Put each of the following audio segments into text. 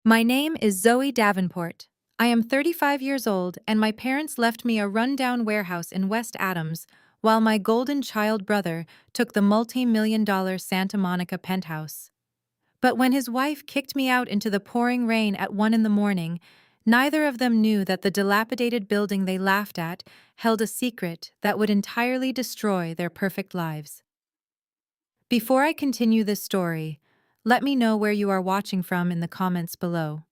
My name is Zoe Davenport. I am 35 years old, and my parents left me a rundown warehouse in West Adams, while my golden child brother took the multi-million-dollar Santa Monica penthouse. But when his wife kicked me out into the pouring rain at 1 in the morning, neither of them knew that the dilapidated building they laughed at held a secret that would entirely destroy their perfect lives. Before I continue this story, let me know where you are watching from in the comments below.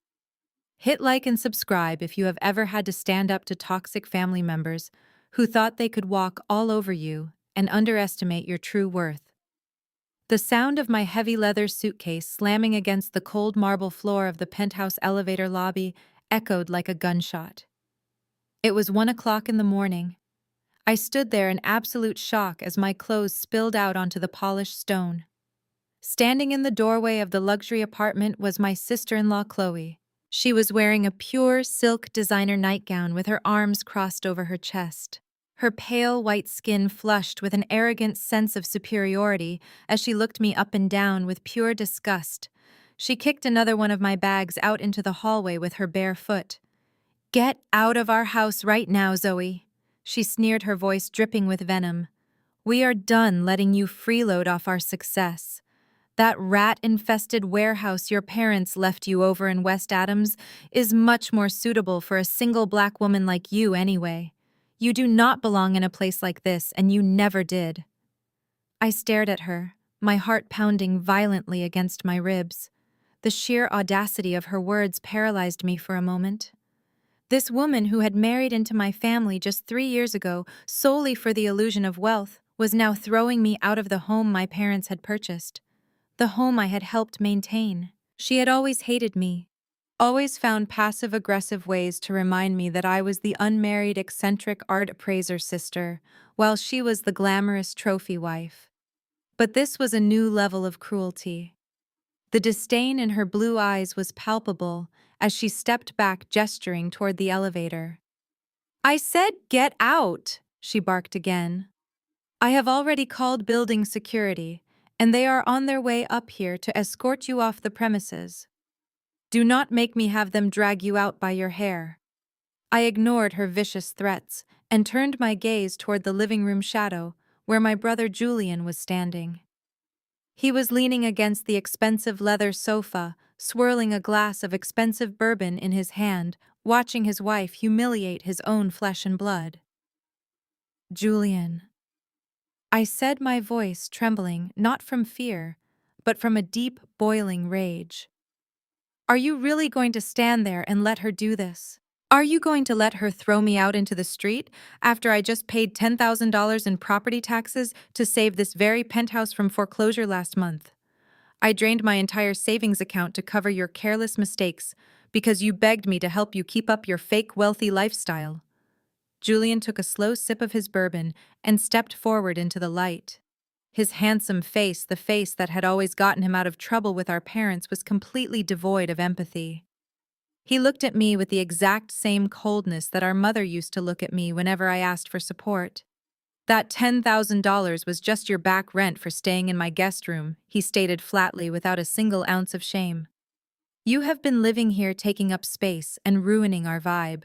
Hit like and subscribe if you have ever had to stand up to toxic family members who thought they could walk all over you and underestimate your true worth. The sound of my heavy leather suitcase slamming against the cold marble floor of the penthouse elevator lobby echoed like a gunshot. It was 1 o'clock in the morning. I stood there in absolute shock as my clothes spilled out onto the polished stone. Standing in the doorway of the luxury apartment was my sister-in-law, Chloe. She was wearing a pure silk designer nightgown with her arms crossed over her chest. Her pale white skin flushed with an arrogant sense of superiority as she looked me up and down with pure disgust. She kicked another one of my bags out into the hallway with her bare foot. "Get out of our house right now, Zoe," she sneered, her voice dripping with venom. "We are done letting you freeload off our success. That rat-infested warehouse your parents left you over in West Adams is much more suitable for a single black woman like you anyway. You do not belong in a place like this, and you never did." I stared at her, my heart pounding violently against my ribs. The sheer audacity of her words paralyzed me for a moment. This woman who had married into my family just 3 years ago solely for the illusion of wealth was now throwing me out of the home my parents had purchased. The home I had helped maintain. She had always hated me, always found passive-aggressive ways to remind me that I was the unmarried, eccentric art appraiser sister, while she was the glamorous trophy wife. But this was a new level of cruelty. The disdain in her blue eyes was palpable as she stepped back, gesturing toward the elevator. "I said get out," she barked again. "I have already called building security, and they are on their way up here to escort you off the premises. Do not make me have them drag you out by your hair." I ignored her vicious threats and turned my gaze toward the living room shadow where my brother Julian was standing. He was leaning against the expensive leather sofa, swirling a glass of expensive bourbon in his hand, watching his wife humiliate his own flesh and blood. "Julian," I said, my voice trembling not from fear, but from a deep, boiling rage. "Are you really going to stand there and let her do this? Are you going to let her throw me out into the street after I just paid $10,000 in property taxes to save this very penthouse from foreclosure last month? I drained my entire savings account to cover your careless mistakes because you begged me to help you keep up your fake wealthy lifestyle." Julian took a slow sip of his bourbon and stepped forward into the light. His handsome face, the face that had always gotten him out of trouble with our parents, was completely devoid of empathy. He looked at me with the exact same coldness that our mother used to look at me whenever I asked for support. "That $10,000 was just your back rent for staying in my guest room," he stated flatly without a single ounce of shame. "You have been living here taking up space and ruining our vibe.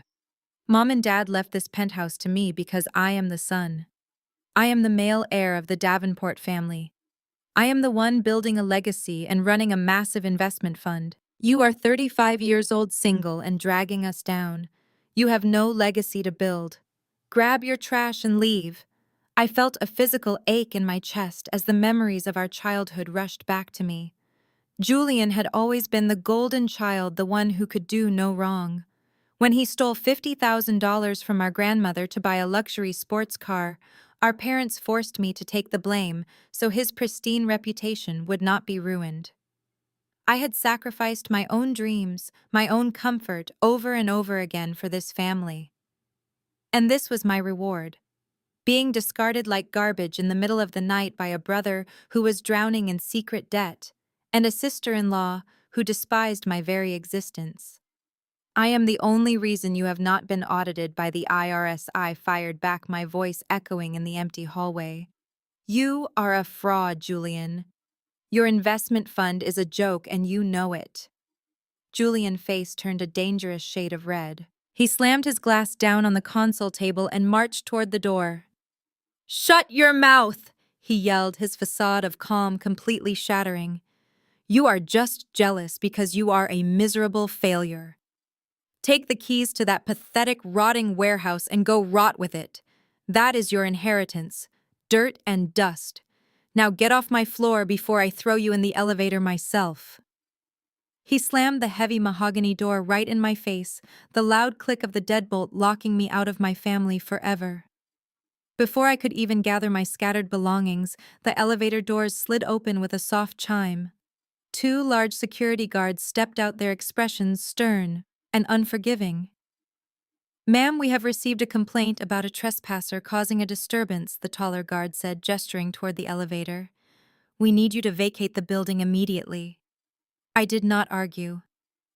Mom and Dad left this penthouse to me because I am the son. I am the male heir of the Davenport family. I am the one building a legacy and running a massive investment fund. You are 35 years old, single, and dragging us down. You have no legacy to build. Grab your trash and leave." I felt a physical ache in my chest as the memories of our childhood rushed back to me. Julian had always been the golden child, the one who could do no wrong. When he stole $50,000 from our grandmother to buy a luxury sports car, our parents forced me to take the blame so his pristine reputation would not be ruined. I had sacrificed my own dreams, my own comfort, over and over again for this family. And this was my reward: being discarded like garbage in the middle of the night by a brother who was drowning in secret debt, and a sister-in-law who despised my very existence. "I am the only reason you have not been audited by the IRS," I fired back, my voice echoing in the empty hallway. "You are a fraud, Julian. Your investment fund is a joke and you know it." Julian's face turned a dangerous shade of red. He slammed his glass down on the console table and marched toward the door. "Shut your mouth!" he yelled, his facade of calm completely shattering. "You are just jealous because you are a miserable failure. Take the keys to that pathetic, rotting warehouse and go rot with it. That is your inheritance. Dirt and dust. Now get off my floor before I throw you in the elevator myself." He slammed the heavy mahogany door right in my face, the loud click of the deadbolt locking me out of my family forever. Before I could even gather my scattered belongings, the elevator doors slid open with a soft chime. Two large security guards stepped out, their expressions stern and unforgiving. "Ma'am, we have received a complaint about a trespasser causing a disturbance," the taller guard said, gesturing toward the elevator. "We need you to vacate the building immediately." I did not argue.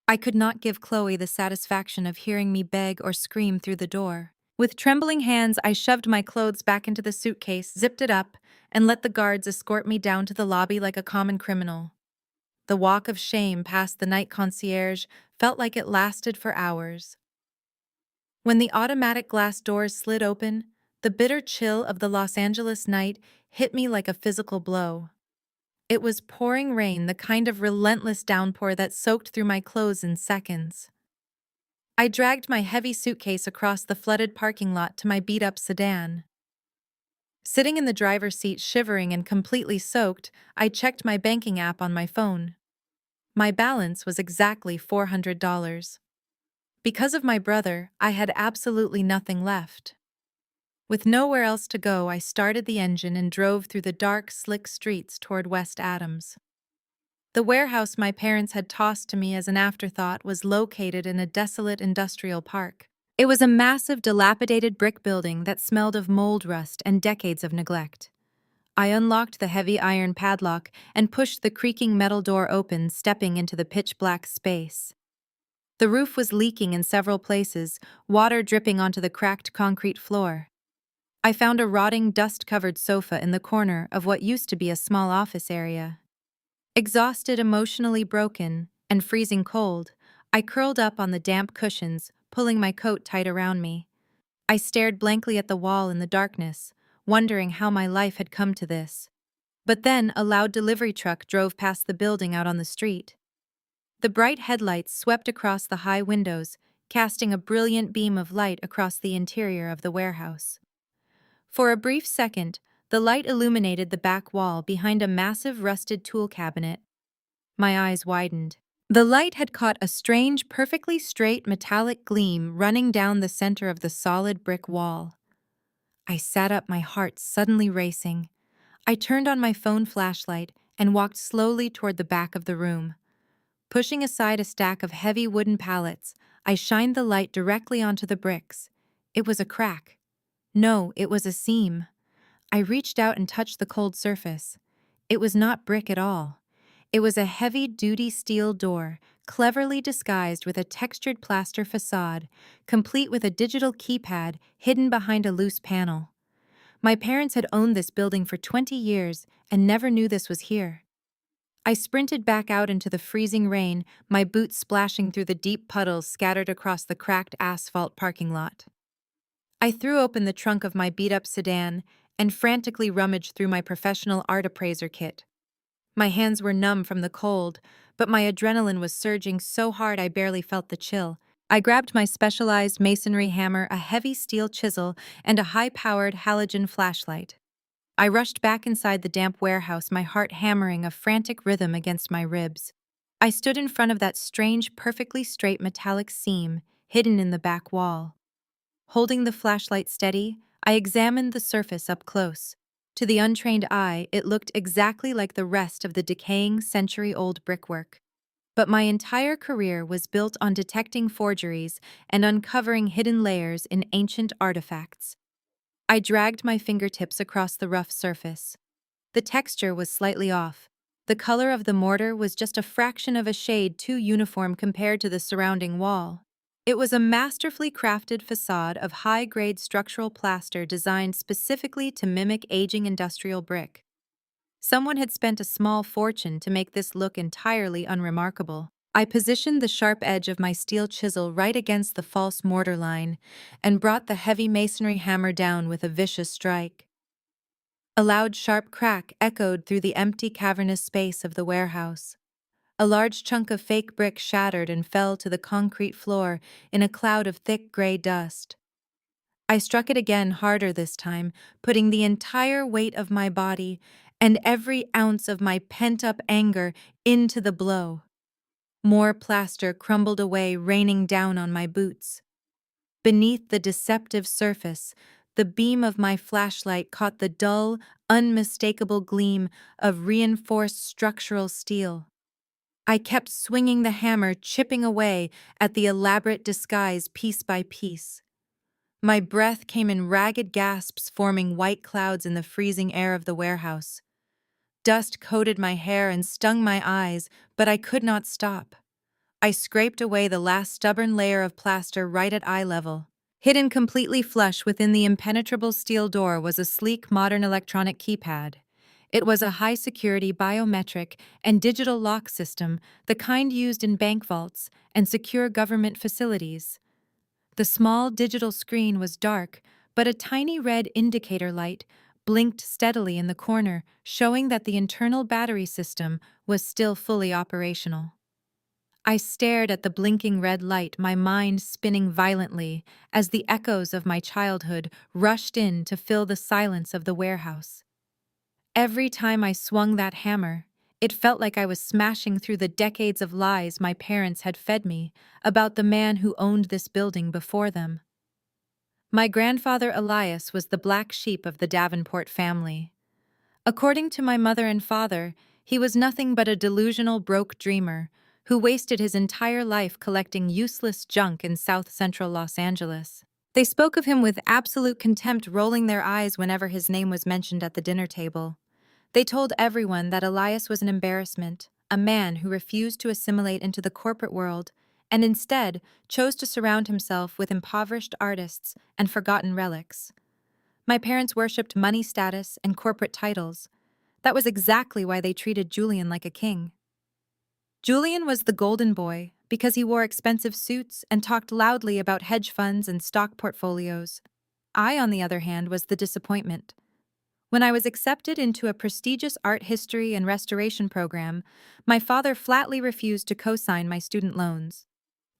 I could not give Chloe the satisfaction of hearing me beg or scream through the door. With trembling hands, I shoved my clothes back into the suitcase, zipped it up, and let the guards escort me down to the lobby like a common criminal. The walk of shame past the night concierge felt like it lasted for hours. When the automatic glass doors slid open, the bitter chill of the Los Angeles night hit me like a physical blow. It was pouring rain, the kind of relentless downpour that soaked through my clothes in seconds. I dragged my heavy suitcase across the flooded parking lot to my beat-up sedan. Sitting in the driver's seat, shivering and completely soaked, I checked my banking app on my phone. My balance was exactly $400. Because of my brother, I had absolutely nothing left. With nowhere else to go, I started the engine and drove through the dark, slick streets toward West Adams. The warehouse my parents had tossed to me as an afterthought was located in a desolate industrial park. It was a massive, dilapidated brick building that smelled of mold, rust, and decades of neglect. I unlocked the heavy iron padlock and pushed the creaking metal door open, stepping into the pitch-black space. The roof was leaking in several places, water dripping onto the cracked concrete floor. I found a rotting, dust-covered sofa in the corner of what used to be a small office area. Exhausted, emotionally broken, and freezing cold, I curled up on the damp cushions, pulling my coat tight around me. I stared blankly at the wall in the darkness, wondering how my life had come to this. But then a loud delivery truck drove past the building out on the street. The bright headlights swept across the high windows, casting a brilliant beam of light across the interior of the warehouse. For a brief second, the light illuminated the back wall behind a massive rusted tool cabinet. My eyes widened. The light had caught a strange, perfectly straight metallic gleam running down the center of the solid brick wall. I sat up, my heart suddenly racing. I turned on my phone flashlight and walked slowly toward the back of the room. Pushing aside a stack of heavy wooden pallets, I shined the light directly onto the bricks. It was a crack. No, it was a seam. I reached out and touched the cold surface. It was not brick at all. It was a heavy-duty steel door, cleverly disguised with a textured plaster facade, complete with a digital keypad hidden behind a loose panel. My parents had owned this building for 20 years and never knew this was here. I sprinted back out into the freezing rain, my boots splashing through the deep puddles scattered across the cracked asphalt parking lot. I threw open the trunk of my beat-up sedan and frantically rummaged through my professional art appraiser kit. My hands were numb from the cold, but my adrenaline was surging so hard I barely felt the chill. I grabbed my specialized masonry hammer, a heavy steel chisel, and a high-powered halogen flashlight. I rushed back inside the damp warehouse, my heart hammering a frantic rhythm against my ribs. I stood in front of that strange, perfectly straight metallic seam hidden in the back wall. Holding the flashlight steady, I examined the surface up close. To the untrained eye, it looked exactly like the rest of the decaying, century-old brickwork. But my entire career was built on detecting forgeries and uncovering hidden layers in ancient artifacts. I dragged my fingertips across the rough surface. The texture was slightly off. The color of the mortar was just a fraction of a shade too uniform compared to the surrounding wall. It was a masterfully crafted facade of high-grade structural plaster designed specifically to mimic aging industrial brick. Someone had spent a small fortune to make this look entirely unremarkable. I positioned the sharp edge of my steel chisel right against the false mortar line and brought the heavy masonry hammer down with a vicious strike. A loud, sharp crack echoed through the empty, cavernous space of the warehouse. A large chunk of fake brick shattered and fell to the concrete floor in a cloud of thick gray dust. I struck it again, harder this time, putting the entire weight of my body and every ounce of my pent-up anger into the blow. More plaster crumbled away, raining down on my boots. Beneath the deceptive surface, the beam of my flashlight caught the dull, unmistakable gleam of reinforced structural steel. I kept swinging the hammer, chipping away at the elaborate disguise piece by piece. My breath came in ragged gasps, forming white clouds in the freezing air of the warehouse. Dust coated my hair and stung my eyes, but I could not stop. I scraped away the last stubborn layer of plaster right at eye level. Hidden completely flush within the impenetrable steel door was a sleek modern electronic keypad. It was a high-security biometric and digital lock system, the kind used in bank vaults and secure government facilities. The small digital screen was dark, but a tiny red indicator light blinked steadily in the corner, showing that the internal battery system was still fully operational. I stared at the blinking red light, my mind spinning violently as the echoes of my childhood rushed in to fill the silence of the warehouse. Every time I swung that hammer, it felt like I was smashing through the decades of lies my parents had fed me about the man who owned this building before them. My grandfather Elias was the black sheep of the Davenport family. According to my mother and father, he was nothing but a delusional broke dreamer who wasted his entire life collecting useless junk in South Central Los Angeles. They spoke of him with absolute contempt, rolling their eyes whenever his name was mentioned at the dinner table. They told everyone that Elias was an embarrassment, a man who refused to assimilate into the corporate world and instead chose to surround himself with impoverished artists and forgotten relics. My parents worshipped money, status, and corporate titles. That was exactly why they treated Julian like a king. Julian was the golden boy because he wore expensive suits and talked loudly about hedge funds and stock portfolios. I, on the other hand, was the disappointment. When I was accepted into a prestigious art history and restoration program, my father flatly refused to co-sign my student loans.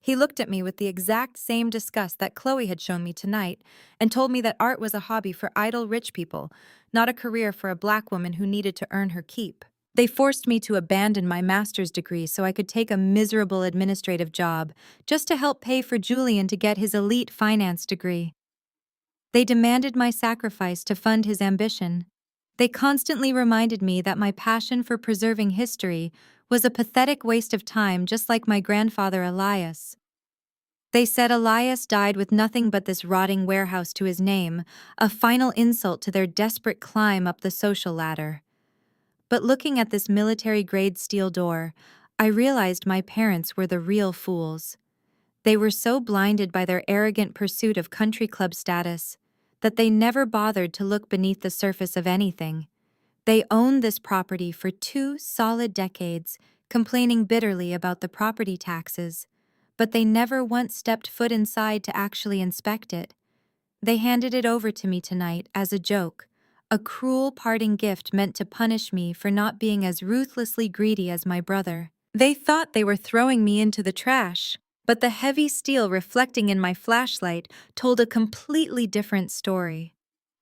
He looked at me with the exact same disgust that Chloe had shown me tonight and told me that art was a hobby for idle rich people, not a career for a black woman who needed to earn her keep. They forced me to abandon my master's degree so I could take a miserable administrative job just to help pay for Julian to get his elite finance degree. They demanded my sacrifice to fund his ambition. They constantly reminded me that my passion for preserving history was a pathetic waste of time, just like my grandfather Elias. They said Elias died with nothing but this rotting warehouse to his name, a final insult to their desperate climb up the social ladder. But looking at this military-grade steel door, I realized my parents were the real fools. They were so blinded by their arrogant pursuit of country club status that they never bothered to look beneath the surface of anything. They owned this property for 2 solid decades, complaining bitterly about the property taxes, but they never once stepped foot inside to actually inspect it. They handed it over to me tonight as a joke, a cruel parting gift meant to punish me for not being as ruthlessly greedy as my brother. They thought they were throwing me into the trash, but the heavy steel reflecting in my flashlight told a completely different story.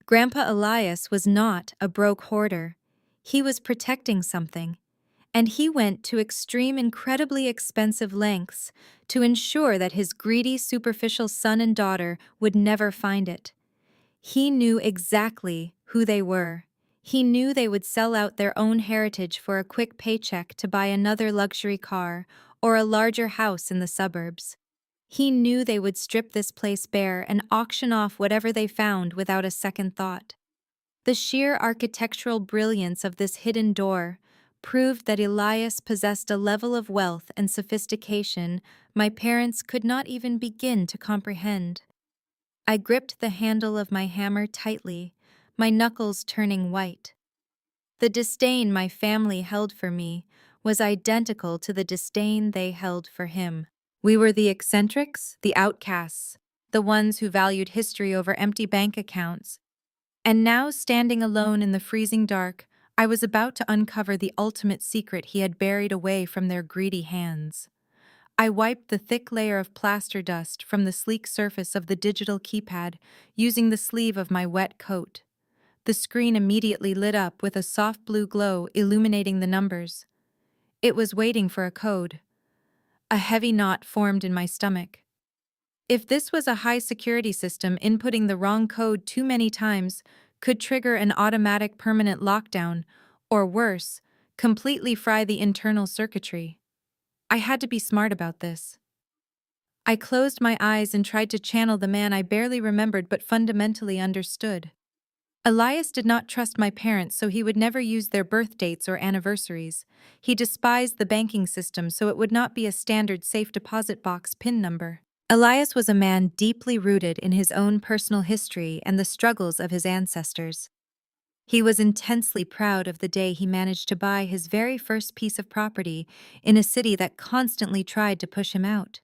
Grandpa Elias was not a broke hoarder. He was protecting something, and he went to extreme, incredibly expensive lengths to ensure that his greedy, superficial son and daughter would never find it. He knew exactly who they were. He knew they would sell out their own heritage for a quick paycheck to buy another luxury car or a larger house in the suburbs. He knew they would strip this place bare and auction off whatever they found without a second thought. The sheer architectural brilliance of this hidden door proved that Elias possessed a level of wealth and sophistication my parents could not even begin to comprehend. I gripped the handle of my hammer tightly, my knuckles turning white. The disdain my family held for me was identical to the disdain they held for him. We were the eccentrics, the outcasts, the ones who valued history over empty bank accounts. And now, standing alone in the freezing dark, I was about to uncover the ultimate secret he had buried away from their greedy hands. I wiped the thick layer of plaster dust from the sleek surface of the digital keypad using the sleeve of my wet coat. The screen immediately lit up with a soft blue glow illuminating the numbers. It was waiting for a code. A heavy knot formed in my stomach. If this was a high-security system, inputting the wrong code too many times could trigger an automatic permanent lockdown, or worse, completely fry the internal circuitry. I had to be smart about this. I closed my eyes and tried to channel the man I barely remembered but fundamentally understood. Elias did not trust my parents, so he would never use their birth dates or anniversaries. He despised the banking system, so it would not be a standard safe deposit box PIN number. Elias was a man deeply rooted in his own personal history and the struggles of his ancestors. He was intensely proud of the day he managed to buy his very first piece of property in a city that constantly tried to push him out.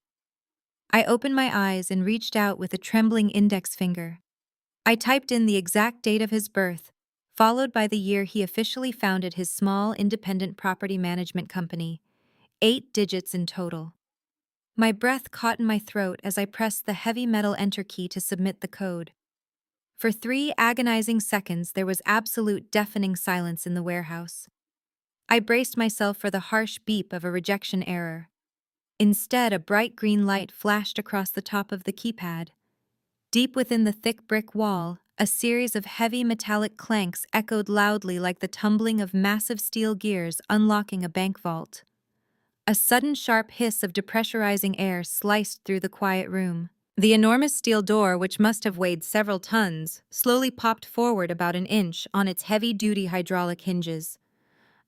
I opened my eyes and reached out with a trembling index finger. I typed in the exact date of his birth, followed by the year he officially founded his small independent property management company, 8 digits in total. My breath caught in my throat as I pressed the heavy metal enter key to submit the code. For 3 agonizing seconds, there was absolute deafening silence in the warehouse. I braced myself for the harsh beep of a rejection error. Instead, a bright green light flashed across the top of the keypad. Deep within the thick brick wall, a series of heavy metallic clanks echoed loudly like the tumbling of massive steel gears unlocking a bank vault. A sudden sharp hiss of depressurizing air sliced through the quiet room. The enormous steel door, which must have weighed several tons, slowly popped forward about an inch on its heavy-duty hydraulic hinges.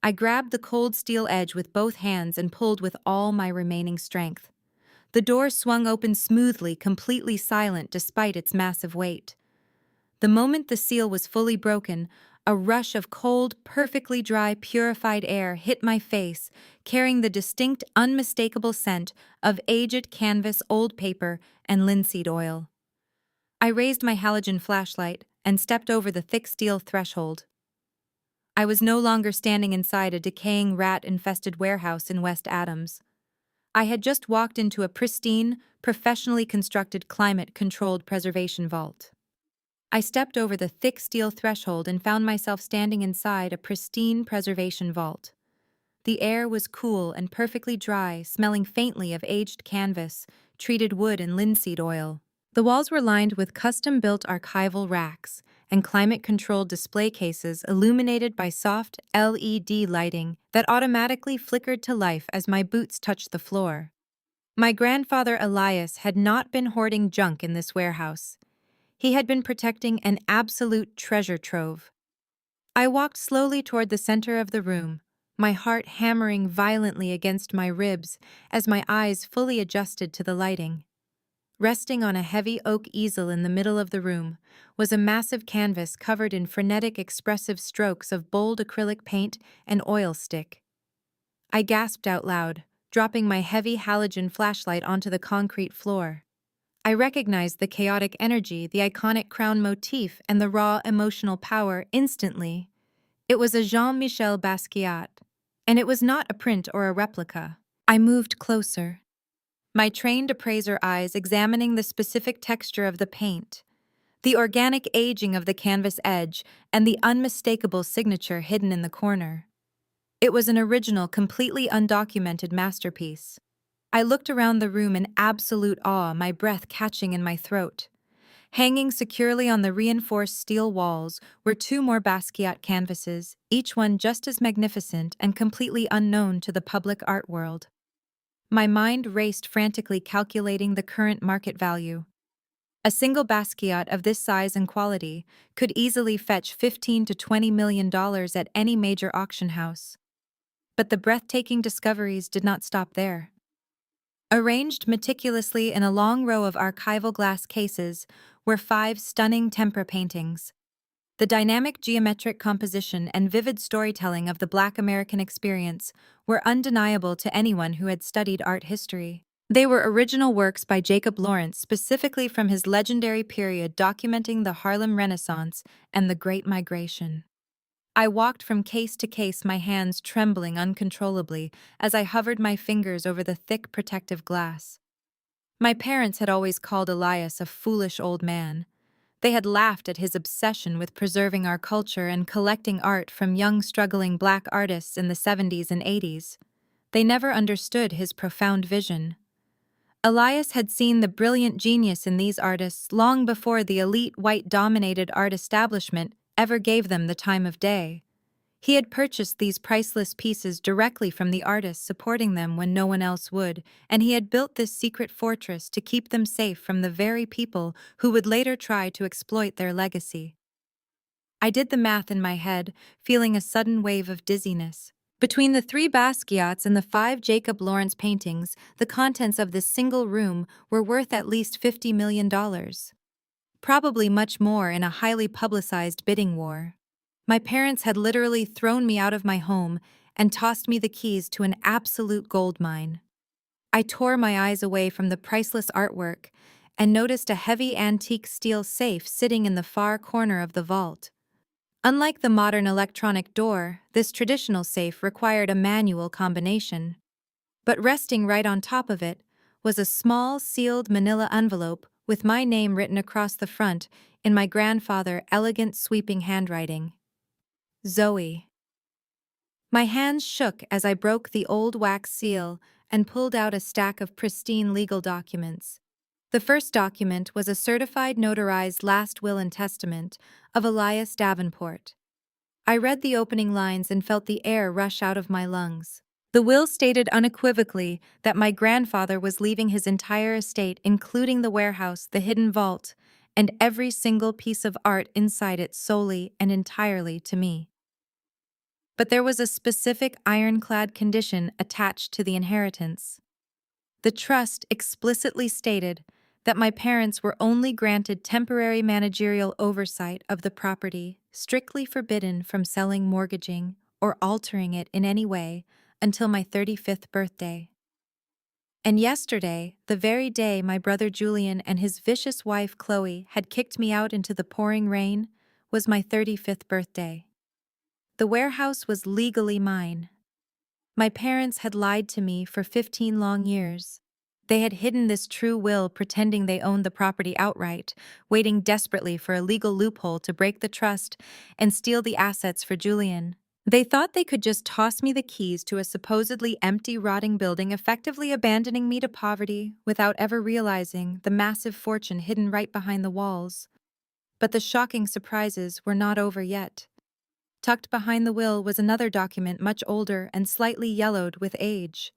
I grabbed the cold steel edge with both hands and pulled with all my remaining strength. The door swung open smoothly, completely silent despite its massive weight. The moment the seal was fully broken, a rush of cold, perfectly dry, purified air hit my face, carrying the distinct, unmistakable scent of aged canvas, old paper, and linseed oil. I raised my halogen flashlight and stepped over the thick steel threshold. I was no longer standing inside a decaying, rat-infested warehouse in West Adams. I had just walked into a pristine, professionally constructed climate-controlled preservation vault. I stepped over the thick steel threshold and found myself standing inside a pristine preservation vault. The air was cool and perfectly dry, smelling faintly of aged canvas, treated wood, and linseed oil. The walls were lined with custom-built archival racks and climate-controlled display cases illuminated by soft LED lighting that automatically flickered to life as my boots touched the floor. My grandfather Elias had not been hoarding junk in this warehouse. He had been protecting an absolute treasure trove. I walked slowly toward the center of the room, my heart hammering violently against my ribs as my eyes fully adjusted to the lighting. Resting on a heavy oak easel in the middle of the room was a massive canvas covered in frenetic, expressive strokes of bold acrylic paint and oil stick. I gasped out loud, dropping my heavy halogen flashlight onto the concrete floor. I recognized the chaotic energy, the iconic crown motif, and the raw emotional power instantly. It was a Jean-Michel Basquiat, and it was not a print or a replica. I moved closer, my trained appraiser eyes examining the specific texture of the paint, the organic aging of the canvas edge, and the unmistakable signature hidden in the corner. It was an original, completely undocumented masterpiece. I looked around the room in absolute awe, my breath catching in my throat. Hanging securely on the reinforced steel walls were 2 more Basquiat canvases, each one just as magnificent and completely unknown to the public art world. My mind raced frantically, calculating the current market value. A single Basquiat of this size and quality could easily fetch $15 to $20 million at any major auction house. But the breathtaking discoveries did not stop there. Arranged meticulously in a long row of archival glass cases were 5 stunning tempera paintings. The dynamic geometric composition and vivid storytelling of the Black American experience were undeniable to anyone who had studied art history. They were original works by Jacob Lawrence specifically from his legendary period documenting the Harlem Renaissance and the Great Migration. I walked from case to case, my hands trembling uncontrollably as I hovered my fingers over the thick protective glass. My parents had always called Elias a foolish old man. They had laughed at his obsession with preserving our culture and collecting art from young struggling Black artists in the 70s and 80s. They never understood his profound vision. Elias had seen the brilliant genius in these artists long before the elite white-dominated art establishment ever gave them the time of day. He had purchased these priceless pieces directly from the artists supporting them when no one else would, and he had built this secret fortress to keep them safe from the very people who would later try to exploit their legacy. I did the math in my head, feeling a sudden wave of dizziness. Between the 3 Basquiats and the 5 Jacob Lawrence paintings, the contents of this single room were worth at least $50 million. Probably much more in a highly publicized bidding war. My parents had literally thrown me out of my home and tossed me the keys to an absolute gold mine. I tore my eyes away from the priceless artwork and noticed a heavy antique steel safe sitting in the far corner of the vault. Unlike the modern electronic door, this traditional safe required a manual combination. But resting right on top of it was a small, sealed manila envelope with my name written across the front in my grandfather's elegant, sweeping handwriting. Zoe. My hands shook as I broke the old wax seal and pulled out a stack of pristine legal documents. The first document was a certified notarized last will and testament of Elias Davenport. I read the opening lines and felt the air rush out of my lungs. The will stated unequivocally that my grandfather was leaving his entire estate, including the warehouse, the hidden vault, and every single piece of art inside it solely and entirely to me. But there was a specific ironclad condition attached to the inheritance. The trust explicitly stated that my parents were only granted temporary managerial oversight of the property, strictly forbidden from selling, mortgaging, or altering it in any way until my 35th birthday. And yesterday, the very day my brother Julian and his vicious wife Chloe had kicked me out into the pouring rain, was my 35th birthday. The warehouse was legally mine. My parents had lied to me for 15 long years. They had hidden this true will, pretending they owned the property outright, waiting desperately for a legal loophole to break the trust and steal the assets for Julian. They thought they could just toss me the keys to a supposedly empty, rotting building, effectively abandoning me to poverty without ever realizing the massive fortune hidden right behind the walls. But the shocking surprises were not over yet. Tucked behind the will was another document much older and slightly yellowed with age.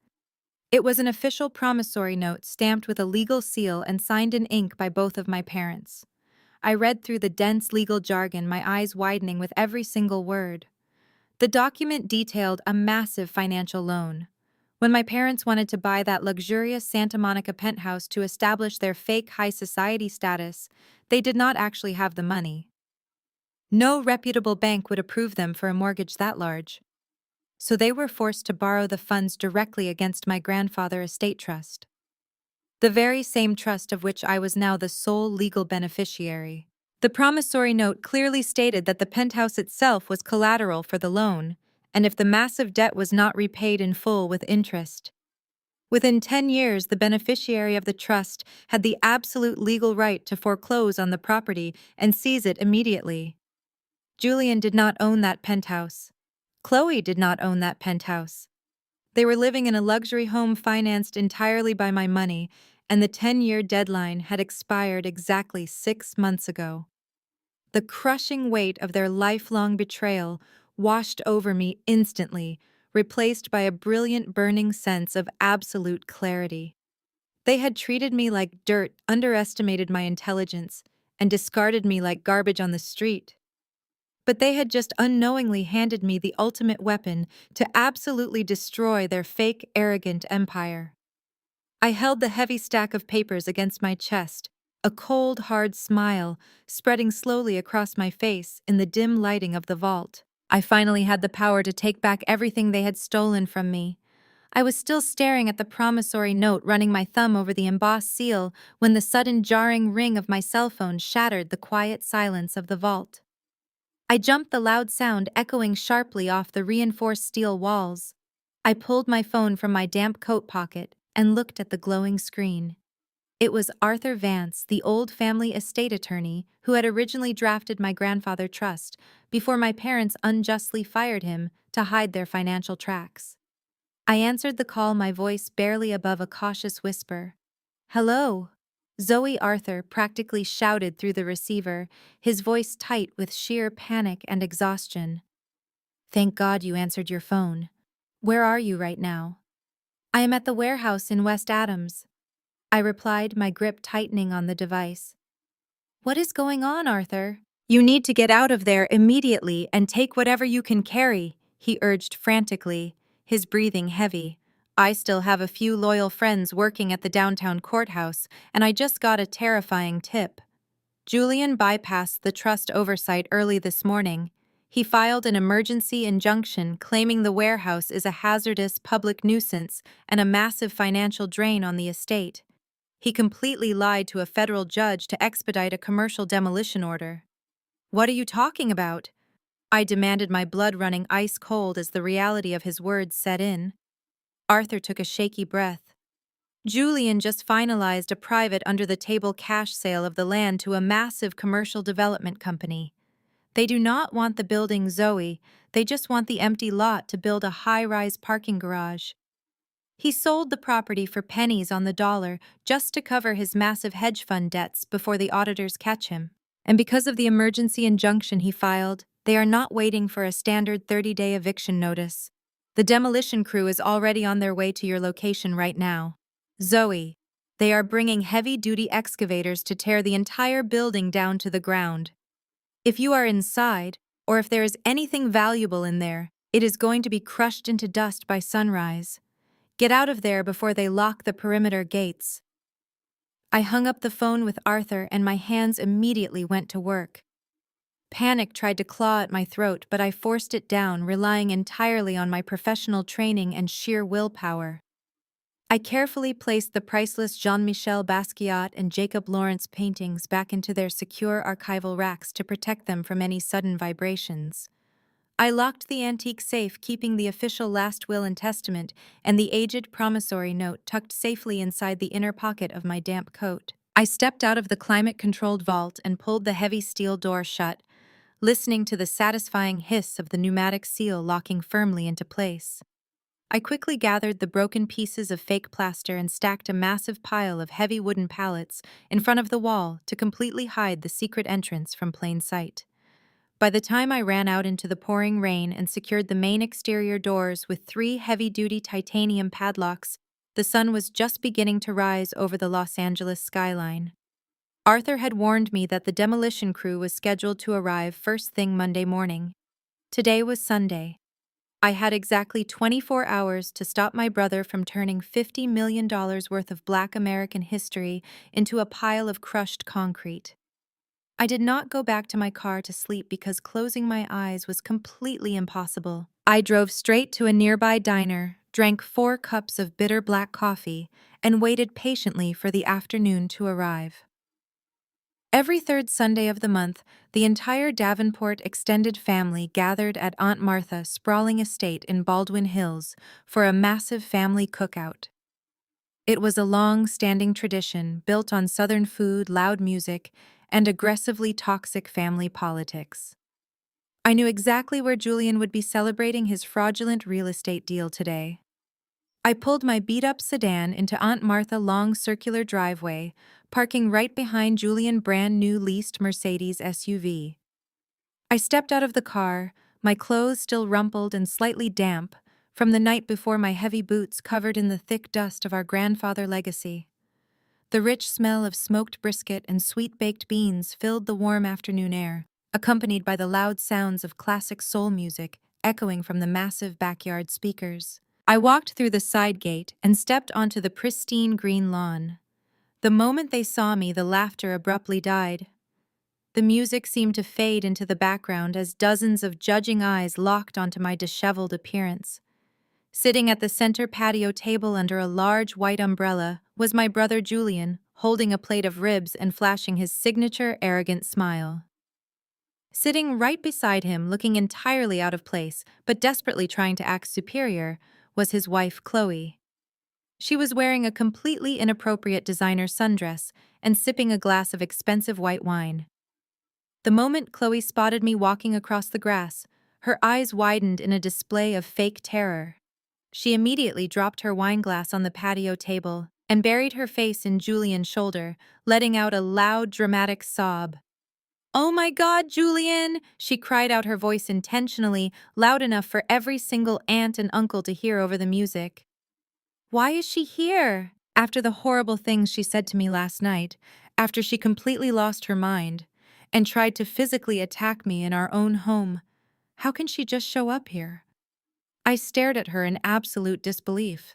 It was an official promissory note stamped with a legal seal and signed in ink by both of my parents. I read through the dense legal jargon, my eyes widening with every single word. The document detailed a massive financial loan. When my parents wanted to buy that luxurious Santa Monica penthouse to establish their fake high society status, they did not actually have the money. No reputable bank would approve them for a mortgage that large. So they were forced to borrow the funds directly against my grandfather's estate trust. The very same trust of which I was now the sole legal beneficiary. The promissory note clearly stated that the penthouse itself was collateral for the loan, and if the massive debt was not repaid in full with interest. Within 10 years, the beneficiary of the trust had the absolute legal right to foreclose on the property and seize it immediately. Julian did not own that penthouse. Chloe did not own that penthouse. They were living in a luxury home financed entirely by my money, and the 10-year deadline had expired exactly 6 months ago. The crushing weight of their lifelong betrayal washed over me instantly, replaced by a brilliant, burning sense of absolute clarity. They had treated me like dirt, underestimated my intelligence, and discarded me like garbage on the street. But they had just unknowingly handed me the ultimate weapon to absolutely destroy their fake, arrogant empire. I held the heavy stack of papers against my chest, a cold, hard smile spreading slowly across my face in the dim lighting of the vault. I finally had the power to take back everything they had stolen from me. I was still staring at the promissory note, running my thumb over the embossed seal, when the sudden jarring ring of my cell phone shattered the quiet silence of the vault. I jumped, the loud sound echoing sharply off the reinforced steel walls. I pulled my phone from my damp coat pocket and looked at the glowing screen. It was Arthur Vance, the old family estate attorney who had originally drafted my grandfather's trust before my parents unjustly fired him to hide their financial tracks. I answered the call, my voice barely above a cautious whisper. "Hello?" Zoe Arthur practically shouted through the receiver, his voice tight with sheer panic and exhaustion. "Thank God you answered your phone. Where are you right now?" "I am at the warehouse in West Adams," I replied, my grip tightening on the device. "What is going on, Arthur?" "You need to get out of there immediately and take whatever you can carry," he urged frantically, his breathing heavy. "I still have a few loyal friends working at the downtown courthouse, and I just got a terrifying tip. Julian bypassed the trust oversight early this morning. He filed an emergency injunction claiming the warehouse is a hazardous public nuisance and a massive financial drain on the estate. He completely lied to a federal judge to expedite a commercial demolition order." "What are you talking about?" I demanded, my blood running ice cold as the reality of his words set in. Arthur took a shaky breath. "Julian just finalized a private under-the-table cash sale of the land to a massive commercial development company. They do not want the building, Zoe. They just want the empty lot to build a high-rise parking garage. He sold the property for pennies on the dollar just to cover his massive hedge fund debts before the auditors catch him. And because of the emergency injunction he filed, they are not waiting for a standard 30-day eviction notice. The demolition crew is already on their way to your location right now. Zoe, they are bringing heavy-duty excavators to tear the entire building down to the ground. If you are inside, or if there is anything valuable in there, it is going to be crushed into dust by sunrise. Get out of there before they lock the perimeter gates." I hung up the phone with Arthur and my hands immediately went to work. Panic tried to claw at my throat, but I forced it down, relying entirely on my professional training and sheer willpower. I carefully placed the priceless Jean-Michel Basquiat and Jacob Lawrence paintings back into their secure archival racks to protect them from any sudden vibrations. I locked the antique safe, keeping the official last will and testament and the aged promissory note tucked safely inside the inner pocket of my damp coat. I stepped out of the climate-controlled vault and pulled the heavy steel door shut, listening to the satisfying hiss of the pneumatic seal locking firmly into place. I quickly gathered the broken pieces of fake plaster and stacked a massive pile of heavy wooden pallets in front of the wall to completely hide the secret entrance from plain sight. By the time I ran out into the pouring rain and secured the main exterior doors with 3 heavy-duty titanium padlocks, the sun was just beginning to rise over the Los Angeles skyline. Arthur had warned me that the demolition crew was scheduled to arrive first thing Monday morning. Today was Sunday. I had exactly 24 hours to stop my brother from turning $50 million worth of Black American history into a pile of crushed concrete. I did not go back to my car to sleep because closing my eyes was completely impossible. I drove straight to a nearby diner, drank 4 cups of bitter black coffee, and waited patiently for the afternoon to arrive. Every third Sunday of the month, the entire Davenport extended family gathered at Aunt Martha's sprawling estate in Baldwin Hills for a massive family cookout. It was a long-standing tradition built on Southern food, loud music, and aggressively toxic family politics. I knew exactly where Julian would be celebrating his fraudulent real estate deal today. I pulled my beat-up sedan into Aunt Martha's long circular driveway, parking right behind Julian's brand-new leased Mercedes SUV. I stepped out of the car, my clothes still rumpled and slightly damp from the night before, my heavy boots covered in the thick dust of our grandfather legacy. The rich smell of smoked brisket and sweet-baked beans filled the warm afternoon air, accompanied by the loud sounds of classic soul music echoing from the massive backyard speakers. I walked through the side gate and stepped onto the pristine green lawn. The moment they saw me, the laughter abruptly died. The music seemed to fade into the background as dozens of judging eyes locked onto my disheveled appearance. Sitting at the center patio table under a large white umbrella was my brother Julian, holding a plate of ribs and flashing his signature arrogant smile. Sitting right beside him, looking entirely out of place, but desperately trying to act superior, was his wife Chloe. She was wearing a completely inappropriate designer sundress and sipping a glass of expensive white wine. The moment Chloe spotted me walking across the grass, her eyes widened in a display of fake terror. She immediately dropped her wine glass on the patio table and buried her face in Julian's shoulder, letting out a loud, dramatic sob. "Oh my God, Julian!" she cried out, her voice intentionally loud enough for every single aunt and uncle to hear over the music. "Why is she here? After the horrible things she said to me last night, after she completely lost her mind and tried to physically attack me in our own home, how can she just show up here?" I stared at her in absolute disbelief.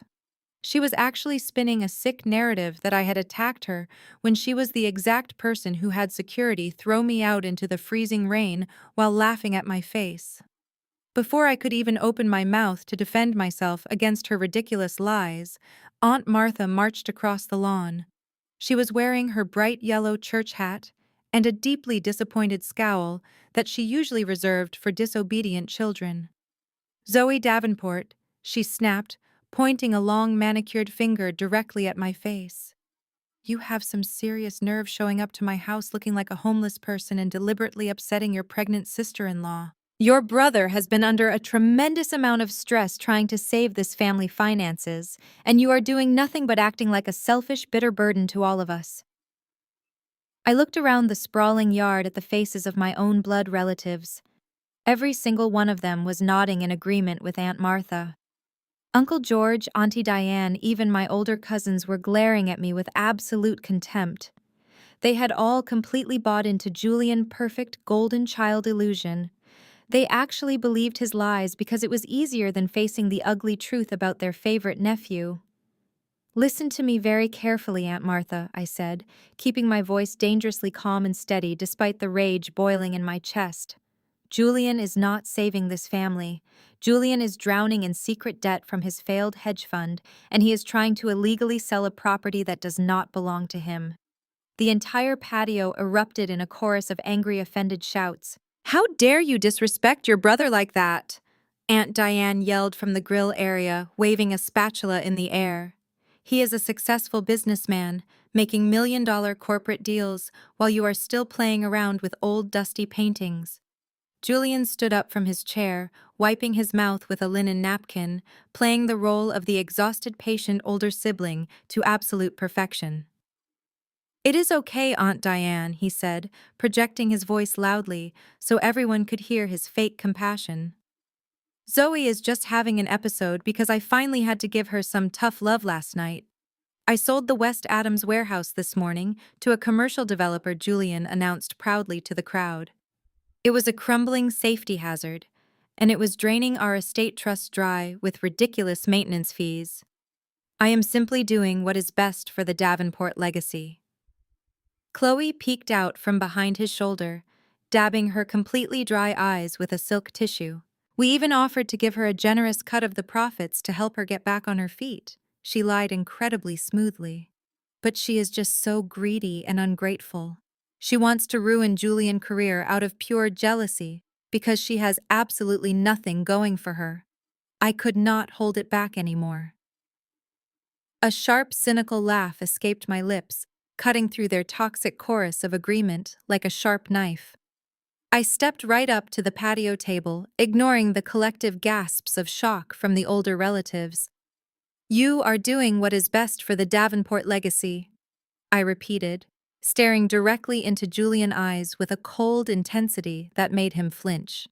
She was actually spinning a sick narrative that I had attacked her when she was the exact person who had security throw me out into the freezing rain while laughing at my face. Before I could even open my mouth to defend myself against her ridiculous lies, Aunt Martha marched across the lawn. She was wearing her bright yellow church hat and a deeply disappointed scowl that she usually reserved for disobedient children. "Zoe Davenport," she snapped, pointing a long manicured finger directly at my face. "You have some serious nerve showing up to my house looking like a homeless person and deliberately upsetting your pregnant sister-in-law. Your brother has been under a tremendous amount of stress trying to save this family finances, and you are doing nothing but acting like a selfish, bitter burden to all of us." I looked around the sprawling yard at the faces of my own blood relatives. Every single one of them was nodding in agreement with Aunt Martha. Uncle George, Auntie Diane, even my older cousins were glaring at me with absolute contempt. They had all completely bought into Julian's perfect golden child illusion. They actually believed his lies because it was easier than facing the ugly truth about their favorite nephew. "Listen to me very carefully, Aunt Martha," I said, keeping my voice dangerously calm and steady despite the rage boiling in my chest. "Julian is not saving this family. Julian is drowning in secret debt from his failed hedge fund, and he is trying to illegally sell a property that does not belong to him." The entire patio erupted in a chorus of angry, offended shouts. "How dare you disrespect your brother like that?" Aunt Diane yelled from the grill area, waving a spatula in the air. "He is a successful businessman, making million-dollar corporate deals, while you are still playing around with old, dusty paintings." Julian stood up from his chair, wiping his mouth with a linen napkin, playing the role of the exhausted patient older sibling to absolute perfection. "It is okay, Aunt Diane," he said, projecting his voice loudly so everyone could hear his fake compassion. "Zoe is just having an episode because I finally had to give her some tough love last night. I sold the West Adams warehouse this morning to a commercial developer," Julian announced proudly to the crowd. "It was a crumbling safety hazard, and it was draining our estate trust dry with ridiculous maintenance fees. I am simply doing what is best for the Davenport legacy." Chloe peeked out from behind his shoulder, dabbing her completely dry eyes with a silk tissue. "We even offered to give her a generous cut of the profits to help her get back on her feet," she lied incredibly smoothly. "But she is just so greedy and ungrateful. She wants to ruin Julian's career out of pure jealousy because she has absolutely nothing going for her." I could not hold it back anymore. A sharp, cynical laugh escaped my lips, cutting through their toxic chorus of agreement like a sharp knife. I stepped right up to the patio table, ignoring the collective gasps of shock from the older relatives. "You are doing what is best for the Davenport legacy," I repeated, staring directly into Julian's eyes with a cold intensity that made him flinch.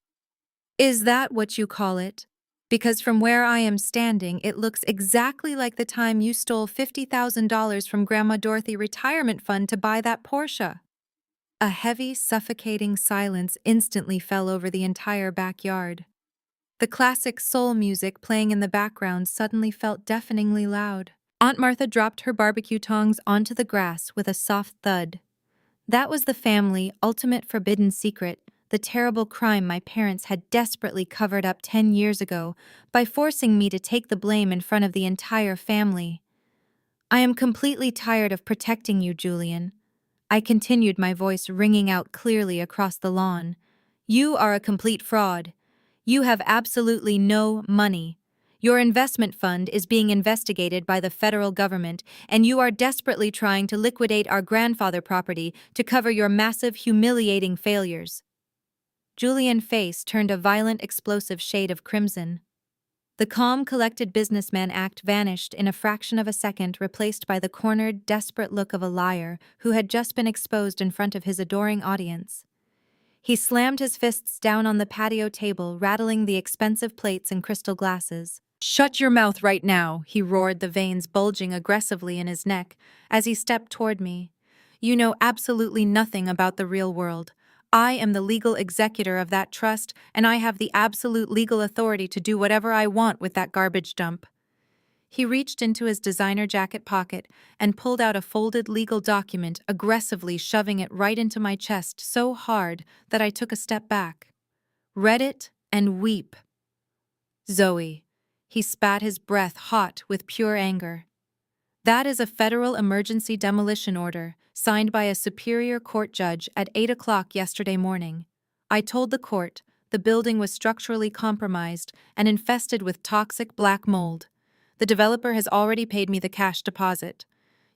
"Is that what you call it? Because from where I am standing, it looks exactly like the time you stole $50,000 from Grandma Dorothy's retirement fund to buy that Porsche." A heavy, suffocating silence instantly fell over the entire backyard. The classic soul music playing in the background suddenly felt deafeningly loud. Aunt Martha dropped her barbecue tongs onto the grass with a soft thud. That was the family ultimate forbidden secret, the terrible crime my parents had desperately covered up 10 years ago by forcing me to take the blame in front of the entire family. I am completely tired of protecting you, Julian. I continued, my voice ringing out clearly across the lawn. You are a complete fraud. You have absolutely no money. Your investment fund is being investigated by the federal government, and you are desperately trying to liquidate our grandfather property to cover your massive, humiliating failures. Julian's face turned a violent, explosive shade of crimson. The calm, collected businessman act vanished in a fraction of a second, replaced by the cornered, desperate look of a liar who had just been exposed in front of his adoring audience. He slammed his fists down on the patio table, rattling the expensive plates and crystal glasses. "Shut your mouth right now," he roared, the veins bulging aggressively in his neck as he stepped toward me. "You know absolutely nothing about the real world. I am the legal executor of that trust, and I have the absolute legal authority to do whatever I want with that garbage dump." He reached into his designer jacket pocket and pulled out a folded legal document, aggressively shoving it right into my chest so hard that I took a step back. "Read it and weep." "Zoe." He spat, his breath hot with pure anger. "That is a federal emergency demolition order, signed by a superior court judge at 8 o'clock yesterday morning. I told the court the building was structurally compromised and infested with toxic black mold. The developer has already paid me the cash deposit.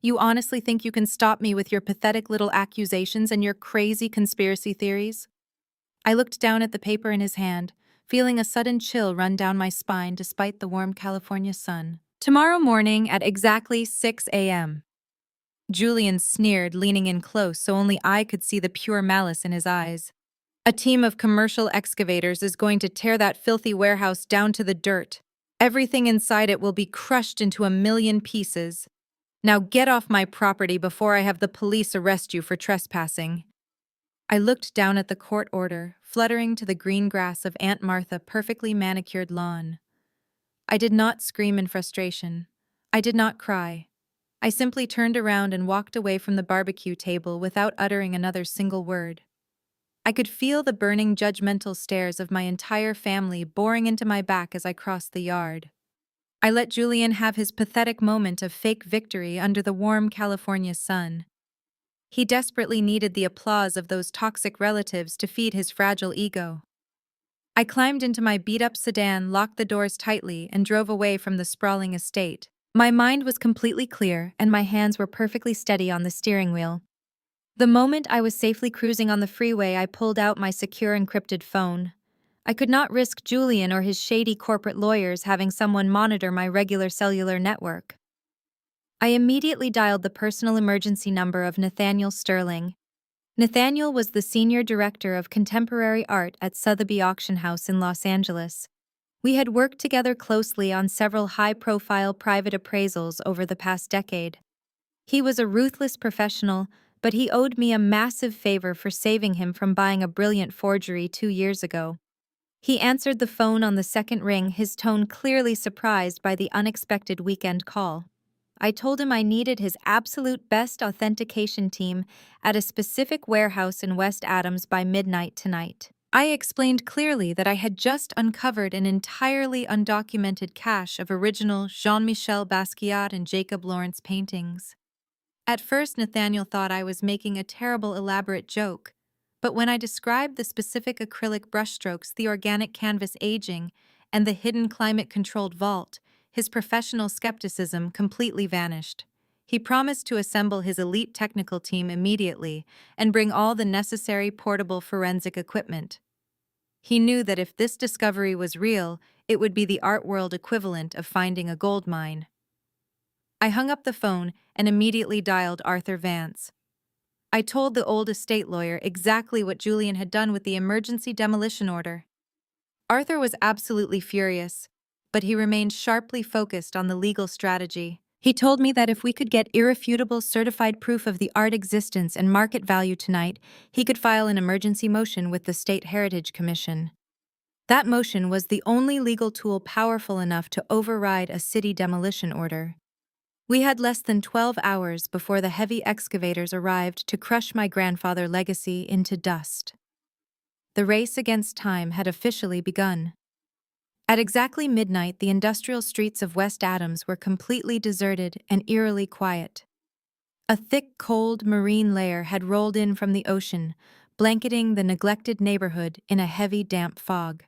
You honestly think you can stop me with your pathetic little accusations and your crazy conspiracy theories?" I looked down at the paper in his hand, feeling a sudden chill run down my spine despite the warm California sun. "Tomorrow morning at exactly 6 a.m. Julian sneered, leaning in close so only I could see the pure malice in his eyes. "A team of commercial excavators is going to tear that filthy warehouse down to the dirt. Everything inside it will be crushed into a million pieces. Now get off my property before I have the police arrest you for trespassing." I looked down at the court order, fluttering to the green grass of Aunt Martha's perfectly manicured lawn. I did not scream in frustration. I did not cry. I simply turned around and walked away from the barbecue table without uttering another single word. I could feel the burning, judgmental stares of my entire family boring into my back as I crossed the yard. I let Julian have his pathetic moment of fake victory under the warm California sun. He desperately needed the applause of those toxic relatives to feed his fragile ego. I climbed into my beat-up sedan, locked the doors tightly, and drove away from the sprawling estate. My mind was completely clear, and my hands were perfectly steady on the steering wheel. The moment I was safely cruising on the freeway, I pulled out my secure encrypted phone. I could not risk Julian or his shady corporate lawyers having someone monitor my regular cellular network. I immediately dialed the personal emergency number of Nathaniel Sterling. Nathaniel was the senior director of contemporary art at Sotheby's Auction House in Los Angeles. We had worked together closely on several high-profile private appraisals over the past decade. He was a ruthless professional, but he owed me a massive favor for saving him from buying a brilliant forgery 2 years ago. He answered the phone on the second ring, his tone clearly surprised by the unexpected weekend call. I told him I needed his absolute best authentication team at a specific warehouse in West Adams by midnight tonight. I explained clearly that I had just uncovered an entirely undocumented cache of original Jean-Michel Basquiat and Jacob Lawrence paintings. At first, Nathaniel thought I was making a terrible, elaborate joke, but when I described the specific acrylic brushstrokes, the organic canvas aging, and the hidden climate-controlled vault, his professional skepticism completely vanished. He promised to assemble his elite technical team immediately and bring all the necessary portable forensic equipment. He knew that if this discovery was real, it would be the art world equivalent of finding a gold mine. I hung up the phone and immediately dialed Arthur Vance. I told the old estate lawyer exactly what Julian had done with the emergency demolition order. Arthur was absolutely furious, but he remained sharply focused on the legal strategy. He told me that if we could get irrefutable certified proof of the art existence and market value tonight, he could file an emergency motion with the State Heritage Commission. That motion was the only legal tool powerful enough to override a city demolition order. We had less than 12 hours before the heavy excavators arrived to crush my grandfather's legacy into dust. The race against time had officially begun. At exactly midnight, the industrial streets of West Adams were completely deserted and eerily quiet. A thick, cold marine layer had rolled in from the ocean, blanketing the neglected neighborhood in a heavy, damp fog.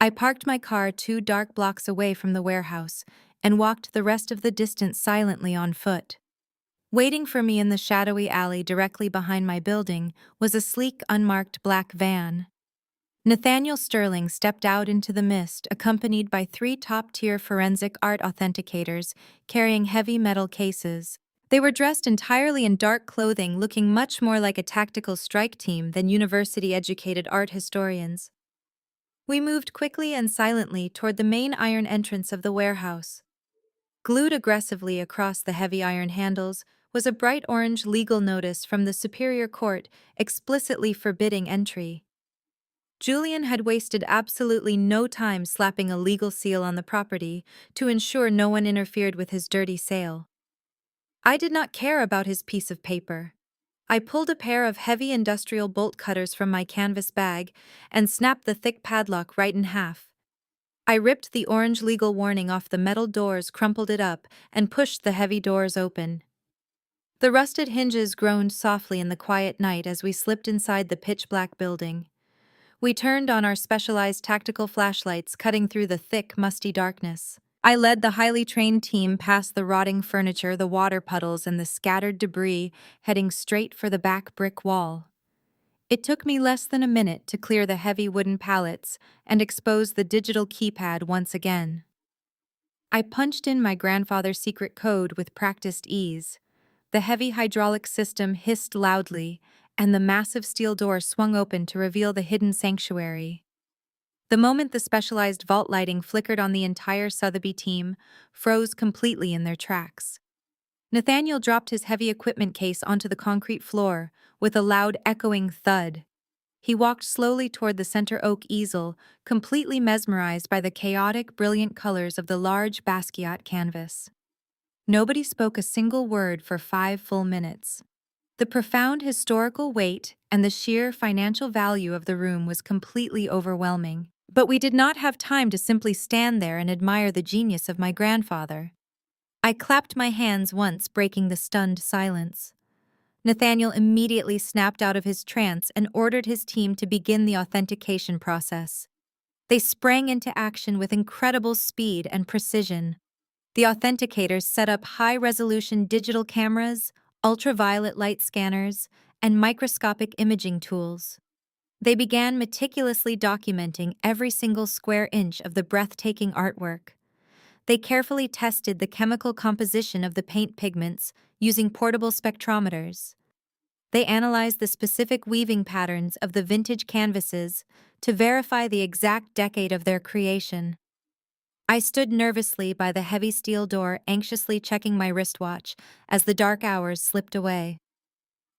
I parked my car 2 dark blocks away from the warehouse and walked the rest of the distance silently on foot. Waiting for me in the shadowy alley directly behind my building was a sleek, unmarked black van. Nathaniel Sterling stepped out into the mist, accompanied by 3 top-tier forensic art authenticators carrying heavy metal cases. They were dressed entirely in dark clothing, looking much more like a tactical strike team than university-educated art historians. We moved quickly and silently toward the main iron entrance of the warehouse. Glued aggressively across the heavy iron handles was a bright orange legal notice from the Superior Court explicitly forbidding entry. Julian had wasted absolutely no time slapping a legal seal on the property to ensure no one interfered with his dirty sale. I did not care about his piece of paper. I pulled a pair of heavy industrial bolt cutters from my canvas bag and snapped the thick padlock right in half. I ripped the orange legal warning off the metal doors, crumpled it up, and pushed the heavy doors open. The rusted hinges groaned softly in the quiet night as we slipped inside the pitch-black building. We turned on our specialized tactical flashlights, cutting through the thick, musty darkness. I led the highly trained team past the rotting furniture, the water puddles, and the scattered debris, heading straight for the back brick wall. It took me less than a minute to clear the heavy wooden pallets and expose the digital keypad once again. I punched in my grandfather's secret code with practiced ease. The heavy hydraulic system hissed loudly, and the massive steel door swung open to reveal the hidden sanctuary. The moment the specialized vault lighting flickered on, the entire Sotheby team froze completely in their tracks. Nathaniel dropped his heavy equipment case onto the concrete floor with a loud, echoing thud. He walked slowly toward the center oak easel, completely mesmerized by the chaotic, brilliant colors of the large Basquiat canvas. Nobody spoke a single word for 5 full minutes. The profound historical weight and the sheer financial value of the room was completely overwhelming. But we did not have time to simply stand there and admire the genius of my grandfather. I clapped my hands once, breaking the stunned silence. Nathaniel immediately snapped out of his trance and ordered his team to begin the authentication process. They sprang into action with incredible speed and precision. The authenticators set up high-resolution digital cameras, ultraviolet light scanners, and microscopic imaging tools. They began meticulously documenting every single square inch of the breathtaking artwork. They carefully tested the chemical composition of the paint pigments using portable spectrometers. They analyzed the specific weaving patterns of the vintage canvases to verify the exact decade of their creation. I stood nervously by the heavy steel door, anxiously checking my wristwatch as the dark hours slipped away.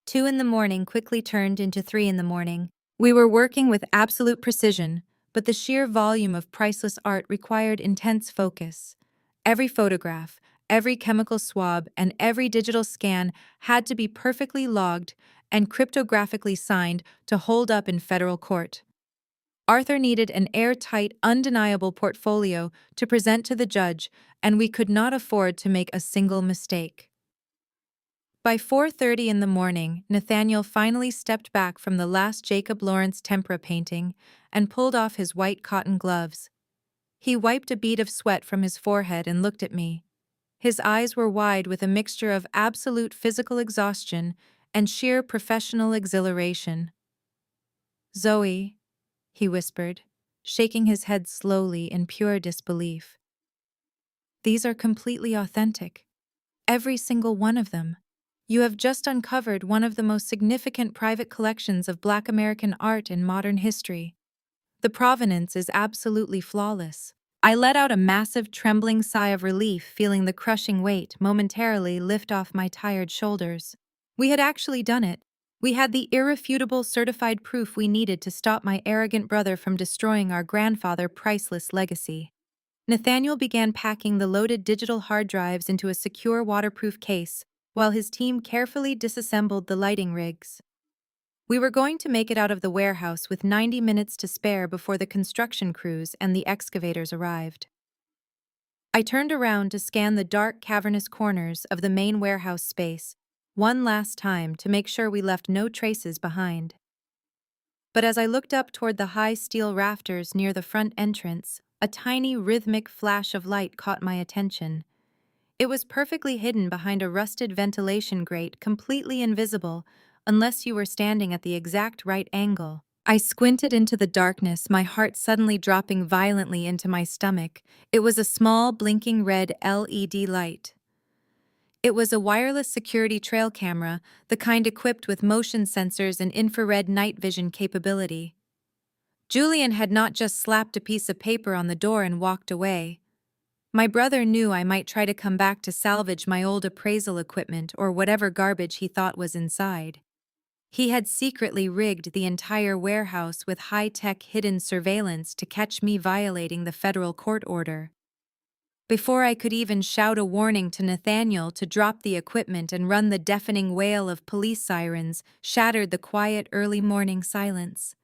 2 in the morning quickly turned into 3 in the morning. We were working with absolute precision, but the sheer volume of priceless art required intense focus. Every photograph, every chemical swab, and every digital scan had to be perfectly logged and cryptographically signed to hold up in federal court. Arthur needed an airtight, undeniable portfolio to present to the judge, and we could not afford to make a single mistake. By 4:30 in the morning, Nathaniel finally stepped back from the last Jacob Lawrence tempera painting and pulled off his white cotton gloves. He wiped a bead of sweat from his forehead and looked at me. His eyes were wide with a mixture of absolute physical exhaustion and sheer professional exhilaration. "Zoe," he whispered, shaking his head slowly in pure disbelief. "These are completely authentic. Every single one of them. You have just uncovered one of the most significant private collections of Black American art in modern history. The provenance is absolutely flawless." I let out a massive, trembling sigh of relief, feeling the crushing weight momentarily lift off my tired shoulders. We had actually done it. We had the irrefutable certified proof we needed to stop my arrogant brother from destroying our grandfather's priceless legacy. Nathaniel began packing the loaded digital hard drives into a secure waterproof case, while his team carefully disassembled the lighting rigs. We were going to make it out of the warehouse with 90 minutes to spare before the construction crews and the excavators arrived. I turned around to scan the dark, cavernous corners of the main warehouse space, one last time to make sure we left no traces behind. But as I looked up toward the high steel rafters near the front entrance, a tiny rhythmic flash of light caught my attention. It was perfectly hidden behind a rusted ventilation grate, completely invisible, unless you were standing at the exact right angle. I squinted into the darkness, my heart suddenly dropping violently into my stomach. It was a small, blinking red LED light. It was a wireless security trail camera, the kind equipped with motion sensors and infrared night vision capability. Julian had not just slapped a piece of paper on the door and walked away. My brother knew I might try to come back to salvage my old appraisal equipment or whatever garbage he thought was inside. He had secretly rigged the entire warehouse with high-tech hidden surveillance to catch me violating the federal court order. Before I could even shout a warning to Nathaniel to drop the equipment and run, the deafening wail of police sirens shattered the quiet early morning silence.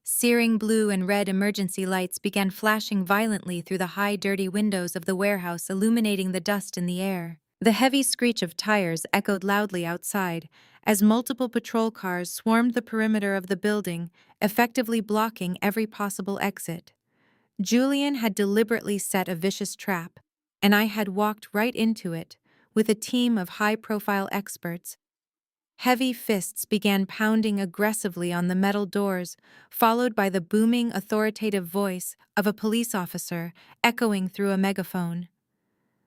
Searing blue and red emergency lights began flashing violently through the high, dirty windows of the warehouse, illuminating the dust in the air. The heavy screech of tires echoed loudly outside, as multiple patrol cars swarmed the perimeter of the building, effectively blocking every possible exit. Julian had deliberately set a vicious trap, and I had walked right into it, with a team of high-profile experts. Heavy fists began pounding aggressively on the metal doors, followed by the booming, authoritative voice of a police officer echoing through a megaphone.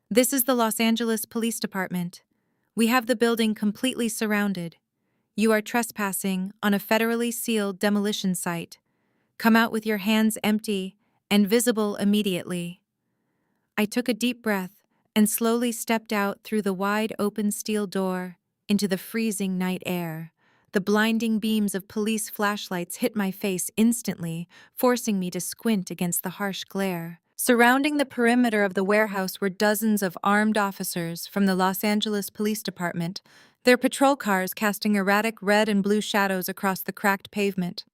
"This is the Los Angeles Police Department. We have the building completely surrounded. You are trespassing on a federally sealed demolition site. Come out with your hands empty and visible immediately." I took a deep breath and slowly stepped out through the wide open steel door into the freezing night air. The blinding beams of police flashlights hit my face instantly, forcing me to squint against the harsh glare. Surrounding the perimeter of the warehouse were dozens of armed officers from the Los Angeles Police Department, their patrol cars casting erratic red and blue shadows across the cracked pavement.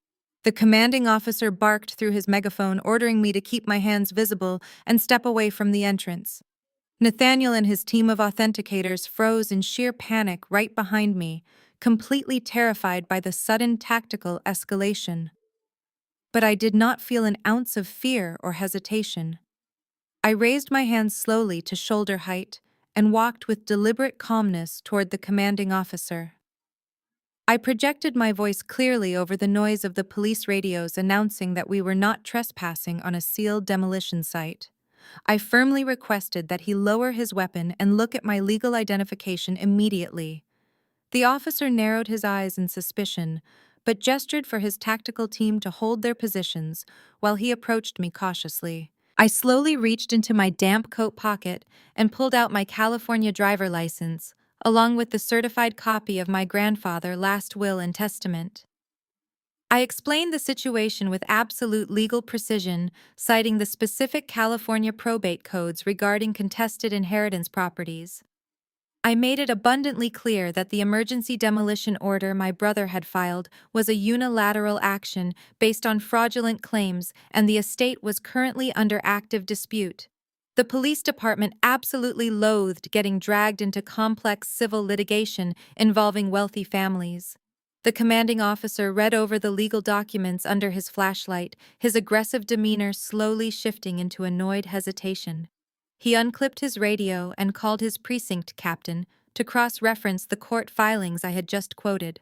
The commanding officer barked through his megaphone, ordering me to keep my hands visible and step away from the entrance. Nathaniel and his team of authenticators froze in sheer panic right behind me, completely terrified by the sudden tactical escalation. But I did not feel an ounce of fear or hesitation. I raised my hands slowly to shoulder height and walked with deliberate calmness toward the commanding officer. I projected my voice clearly over the noise of the police radios announcing that we were not trespassing on a sealed demolition site. I firmly requested that he lower his weapon and look at my legal identification immediately. The officer narrowed his eyes in suspicion, but gestured for his tactical team to hold their positions while he approached me cautiously. I slowly reached into my damp coat pocket and pulled out my California driver license, along with the certified copy of my grandfather's last will and testament. I explained the situation with absolute legal precision, citing the specific California probate codes regarding contested inheritance properties. I made it abundantly clear that the emergency demolition order my brother had filed was a unilateral action based on fraudulent claims, and the estate was currently under active dispute. The police department absolutely loathed getting dragged into complex civil litigation involving wealthy families. The commanding officer read over the legal documents under his flashlight, his aggressive demeanor slowly shifting into annoyed hesitation. He unclipped his radio and called his precinct captain to cross-reference the court filings I had just quoted.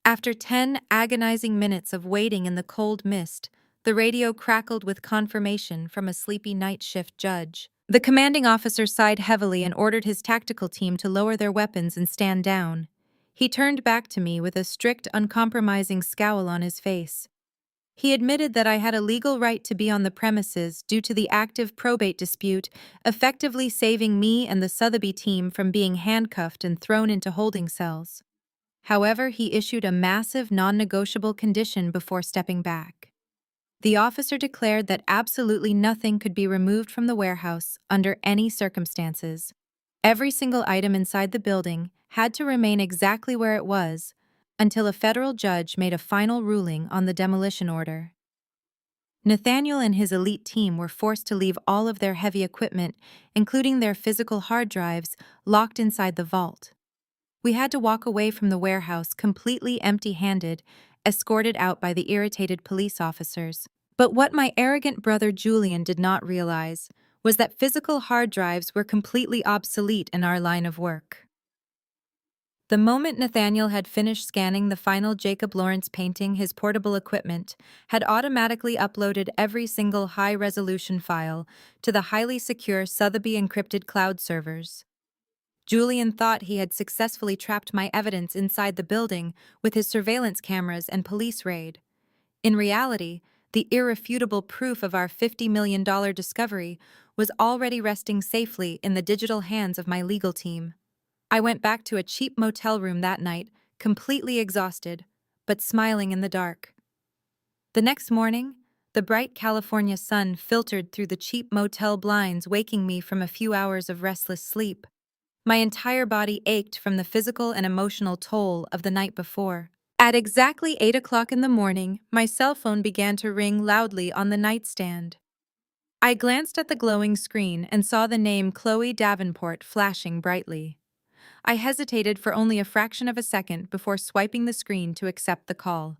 After 10 agonizing minutes of waiting in the cold mist, the radio crackled with confirmation from a sleepy night shift judge. The commanding officer sighed heavily and ordered his tactical team to lower their weapons and stand down. He turned back to me with a strict, uncompromising scowl on his face. He admitted that I had a legal right to be on the premises due to the active probate dispute, effectively saving me and the Sotheby team from being handcuffed and thrown into holding cells. However, he issued a massive, non-negotiable condition before stepping back. The officer declared that absolutely nothing could be removed from the warehouse under any circumstances. Every single item inside the building had to remain exactly where it was until a federal judge made a final ruling on the demolition order. Nathaniel and his elite team were forced to leave all of their heavy equipment, including their physical hard drives, locked inside the vault. We had to walk away from the warehouse completely empty-handed, escorted out by the irritated police officers. But what my arrogant brother Julian did not realize was that physical hard drives were completely obsolete in our line of work. The moment Nathaniel had finished scanning the final Jacob Lawrence painting, his portable equipment had automatically uploaded every single high-resolution file to the highly secure Sotheby encrypted cloud servers. Julian thought he had successfully trapped my evidence inside the building with his surveillance cameras and police raid. In reality, the irrefutable proof of our $50 million discovery was already resting safely in the digital hands of my legal team. I went back to a cheap motel room that night, completely exhausted, but smiling in the dark. The next morning, the bright California sun filtered through the cheap motel blinds, waking me from a few hours of restless sleep. My entire body ached from the physical and emotional toll of the night before. At exactly 8 o'clock in the morning, my cell phone began to ring loudly on the nightstand. I glanced at the glowing screen and saw the name Zoe Davenport flashing brightly. I hesitated for only a fraction of a second before swiping the screen to accept the call.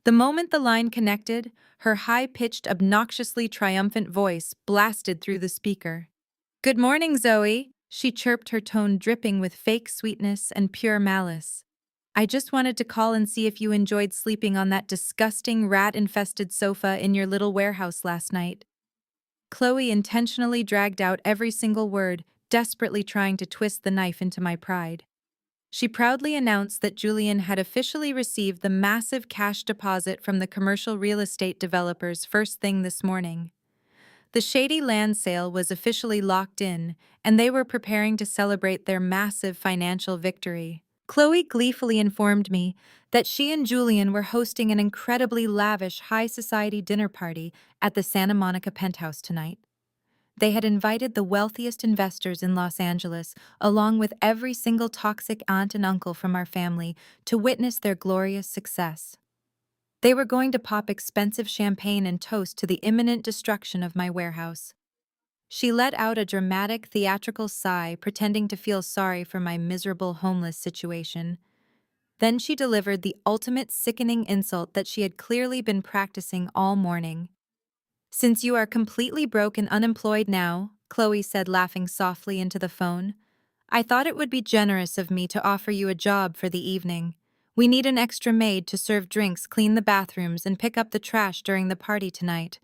The moment the line connected, her high-pitched, obnoxiously triumphant voice blasted through the speaker. "Good morning, Zoe," she chirped, her tone dripping with fake sweetness and pure malice. "I just wanted to call and see if you enjoyed sleeping on that disgusting rat-infested sofa in your little warehouse last night." Chloe intentionally dragged out every single word, desperately trying to twist the knife into my pride. She proudly announced that Julian had officially received the massive cash deposit from the commercial real estate developers first thing this morning. The shady land sale was officially locked in, and they were preparing to celebrate their massive financial victory. Chloe gleefully informed me that she and Julian were hosting an incredibly lavish high-society dinner party at the Santa Monica penthouse tonight. They had invited the wealthiest investors in Los Angeles, along with every single toxic aunt and uncle from our family, to witness their glorious success. They were going to pop expensive champagne and toast to the imminent destruction of my warehouse. She let out a dramatic, theatrical sigh, pretending to feel sorry for my miserable homeless situation. Then she delivered the ultimate sickening insult that she had clearly been practicing all morning. "Since you are completely broke and unemployed now," Chloe said, laughing softly into the phone, "I thought it would be generous of me to offer you a job for the evening. We need an extra maid to serve drinks, clean the bathrooms, and pick up the trash during the party tonight.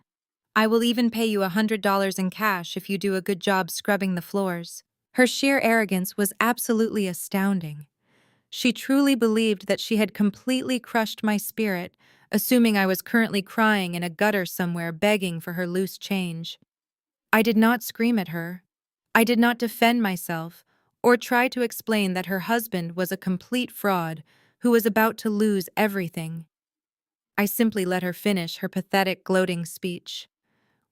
I will even pay you $100 in cash if you do a good job scrubbing the floors." Her sheer arrogance was absolutely astounding. She truly believed that she had completely crushed my spirit, assuming I was currently crying in a gutter somewhere begging for her loose change. I did not scream at her. I did not defend myself or try to explain that her husband was a complete fraud who was about to lose everything. I simply let her finish her pathetic, gloating speech.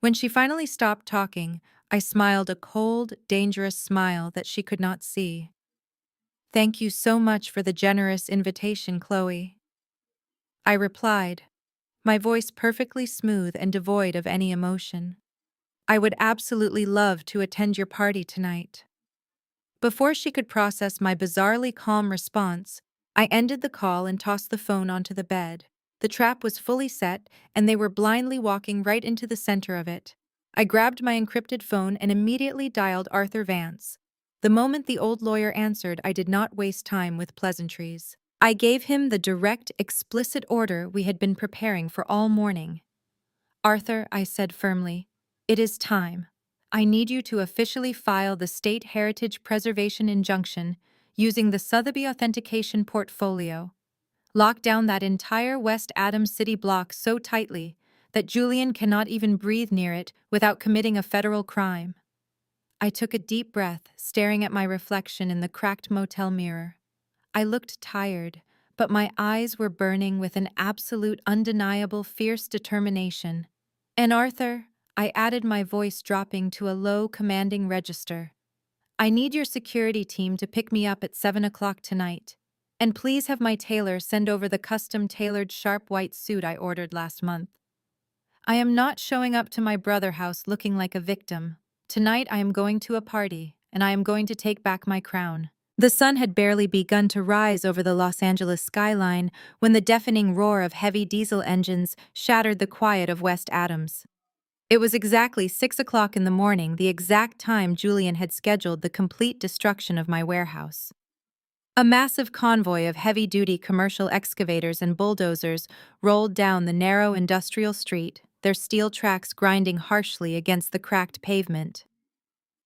When she finally stopped talking, I smiled a cold, dangerous smile that she could not see. "Thank you so much for the generous invitation, Chloe," I replied, my voice perfectly smooth and devoid of any emotion. "I would absolutely love to attend your party tonight." Before she could process my bizarrely calm response, I ended the call and tossed the phone onto the bed. The trap was fully set, and they were blindly walking right into the center of it. I grabbed my encrypted phone and immediately dialed Arthur Vance. The moment the old lawyer answered, I did not waste time with pleasantries. I gave him the direct, explicit order we had been preparing for all morning. "Arthur," I said firmly, "it is time. I need you to officially file the State Heritage Preservation Injunction using the Sotheby Authentication Portfolio. Lock down that entire West Adams City block so tightly that Julian cannot even breathe near it without committing a federal crime." I took a deep breath, staring at my reflection in the cracked motel mirror. I looked tired, but my eyes were burning with an absolute, undeniable, fierce determination. "And Arthur," I added, my voice dropping to a low, commanding register, "I need your security team to pick me up at 7 o'clock tonight. And please have my tailor send over the custom-tailored sharp white suit I ordered last month. I am not showing up to my brother house looking like a victim. Tonight I am going to a party, and I am going to take back my crown." The sun had barely begun to rise over the Los Angeles skyline when the deafening roar of heavy diesel engines shattered the quiet of West Adams. It was exactly 6 o'clock in the morning, the exact time Julian had scheduled the complete destruction of my warehouse. A massive convoy of heavy-duty commercial excavators and bulldozers rolled down the narrow industrial street, their steel tracks grinding harshly against the cracked pavement.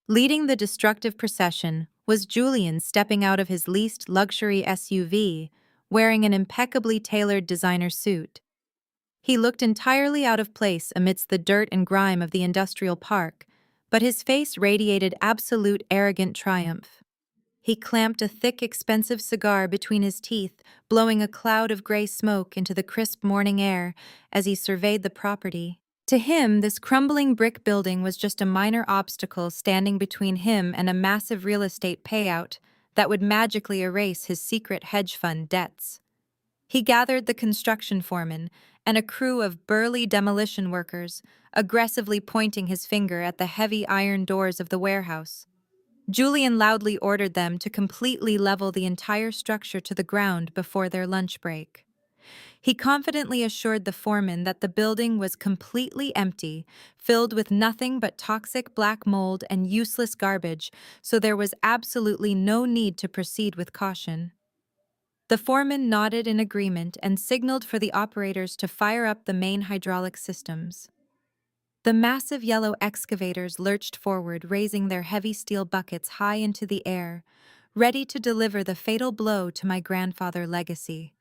Leading the destructive procession was Julian, stepping out of his leased luxury SUV, wearing an impeccably tailored designer suit. He looked entirely out of place amidst the dirt and grime of the industrial park, but his face radiated absolute arrogant triumph. He clamped a thick, expensive cigar between his teeth, blowing a cloud of gray smoke into the crisp morning air as he surveyed the property. To him, this crumbling brick building was just a minor obstacle standing between him and a massive real estate payout that would magically erase his secret hedge fund debts. He gathered the construction foreman and a crew of burly demolition workers, aggressively pointing his finger at the heavy iron doors of the warehouse. Julian loudly ordered them to completely level the entire structure to the ground before their lunch break. He confidently assured the foreman that the building was completely empty, filled with nothing but toxic black mold and useless garbage, so there was absolutely no need to proceed with caution. The foreman nodded in agreement and signaled for the operators to fire up the main hydraulic systems. The massive yellow excavators lurched forward, raising their heavy steel buckets high into the air, ready to deliver the fatal blow to my grandfather's legacy.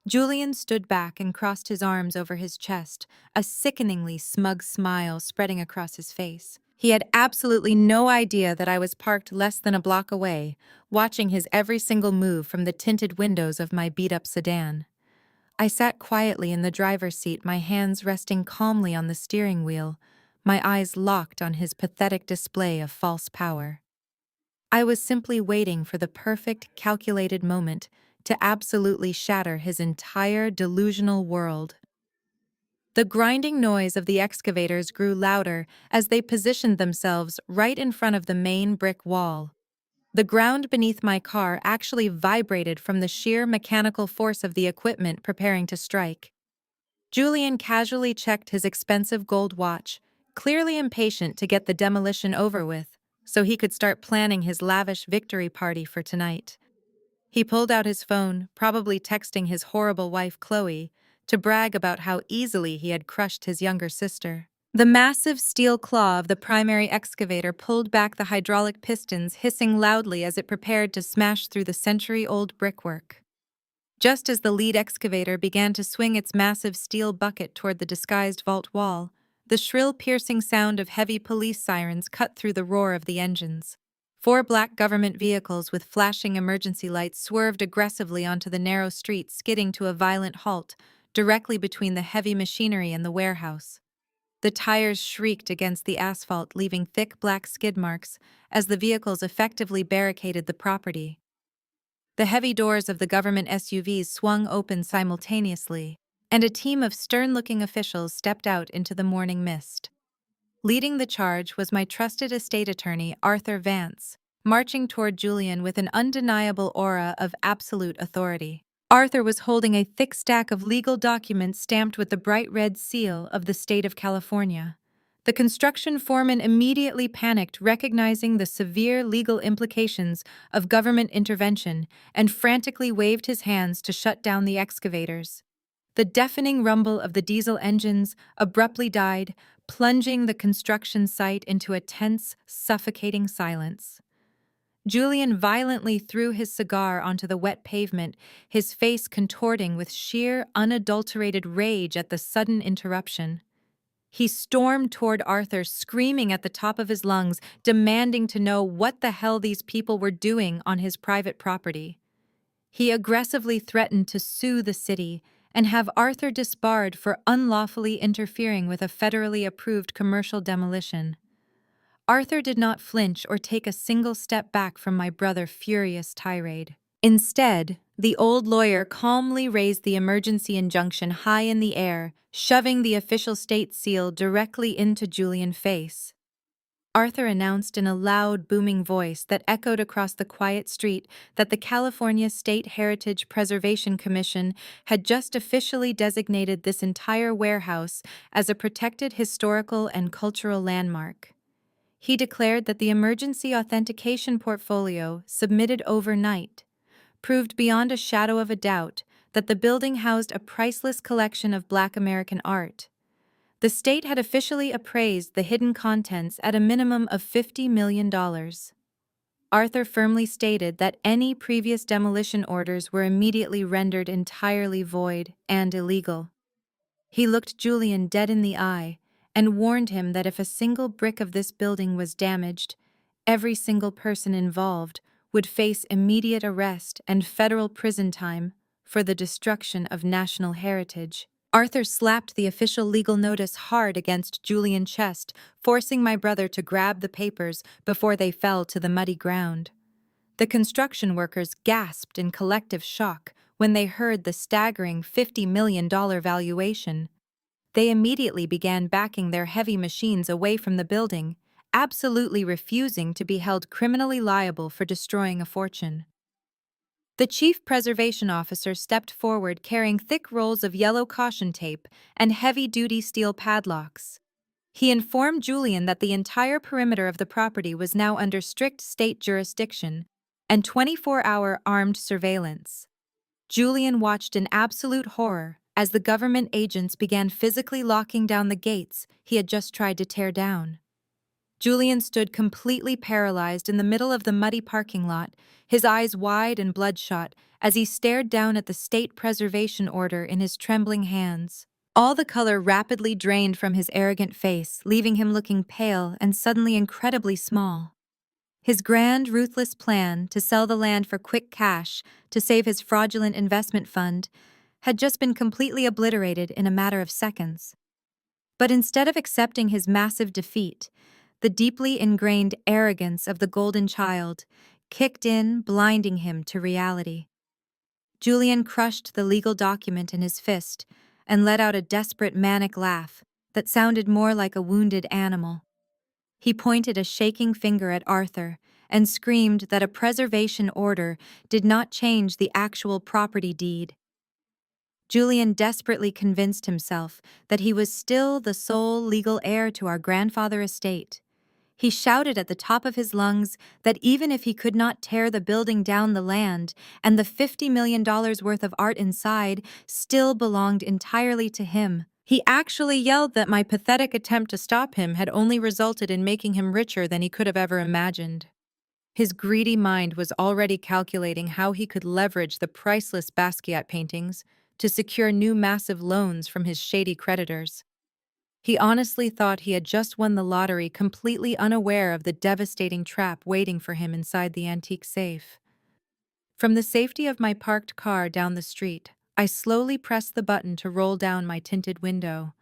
Julian stood back and crossed his arms over his chest, a sickeningly smug smile spreading across his face. He had absolutely no idea that I was parked less than a block away, watching his every single move from the tinted windows of my beat-up sedan. I sat quietly in the driver's seat, my hands resting calmly on the steering wheel, my eyes locked on his pathetic display of false power. I was simply waiting for the perfect, calculated moment to absolutely shatter his entire delusional world. The grinding noise of the excavators grew louder as they positioned themselves right in front of the main brick wall. The ground beneath my car actually vibrated from the sheer mechanical force of the equipment preparing to strike. Julian casually checked his expensive gold watch, clearly impatient to get the demolition over with, so he could start planning his lavish victory party for tonight. He pulled out his phone, probably texting his horrible wife Chloe, to brag about how easily he had crushed his younger sister. The massive steel claw of the primary excavator pulled back the hydraulic pistons, hissing loudly as it prepared to smash through the century-old brickwork. Just as the lead excavator began to swing its massive steel bucket toward the disguised vault wall, the shrill, piercing sound of heavy police sirens cut through the roar of the engines. 4 black government vehicles with flashing emergency lights swerved aggressively onto the narrow street, skidding to a violent halt, directly between the heavy machinery and the warehouse. The tires shrieked against the asphalt, leaving thick black skid marks as the vehicles effectively barricaded the property. The heavy doors of the government SUVs swung open simultaneously, and a team of stern-looking officials stepped out into the morning mist. Leading the charge was my trusted estate attorney, Arthur Vance, marching toward Julian with an undeniable aura of absolute authority. Arthur was holding a thick stack of legal documents stamped with the bright red seal of the state of California. The construction foreman immediately panicked, recognizing the severe legal implications of government intervention, and frantically waved his hands to shut down the excavators. The deafening rumble of the diesel engines abruptly died, plunging the construction site into a tense, suffocating silence. Julian violently threw his cigar onto the wet pavement, his face contorting with sheer, unadulterated rage at the sudden interruption. He stormed toward Arthur, screaming at the top of his lungs, demanding to know what the hell these people were doing on his private property. He aggressively threatened to sue the city and have Arthur disbarred for unlawfully interfering with a federally approved commercial demolition. Arthur did not flinch or take a single step back from my brother's furious tirade. Instead, the old lawyer calmly raised the emergency injunction high in the air, shoving the official state seal directly into Julian's face. Arthur announced in a loud, booming voice that echoed across the quiet street that the California State Heritage Preservation Commission had just officially designated this entire warehouse as a protected historical and cultural landmark. He declared that the emergency authentication portfolio, submitted overnight, proved beyond a shadow of a doubt that the building housed a priceless collection of Black American art. The state had officially appraised the hidden contents at a minimum of $50 million. Arthur firmly stated that any previous demolition orders were immediately rendered entirely void and illegal. He looked Julian dead in the eye and warned him that if a single brick of this building was damaged, every single person involved would face immediate arrest and federal prison time for the destruction of national heritage. Arthur slapped the official legal notice hard against Julian's chest, forcing my brother to grab the papers before they fell to the muddy ground. The construction workers gasped in collective shock when they heard the staggering $50 million valuation. They immediately began backing their heavy machines away from the building, absolutely refusing to be held criminally liable for destroying a fortune. The chief preservation officer stepped forward carrying thick rolls of yellow caution tape and heavy-duty steel padlocks. He informed Julian that the entire perimeter of the property was now under strict state jurisdiction and 24-hour armed surveillance. Julian watched in absolute horror as the government agents began physically locking down the gates he had just tried to tear down. Julian stood completely paralyzed in the middle of the muddy parking lot, his eyes wide and bloodshot as he stared down at the state preservation order in his trembling hands. All the color rapidly drained from his arrogant face, leaving him looking pale and suddenly incredibly small. His grand, ruthless plan to sell the land for quick cash to save his fraudulent investment fund had just been completely obliterated in a matter of seconds. But instead of accepting his massive defeat, the deeply ingrained arrogance of the golden child kicked in, blinding him to reality. Julian crushed the legal document in his fist and let out a desperate manic laugh that sounded more like a wounded animal. He pointed a shaking finger at Arthur and screamed that a preservation order did not change the actual property deed. Julian desperately convinced himself that he was still the sole legal heir to our grandfather estate. He shouted at the top of his lungs that even if he could not tear the building down, the land and the $50 million worth of art inside still belonged entirely to him. He actually yelled that my pathetic attempt to stop him had only resulted in making him richer than he could have ever imagined. His greedy mind was already calculating how he could leverage the priceless Basquiat paintings to secure new massive loans from his shady creditors. He honestly thought he had just won the lottery, completely unaware of the devastating trap waiting for him inside the antique safe. From the safety of my parked car down the street, I slowly pressed the button to roll down my tinted window.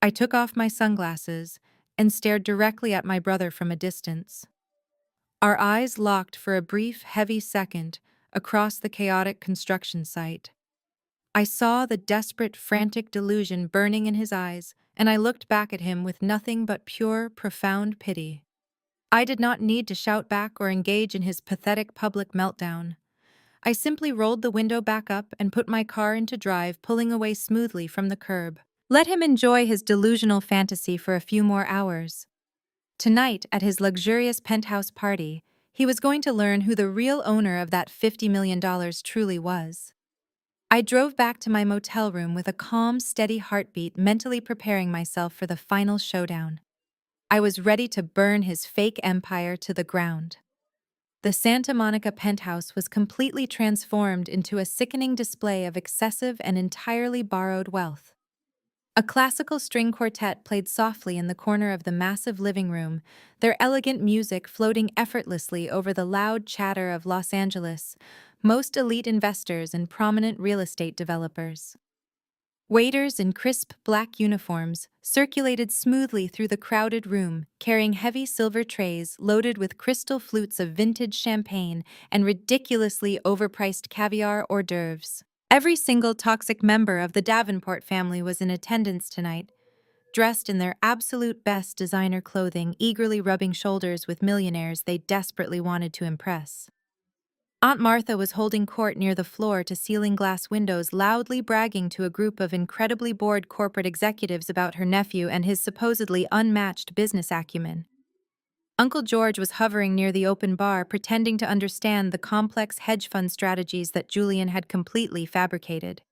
I took off my sunglasses and stared directly at my brother from a distance. Our eyes locked for a brief, heavy second across the chaotic construction site. I saw the desperate, frantic delusion burning in his eyes, and I looked back at him with nothing but pure, profound pity. I did not need to shout back or engage in his pathetic public meltdown. I simply rolled the window back up and put my car into drive, pulling away smoothly from the curb. Let him enjoy his delusional fantasy for a few more hours. Tonight, at his luxurious penthouse party, he was going to learn who the real owner of that $50 million truly was. I drove back to my motel room with a calm, steady heartbeat, mentally preparing myself for the final showdown. I was ready to burn his fake empire to the ground. The Santa Monica penthouse was completely transformed into a sickening display of excessive and entirely borrowed wealth. A classical string quartet played softly in the corner of the massive living room, their elegant music floating effortlessly over the loud chatter of Los Angeles, most elite investors and prominent real estate developers. Waiters in crisp black uniforms circulated smoothly through the crowded room, carrying heavy silver trays loaded with crystal flutes of vintage champagne and ridiculously overpriced caviar hors d'oeuvres. Every single toxic member of the Davenport family was in attendance tonight, dressed in their absolute best designer clothing, eagerly rubbing shoulders with millionaires they desperately wanted to impress. Aunt Martha was holding court near the floor-to-ceiling glass windows, loudly bragging to a group of incredibly bored corporate executives about her nephew and his supposedly unmatched business acumen. Uncle George was hovering near the open bar, pretending to understand the complex hedge fund strategies that Julian had completely fabricated.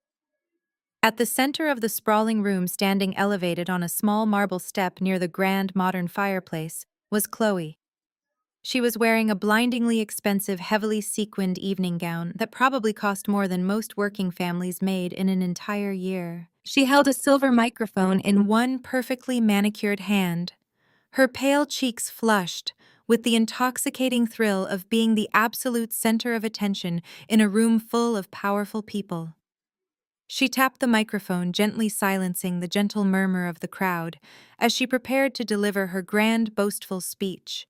At the center of the sprawling room, standing elevated on a small marble step near the grand modern fireplace, was Chloe. She was wearing a blindingly expensive, heavily sequined evening gown that probably cost more than most working families made in an entire year. She held a silver microphone in one perfectly manicured hand, her pale cheeks flushed with the intoxicating thrill of being the absolute center of attention in a room full of powerful people. She tapped the microphone, gently silencing the gentle murmur of the crowd as she prepared to deliver her grand, boastful speech.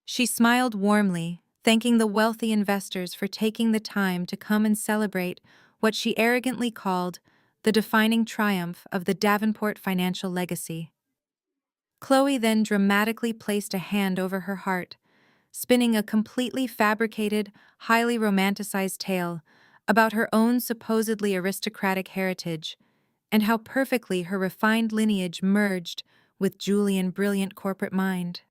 She smiled warmly, thanking the wealthy investors for taking the time to come and celebrate what she arrogantly called the defining triumph of the Davenport financial legacy. Chloe then dramatically placed a hand over her heart, spinning a completely fabricated, highly romanticized tale about her own supposedly aristocratic heritage and how perfectly her refined lineage merged with Julian's brilliant corporate mind.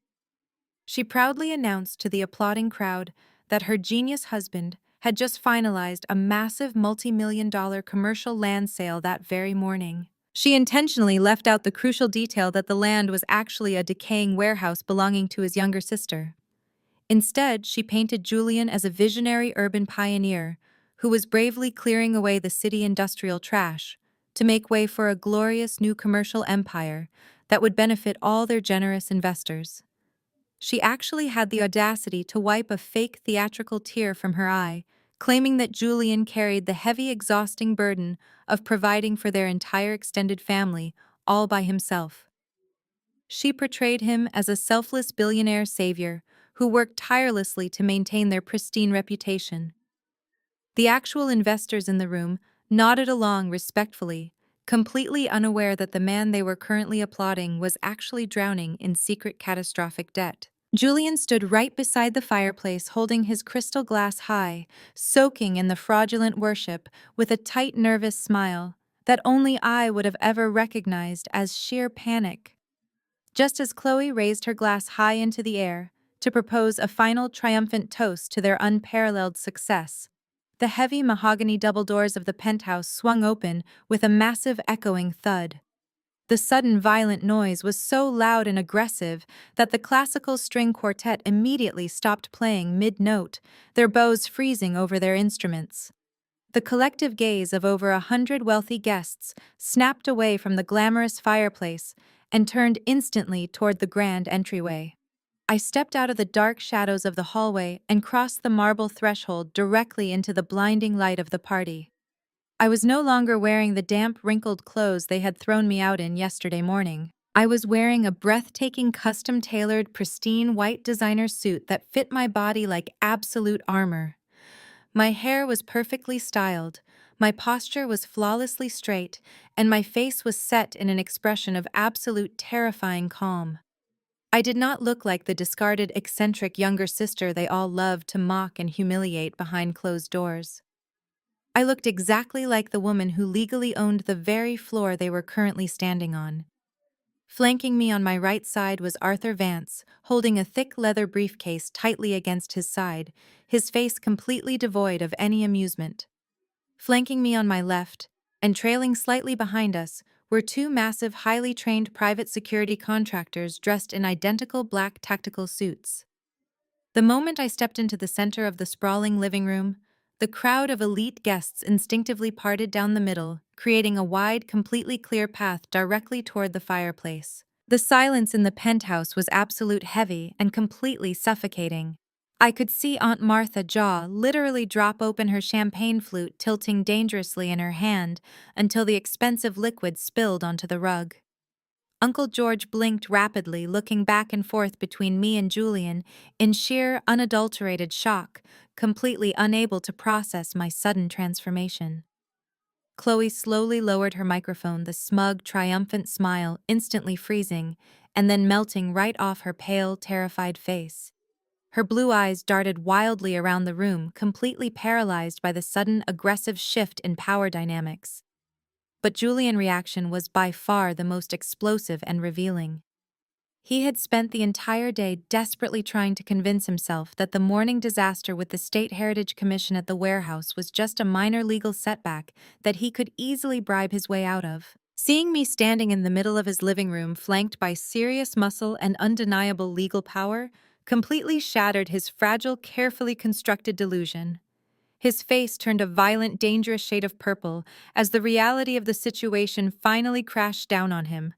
She proudly announced to the applauding crowd that her genius husband had just finalized a massive multi-million-dollar commercial land sale that very morning. She intentionally left out the crucial detail that the land was actually a decaying warehouse belonging to his younger sister. Instead, she painted Julian as a visionary urban pioneer who was bravely clearing away the city industrial trash to make way for a glorious new commercial empire that would benefit all their generous investors. She actually had the audacity to wipe a fake theatrical tear from her eye, claiming that Julian carried the heavy, exhausting burden of providing for their entire extended family all by himself. She portrayed him as a selfless billionaire savior who worked tirelessly to maintain their pristine reputation. The actual investors in the room nodded along respectfully, completely unaware that the man they were currently applauding was actually drowning in secret catastrophic debt. Julian stood right beside the fireplace, holding his crystal glass high, soaking in the fraudulent worship with a tight, nervous smile that only I would have ever recognized as sheer panic. Just as Chloe raised her glass high into the air to propose a final triumphant toast to their unparalleled success, the heavy mahogany double doors of the penthouse swung open with a massive echoing thud. The sudden violent noise was so loud and aggressive that the classical string quartet immediately stopped playing mid-note, their bows freezing over their instruments. The collective gaze of over 100 wealthy guests snapped away from the glamorous fireplace and turned instantly toward the grand entryway. I stepped out of the dark shadows of the hallway and crossed the marble threshold directly into the blinding light of the party. I was no longer wearing the damp, wrinkled clothes they had thrown me out in yesterday morning. I was wearing a breathtaking, custom-tailored, pristine white designer suit that fit my body like absolute armor. My hair was perfectly styled, my posture was flawlessly straight, and my face was set in an expression of absolute terrifying calm. I did not look like the discarded, eccentric younger sister they all loved to mock and humiliate behind closed doors. I looked exactly like the woman who legally owned the very floor they were currently standing on. Flanking me on my right side was Arthur Vance, holding a thick leather briefcase tightly against his side, his face completely devoid of any amusement. Flanking me on my left, and trailing slightly behind us, were two massive, highly trained private security contractors dressed in identical black tactical suits. The moment I stepped into the center of the sprawling living room, the crowd of elite guests instinctively parted down the middle, creating a wide, completely clear path directly toward the fireplace. The silence in the penthouse was absolute heavy and completely suffocating. I could see Aunt Martha jaw literally drop open her champagne flute, tilting dangerously in her hand until the expensive liquid spilled onto the rug. Uncle George blinked rapidly, looking back and forth between me and Julian in sheer, unadulterated shock, completely unable to process my sudden transformation. Chloe slowly lowered her microphone, the smug, triumphant smile instantly freezing and then melting right off her pale, terrified face. Her blue eyes darted wildly around the room, completely paralyzed by the sudden, aggressive shift in power dynamics. But Julian's reaction was by far the most explosive and revealing. He had spent the entire day desperately trying to convince himself that the morning disaster with the State Heritage Commission at the warehouse was just a minor legal setback that he could easily bribe his way out of. Seeing me standing in the middle of his living room, flanked by serious muscle and undeniable legal power, completely shattered his fragile, carefully constructed delusion. His face turned a violent, dangerous shade of purple as the reality of the situation finally crashed down on him.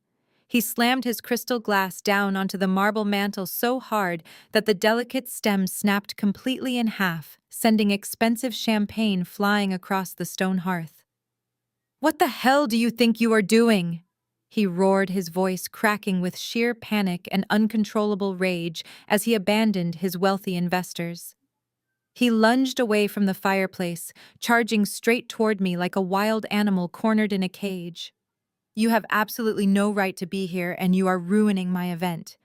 He slammed his crystal glass down onto the marble mantel so hard that the delicate stem snapped completely in half, sending expensive champagne flying across the stone hearth. "What the hell do you think you are doing?" He roared, his voice cracking with sheer panic and uncontrollable rage as he abandoned his wealthy investors. He lunged away from the fireplace, charging straight toward me like a wild animal cornered in a cage. "You have absolutely no right to be here, and you are ruining my event.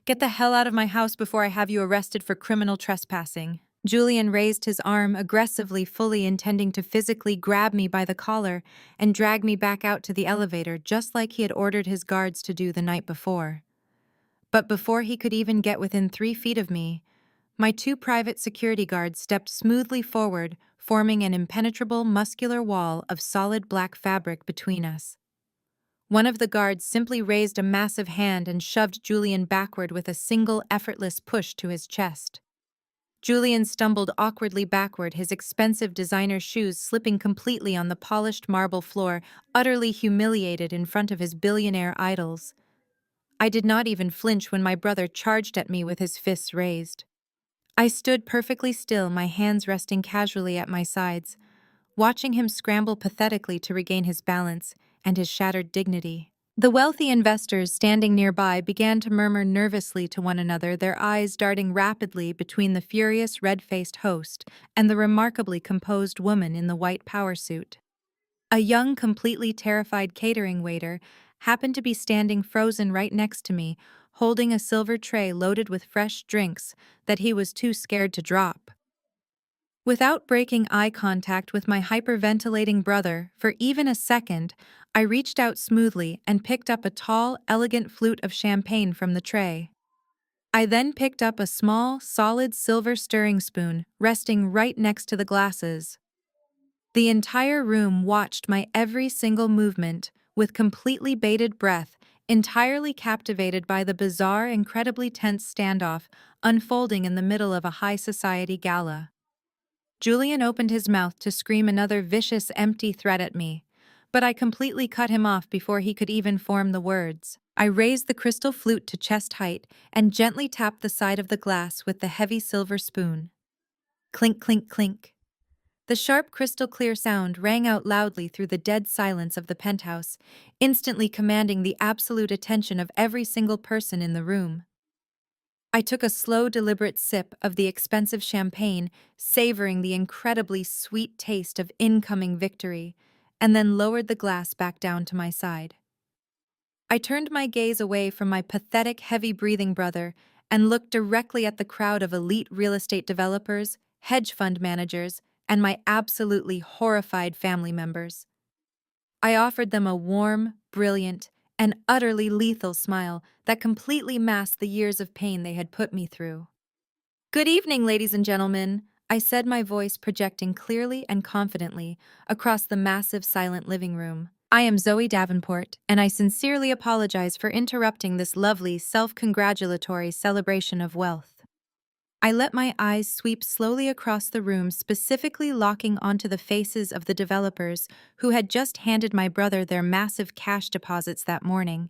Get the hell out of my house before I have you arrested for criminal trespassing." Julian raised his arm aggressively, fully intending to physically grab me by the collar and drag me back out to the elevator, just like he had ordered his guards to do the night before. But before he could even get within 3 feet of me, my two private security guards stepped smoothly forward, forming an impenetrable, muscular wall of solid black fabric between us. One of the guards simply raised a massive hand and shoved Julian backward with a single, effortless push to his chest. Julian stumbled awkwardly backward, his expensive designer shoes slipping completely on the polished marble floor, utterly humiliated in front of his billionaire idols. I did not even flinch when my brother charged at me with his fists raised. I stood perfectly still, my hands resting casually at my sides, watching him scramble pathetically to regain his balance and his shattered dignity. The wealthy investors standing nearby began to murmur nervously to one another, their eyes darting rapidly between the furious red-faced host and the remarkably composed woman in the white power suit. A young, completely terrified catering waiter happened to be standing frozen right next to me, holding a silver tray loaded with fresh drinks that he was too scared to drop. Without breaking eye contact with my hyperventilating brother for even a second, I reached out smoothly and picked up a tall, elegant flute of champagne from the tray. I then picked up a small, solid silver stirring spoon, resting right next to the glasses. The entire room watched my every single movement with completely bated breath, entirely captivated by the bizarre, incredibly tense standoff unfolding in the middle of a high society gala. Julian opened his mouth to scream another vicious, empty threat at me, but I completely cut him off before he could even form the words. I raised the crystal flute to chest height and gently tapped the side of the glass with the heavy silver spoon. Clink, clink, clink. The sharp, crystal-clear sound rang out loudly through the dead silence of the penthouse, instantly commanding the absolute attention of every single person in the room. I took a slow, deliberate sip of the expensive champagne, savoring the incredibly sweet taste of incoming victory, and then lowered the glass back down to my side. I turned my gaze away from my pathetic, heavy-breathing brother and looked directly at the crowd of elite real estate developers, hedge fund managers, and my absolutely horrified family members. I offered them a warm, brilliant, and utterly lethal smile that completely masked the years of pain they had put me through. "Good evening, ladies and gentlemen," I said, my voice projecting clearly and confidently across the massive, silent living room. "I am Zoe Davenport, and I sincerely apologize for interrupting this lovely, self-congratulatory celebration of wealth." I let my eyes sweep slowly across the room, specifically locking onto the faces of the developers who had just handed my brother their massive cash deposits that morning.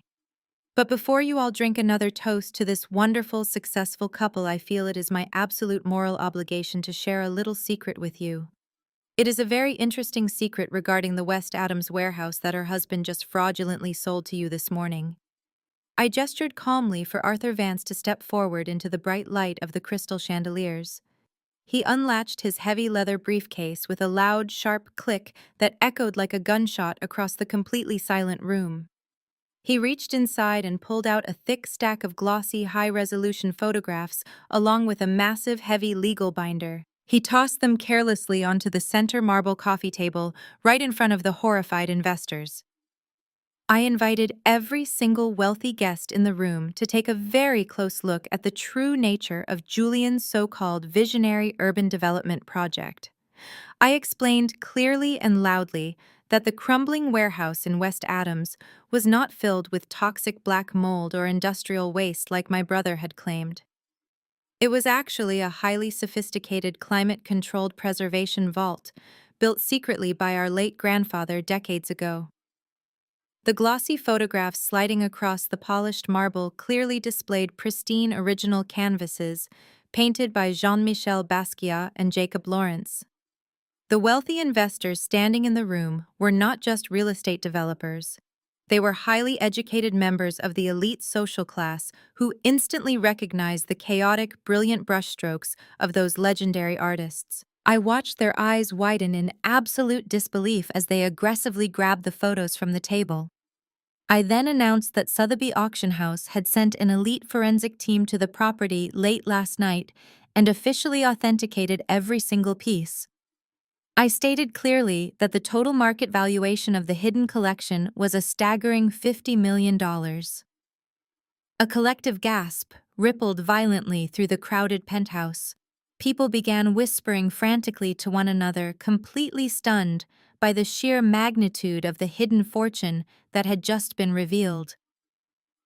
But before you all drink another toast to this wonderful, successful couple, I feel it is my absolute moral obligation to share a little secret with you. It is a very interesting secret regarding the West Adams warehouse that her husband just fraudulently sold to you this morning. I gestured calmly for Arthur Vance to step forward into the bright light of the crystal chandeliers. He unlatched his heavy leather briefcase with a loud, sharp click that echoed like a gunshot across the completely silent room. He reached inside and pulled out a thick stack of glossy, high-resolution photographs along with a massive, heavy legal binder. He tossed them carelessly onto the center marble coffee table right in front of the horrified investors. I invited every single wealthy guest in the room to take a very close look at the true nature of Julian's so-called visionary urban development project. I explained clearly and loudly that the crumbling warehouse in West Adams was not filled with toxic black mold or industrial waste like my brother had claimed. It was actually a highly sophisticated climate-controlled preservation vault built secretly by our late grandfather decades ago. The glossy photographs sliding across the polished marble clearly displayed pristine original canvases painted by Jean-Michel Basquiat and Jacob Lawrence. The wealthy investors standing in the room were not just real estate developers. They were highly educated members of the elite social class who instantly recognized the chaotic, brilliant brushstrokes of those legendary artists. I watched their eyes widen in absolute disbelief as they aggressively grabbed the photos from the table. I then announced that Sotheby's Auction House had sent an elite forensic team to the property late last night and officially authenticated every single piece. I stated clearly that the total market valuation of the hidden collection was a staggering $50 million. A collective gasp rippled violently through the crowded penthouse. People began whispering frantically to one another, completely stunned by the sheer magnitude of the hidden fortune that had just been revealed.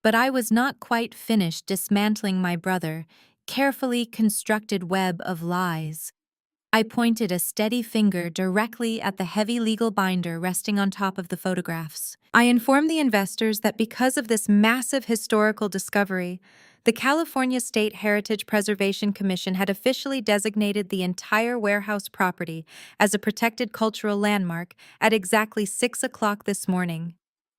But I was not quite finished dismantling my brother, carefully constructed web of lies. I pointed a steady finger directly at the heavy legal binder resting on top of the photographs. I informed the investors that because of this massive historical discovery, the California State Heritage Preservation Commission had officially designated the entire warehouse property as a protected cultural landmark at exactly 6 o'clock this morning.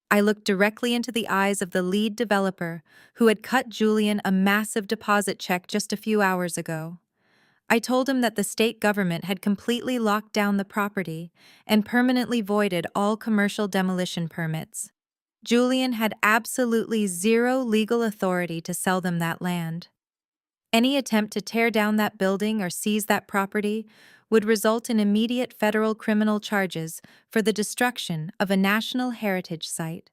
I looked directly into the eyes of the lead developer who had cut Julian a massive deposit check just a few hours ago. I told him that the state government had completely locked down the property and permanently voided all commercial demolition permits. Julian had absolutely zero legal authority to sell them that land. Any attempt to tear down that building or seize that property would result in immediate federal criminal charges for the destruction of a national heritage site.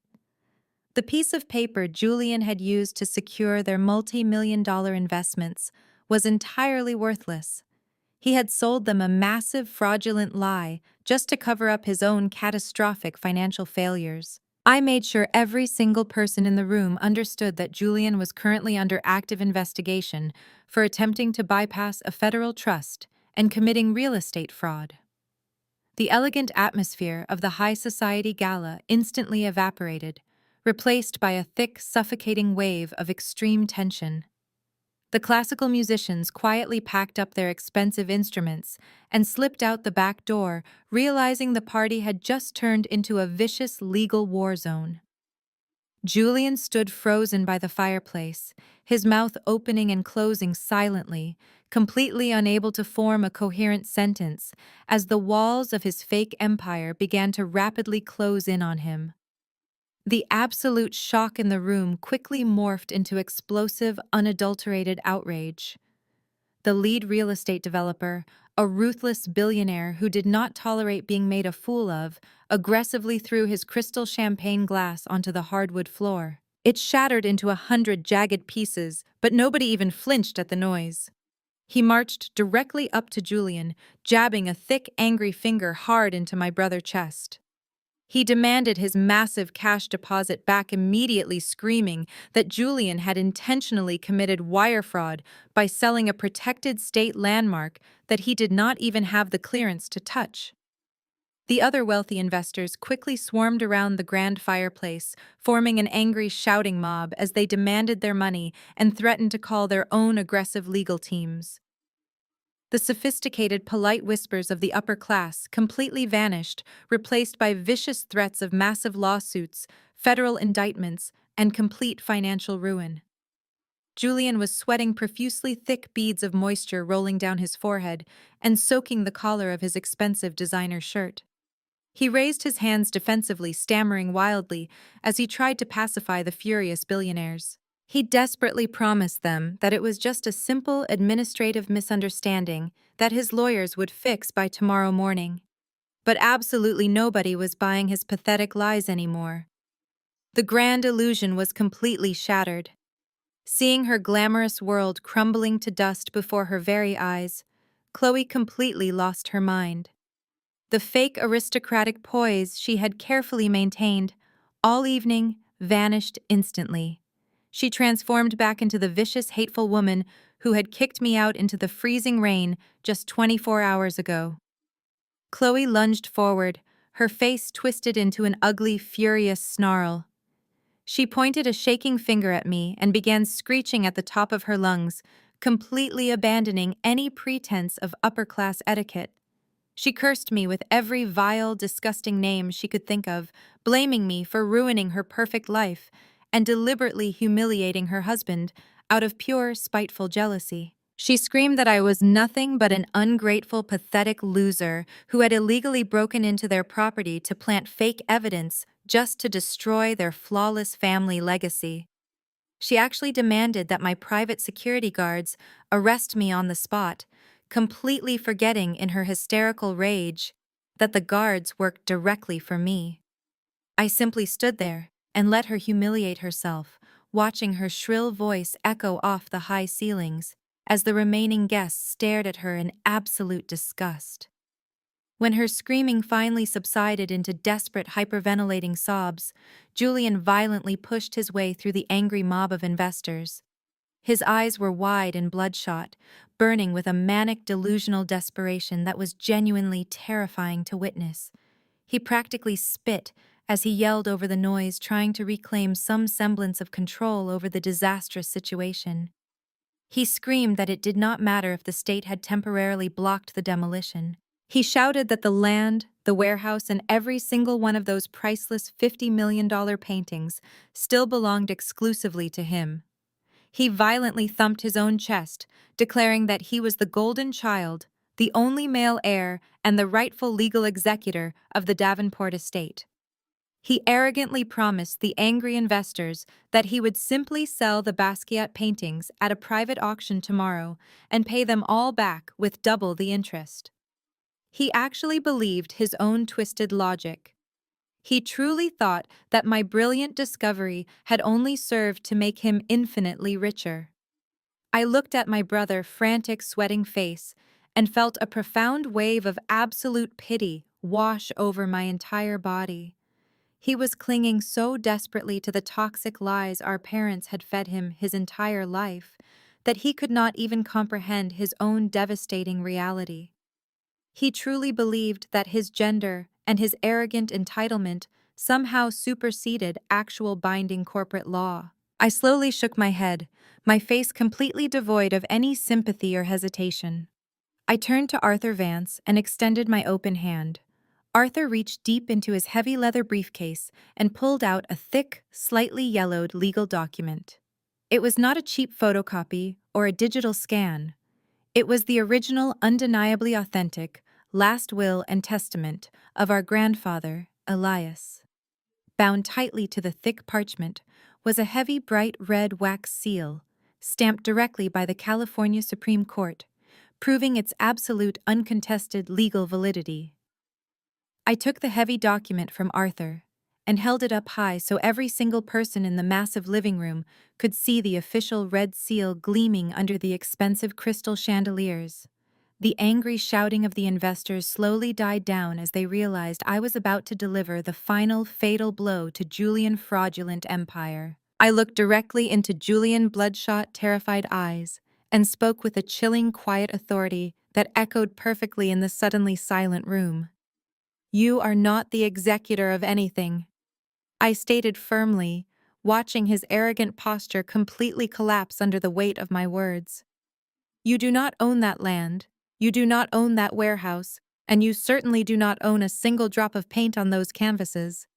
The piece of paper Julian had used to secure their multi-million-dollar investments was entirely worthless. He had sold them a massive fraudulent lie just to cover up his own catastrophic financial failures. I made sure every single person in the room understood that Julian was currently under active investigation for attempting to bypass a federal trust and committing real estate fraud. The elegant atmosphere of the high society gala instantly evaporated, replaced by a thick, suffocating wave of extreme tension. The classical musicians quietly packed up their expensive instruments and slipped out the back door, realizing the party had just turned into a vicious legal war zone. Julian stood frozen by the fireplace, his mouth opening and closing silently, completely unable to form a coherent sentence as the walls of his fake empire began to rapidly close in on him. The absolute shock in the room quickly morphed into explosive, unadulterated outrage. The lead real estate developer, a ruthless billionaire who did not tolerate being made a fool of, aggressively threw his crystal champagne glass onto the hardwood floor. It shattered into 100 jagged pieces, but nobody even flinched at the noise. He marched directly up to Julian, jabbing a thick, angry finger hard into my brother's chest. He demanded his massive cash deposit back immediately, screaming that Julian had intentionally committed wire fraud by selling a protected state landmark that he did not even have the clearance to touch. The other wealthy investors quickly swarmed around the grand fireplace, forming an angry shouting mob as they demanded their money and threatened to call their own aggressive legal teams. The sophisticated, polite whispers of the upper class completely vanished, replaced by vicious threats of massive lawsuits, federal indictments, and complete financial ruin. Julian was sweating profusely, thick beads of moisture rolling down his forehead and soaking the collar of his expensive designer shirt. He raised his hands defensively, stammering wildly as he tried to pacify the furious billionaires. He desperately promised them that it was just a simple administrative misunderstanding that his lawyers would fix by tomorrow morning. But absolutely nobody was buying his pathetic lies anymore. The grand illusion was completely shattered. Seeing her glamorous world crumbling to dust before her very eyes, Chloe completely lost her mind. The fake aristocratic poise she had carefully maintained all evening vanished instantly. She transformed back into the vicious, hateful woman who had kicked me out into the freezing rain just 24 hours ago. Chloe lunged forward, her face twisted into an ugly, furious snarl. She pointed a shaking finger at me and began screeching at the top of her lungs, completely abandoning any pretense of upper-class etiquette. She cursed me with every vile, disgusting name she could think of, blaming me for ruining her perfect life and deliberately humiliating her husband out of pure, spiteful jealousy. She screamed that I was nothing but an ungrateful, pathetic loser who had illegally broken into their property to plant fake evidence just to destroy their flawless family legacy. She actually demanded that my private security guards arrest me on the spot, completely forgetting in her hysterical rage that the guards worked directly for me. I simply stood there and let her humiliate herself, watching her shrill voice echo off the high ceilings as the remaining guests stared at her in absolute disgust. When her screaming finally subsided into desperate hyperventilating sobs, Julian violently pushed his way through the angry mob of investors. His eyes were wide and bloodshot, burning with a manic delusional desperation that was genuinely terrifying to witness. He practically spit as he yelled over the noise, trying to reclaim some semblance of control over the disastrous situation. He screamed that it did not matter if the state had temporarily blocked the demolition. He shouted that the land, the warehouse, and every single one of those priceless $50 million paintings still belonged exclusively to him. He violently thumped his own chest, declaring that he was the golden child, the only male heir, and the rightful legal executor of the Davenport estate. He arrogantly promised the angry investors that he would simply sell the Basquiat paintings at a private auction tomorrow and pay them all back with double the interest. He actually believed his own twisted logic. He truly thought that my brilliant discovery had only served to make him infinitely richer. I looked at my brother's frantic, sweating face and felt a profound wave of absolute pity wash over my entire body. He was clinging so desperately to the toxic lies our parents had fed him his entire life that he could not even comprehend his own devastating reality. He truly believed that his gender and his arrogant entitlement somehow superseded actual binding corporate law. I slowly shook my head, my face completely devoid of any sympathy or hesitation. I turned to Arthur Vance and extended my open hand. Arthur reached deep into his heavy leather briefcase and pulled out a thick, slightly yellowed legal document. It was not a cheap photocopy or a digital scan. It was the original, undeniably authentic, last will and testament of our grandfather, Elias. Bound tightly to the thick parchment was a heavy, bright red wax seal, stamped directly by the California Supreme Court, proving its absolute, uncontested legal validity. I took the heavy document from Arthur and held it up high so every single person in the massive living room could see the official red seal gleaming under the expensive crystal chandeliers. The angry shouting of the investors slowly died down as they realized I was about to deliver the final fatal blow to Julian's fraudulent empire. I looked directly into Julian's bloodshot, terrified eyes and spoke with a chilling, quiet authority that echoed perfectly in the suddenly silent room. You are not the executor of anything, I stated firmly, watching his arrogant posture completely collapse under the weight of my words. You do not own that land, you do not own that warehouse, and you certainly do not own a single drop of paint on those canvases.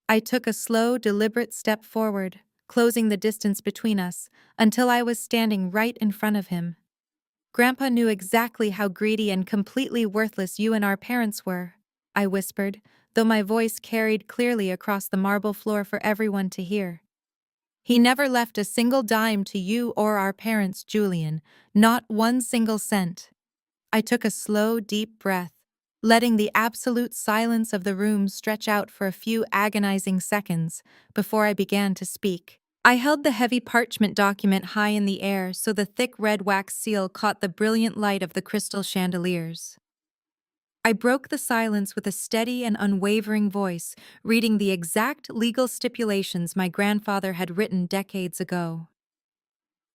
I took a slow, deliberate step forward, closing the distance between us, until I was standing right in front of him. Grandpa knew exactly how greedy and completely worthless you and our parents were, I whispered, though my voice carried clearly across the marble floor for everyone to hear. He never left a single dime to you or our parents, Julian, not one single cent. I took a slow, deep breath, letting the absolute silence of the room stretch out for a few agonizing seconds before I began to speak. I held the heavy parchment document high in the air so the thick red wax seal caught the brilliant light of the crystal chandeliers. I broke the silence with a steady and unwavering voice, reading the exact legal stipulations my grandfather had written decades ago.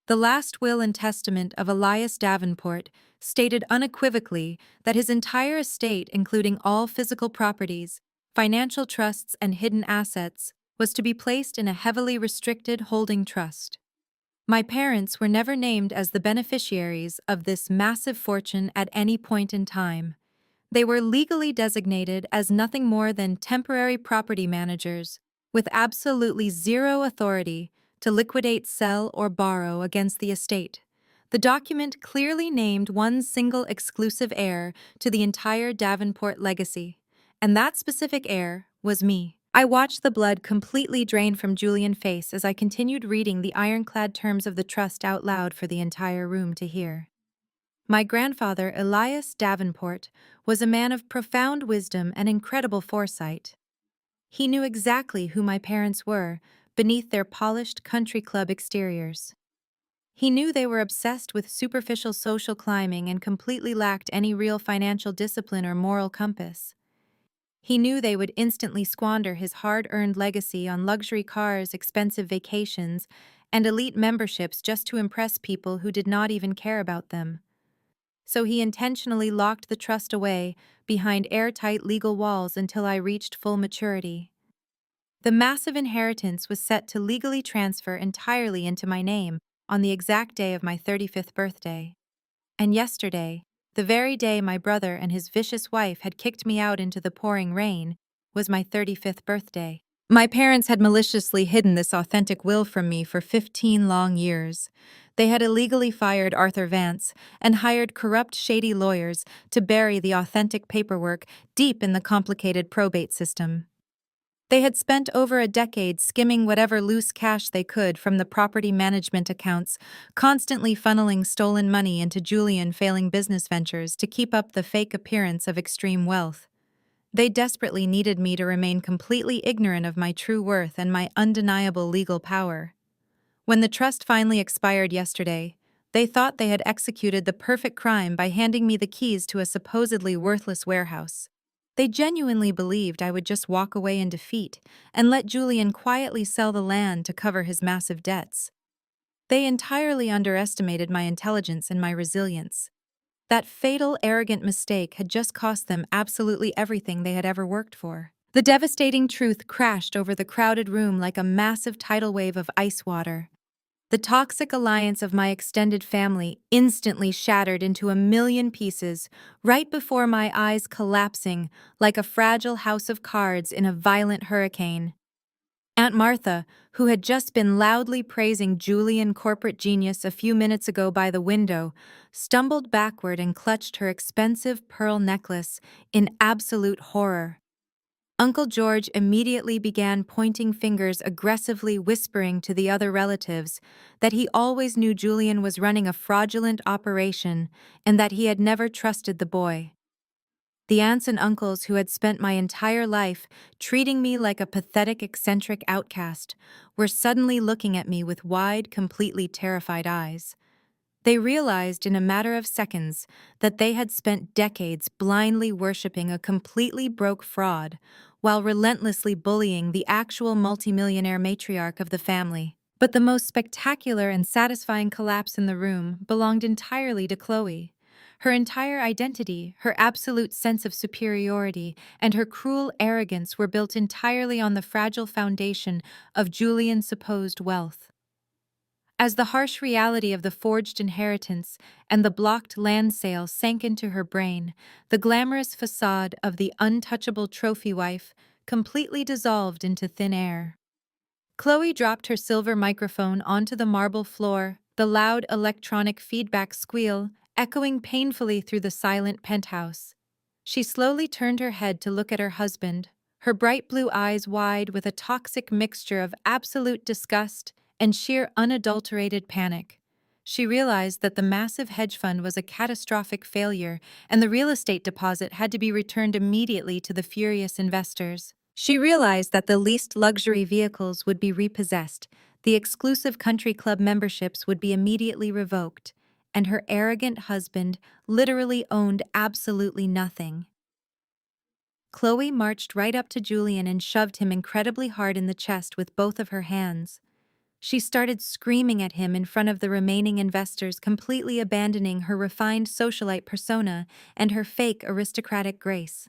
The last will and testament of Elias Davenport stated unequivocally that his entire estate, including all physical properties, financial trusts, and hidden assets, was to be placed in a heavily restricted holding trust. My parents were never named as the beneficiaries of this massive fortune at any point in time. They were legally designated as nothing more than temporary property managers, with absolutely zero authority to liquidate, sell, or borrow against the estate. The document clearly named one single exclusive heir to the entire Davenport legacy, and that specific heir was me. I watched the blood completely drain from Julian's face as I continued reading the ironclad terms of the trust out loud for the entire room to hear. My grandfather, Elias Davenport, was a man of profound wisdom and incredible foresight. He knew exactly who my parents were beneath their polished country club exteriors. He knew they were obsessed with superficial social climbing and completely lacked any real financial discipline or moral compass. He knew they would instantly squander his hard-earned legacy on luxury cars, expensive vacations, and elite memberships just to impress people who did not even care about them. So he intentionally locked the trust away behind airtight legal walls until I reached full maturity. The massive inheritance was set to legally transfer entirely into my name on the exact day of my 35th birthday. And yesterday, the very day my brother and his vicious wife had kicked me out into the pouring rain, was my 35th birthday. My parents had maliciously hidden this authentic will from me for 15 long years. They had illegally fired Arthur Vance and hired corrupt, shady lawyers to bury the authentic paperwork deep in the complicated probate system. They had spent over a decade skimming whatever loose cash they could from the property management accounts, constantly funneling stolen money into Julian failing business ventures to keep up the fake appearance of extreme wealth. They desperately needed me to remain completely ignorant of my true worth and my undeniable legal power. When the trust finally expired yesterday, they thought they had executed the perfect crime by handing me the keys to a supposedly worthless warehouse. They genuinely believed I would just walk away in defeat and let Julian quietly sell the land to cover his massive debts. They entirely underestimated my intelligence and my resilience. That fatal, arrogant mistake had just cost them absolutely everything they had ever worked for. The devastating truth crashed over the crowded room like a massive tidal wave of ice water. The toxic alliance of my extended family instantly shattered into a million pieces, right before my eyes collapsing like a fragile house of cards in a violent hurricane. Aunt Martha, who had just been loudly praising Julian corporate genius a few minutes ago by the window, stumbled backward and clutched her expensive pearl necklace in absolute horror. Uncle George immediately began pointing fingers, aggressively whispering to the other relatives that he always knew Julian was running a fraudulent operation and that he had never trusted the boy. The aunts and uncles who had spent my entire life treating me like a pathetic, eccentric outcast were suddenly looking at me with wide, completely terrified eyes. They realized in a matter of seconds that they had spent decades blindly worshipping a completely broke fraud while relentlessly bullying the actual multimillionaire matriarch of the family. But the most spectacular and satisfying collapse in the room belonged entirely to Chloe. Her entire identity, her absolute sense of superiority, and her cruel arrogance were built entirely on the fragile foundation of Julian's supposed wealth. As the harsh reality of the forged inheritance and the blocked land sale sank into her brain, the glamorous facade of the untouchable trophy wife completely dissolved into thin air. Chloe dropped her silver microphone onto the marble floor, the loud electronic feedback squeal echoing painfully through the silent penthouse. She slowly turned her head to look at her husband, her bright blue eyes wide with a toxic mixture of absolute disgust and sheer unadulterated panic. She realized that the massive hedge fund was a catastrophic failure, and the real estate deposit had to be returned immediately to the furious investors. She realized that the leased luxury vehicles would be repossessed, the exclusive country club memberships would be immediately revoked, and her arrogant husband literally owned absolutely nothing. Chloe marched right up to Julian and shoved him incredibly hard in the chest with both of her hands. She started screaming at him in front of the remaining investors, completely abandoning her refined socialite persona and her fake aristocratic grace.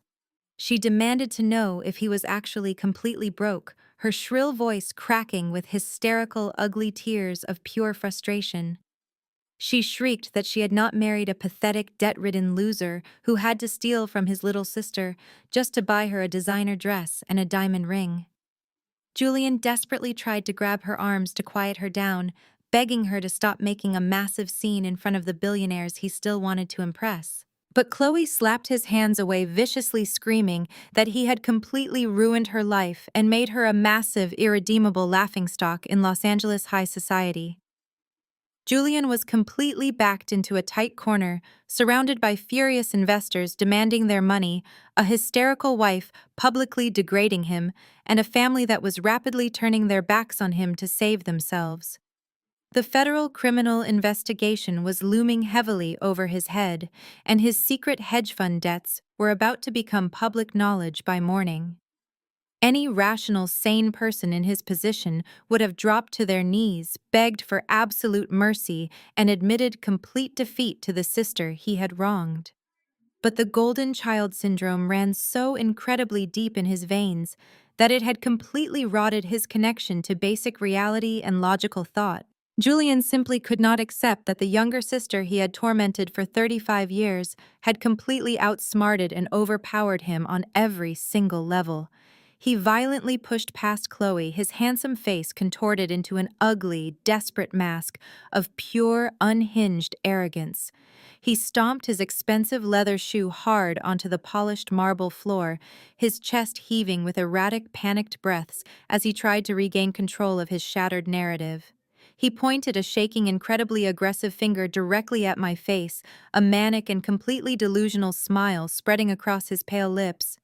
She demanded to know if he was actually completely broke, her shrill voice cracking with hysterical, ugly tears of pure frustration. She shrieked that she had not married a pathetic, debt-ridden loser who had to steal from his little sister just to buy her a designer dress and a diamond ring. Julian desperately tried to grab her arms to quiet her down, begging her to stop making a massive scene in front of the billionaires he still wanted to impress. But Chloe slapped his hands away, viciously screaming that he had completely ruined her life and made her a massive, irredeemable laughingstock in Los Angeles high society. Julian was completely backed into a tight corner, surrounded by furious investors demanding their money, a hysterical wife publicly degrading him, and a family that was rapidly turning their backs on him to save themselves. The federal criminal investigation was looming heavily over his head, and his secret hedge fund debts were about to become public knowledge by morning. Any rational, sane person in his position would have dropped to their knees, begged for absolute mercy, and admitted complete defeat to the sister he had wronged. But the golden child syndrome ran so incredibly deep in his veins that it had completely rotted his connection to basic reality and logical thought. Julian simply could not accept that the younger sister he had tormented for 35 years had completely outsmarted and overpowered him on every single level. He violently pushed past Chloe, his handsome face contorted into an ugly, desperate mask of pure, unhinged arrogance. He stomped his expensive leather shoe hard onto the polished marble floor, his chest heaving with erratic, panicked breaths as he tried to regain control of his shattered narrative. He pointed a shaking, incredibly aggressive finger directly at my face, a manic and completely delusional smile spreading across his pale lips.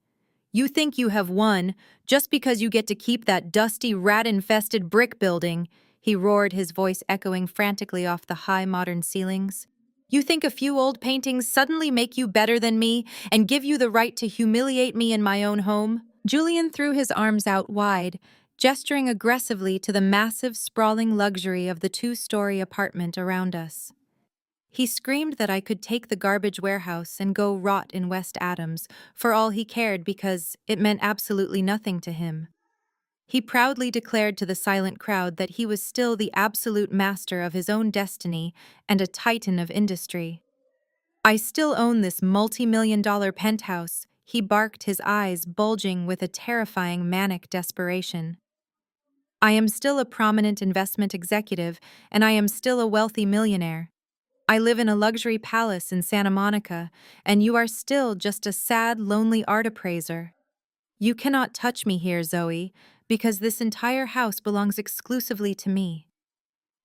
"You think you have won, just because you get to keep that dusty, rat-infested brick building," he roared, his voice echoing frantically off the high modern ceilings. "You think a few old paintings suddenly make you better than me and give you the right to humiliate me in my own home?" Julian threw his arms out wide, gesturing aggressively to the massive, sprawling luxury of the two-story apartment around us. He screamed that I could take the garbage warehouse and go rot in West Adams, for all he cared, because it meant absolutely nothing to him. He proudly declared to the silent crowd that he was still the absolute master of his own destiny and a titan of industry. "I still own this multi-million-dollar penthouse," he barked, his eyes bulging with a terrifying manic desperation. "I am still a prominent investment executive, and I am still a wealthy millionaire. I live in a luxury palace in Santa Monica, and you are still just a sad, lonely art appraiser. You cannot touch me here, Zoe, because this entire house belongs exclusively to me."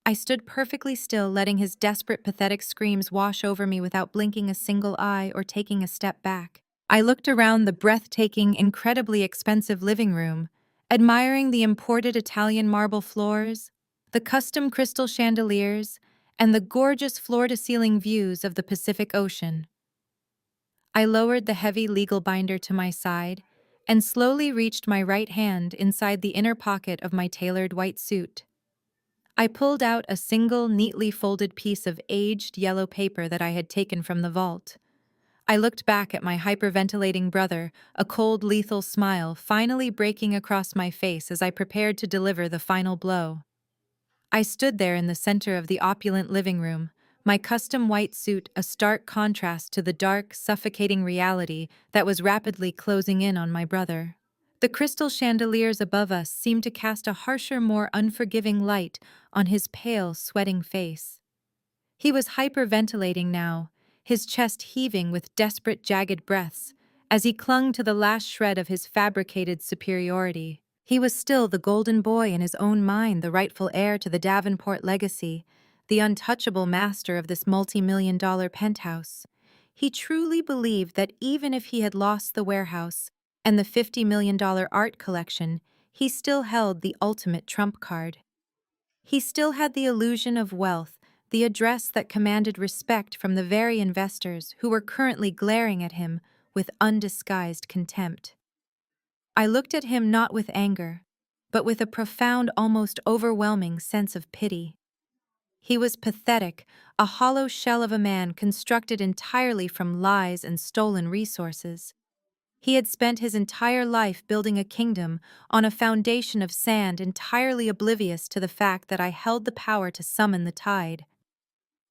I stood perfectly still, letting his desperate, pathetic screams wash over me without blinking a single eye or taking a step back. I looked around the breathtaking, incredibly expensive living room, admiring the imported Italian marble floors, the custom crystal chandeliers, and the gorgeous floor-to-ceiling views of the Pacific Ocean. I lowered the heavy legal binder to my side and slowly reached my right hand inside the inner pocket of my tailored white suit. I pulled out a single neatly folded piece of aged yellow paper that I had taken from the vault. I looked back at my hyperventilating brother, a cold, lethal smile finally breaking across my face as I prepared to deliver the final blow. I stood there in the center of the opulent living room, my custom white suit a stark contrast to the dark, suffocating reality that was rapidly closing in on my brother. The crystal chandeliers above us seemed to cast a harsher, more unforgiving light on his pale, sweating face. He was hyperventilating now, his chest heaving with desperate, jagged breaths, as he clung to the last shred of his fabricated superiority. He was still the golden boy in his own mind, the rightful heir to the Davenport legacy, the untouchable master of this multi-million-dollar penthouse. He truly believed that even if he had lost the warehouse and the $50 million art collection, he still held the ultimate trump card. He still had the illusion of wealth, the address that commanded respect from the very investors who were currently glaring at him with undisguised contempt. I looked at him not with anger, but with a profound, almost overwhelming sense of pity. He was pathetic, a hollow shell of a man constructed entirely from lies and stolen resources. He had spent his entire life building a kingdom on a foundation of sand, entirely oblivious to the fact that I held the power to summon the tide.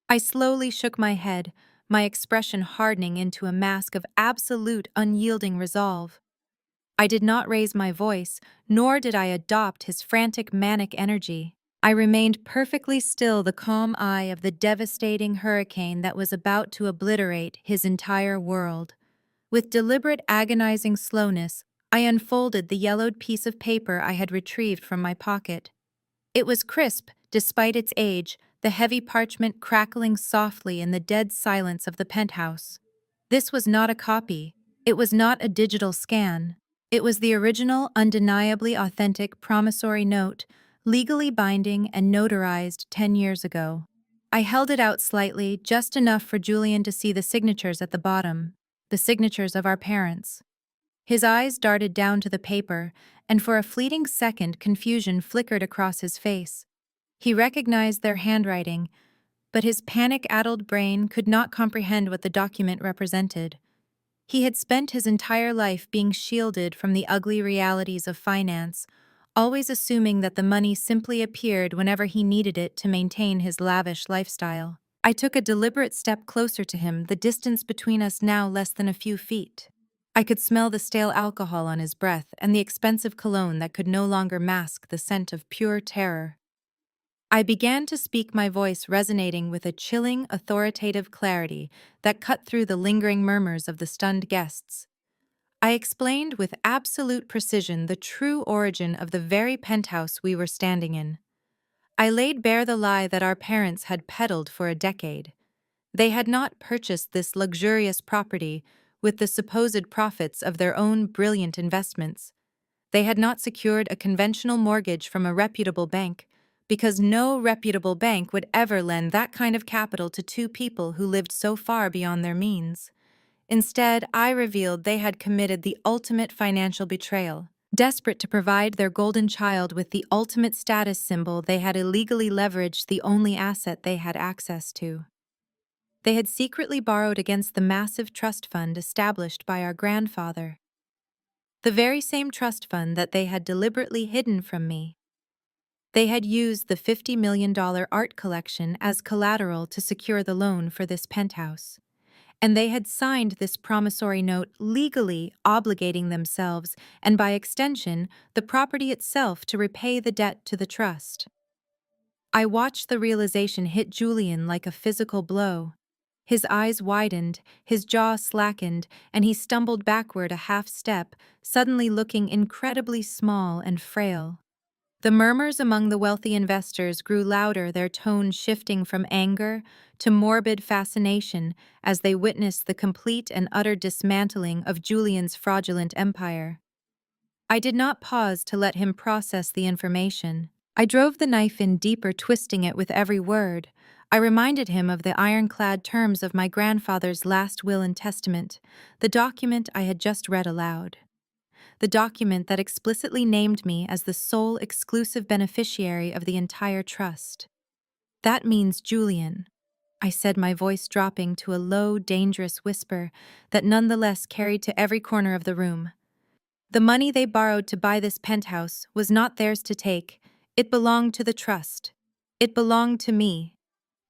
I slowly shook my head, my expression hardening into a mask of absolute, unyielding resolve. I did not raise my voice, nor did I adopt his frantic, manic energy. I remained perfectly still, the calm eye of the devastating hurricane that was about to obliterate his entire world. With deliberate, agonizing slowness, I unfolded the yellowed piece of paper I had retrieved from my pocket. It was crisp, despite its age, the heavy parchment crackling softly in the dead silence of the penthouse. This was not a copy. It was not a digital scan. It was the original, undeniably authentic promissory note, legally binding and notarized 10 years ago. I held it out slightly, just enough for Julian to see the signatures at the bottom, the signatures of our parents. His eyes darted down to the paper, and for a fleeting second confusion flickered across his face. He recognized their handwriting, but his panic-addled brain could not comprehend what the document represented. He had spent his entire life being shielded from the ugly realities of finance, always assuming that the money simply appeared whenever he needed it to maintain his lavish lifestyle. I took a deliberate step closer to him, the distance between us now less than a few feet. I could smell the stale alcohol on his breath and the expensive cologne that could no longer mask the scent of pure terror. I began to speak, my voice resonating with a chilling, authoritative clarity that cut through the lingering murmurs of the stunned guests. I explained with absolute precision the true origin of the very penthouse we were standing in. I laid bare the lie that our parents had peddled for a decade. They had not purchased this luxurious property with the supposed profits of their own brilliant investments. They had not secured a conventional mortgage from a reputable bank, because no reputable bank would ever lend that kind of capital to two people who lived so far beyond their means. Instead, I revealed they had committed the ultimate financial betrayal. Desperate to provide their golden child with the ultimate status symbol, they had illegally leveraged the only asset they had access to. They had secretly borrowed against the massive trust fund established by our grandfather. The very same trust fund that they had deliberately hidden from me. They had used the $50 million art collection as collateral to secure the loan for this penthouse. And they had signed this promissory note legally obligating themselves and, by extension, the property itself to repay the debt to the trust. I watched the realization hit Julian like a physical blow. His eyes widened, his jaw slackened, and he stumbled backward a half step, suddenly looking incredibly small and frail. The murmurs among the wealthy investors grew louder, their tone shifting from anger to morbid fascination as they witnessed the complete and utter dismantling of Julian's fraudulent empire. I did not pause to let him process the information. I drove the knife in deeper, twisting it with every word. I reminded him of the ironclad terms of my grandfather's last will and testament, the document I had just read aloud. the document that explicitly named me as the sole exclusive beneficiary of the entire trust. That means Julian, I said, my voice dropping to a low, dangerous whisper that nonetheless carried to every corner of the room. The money they borrowed to buy this penthouse was not theirs to take. It belonged to the trust. It belonged to me.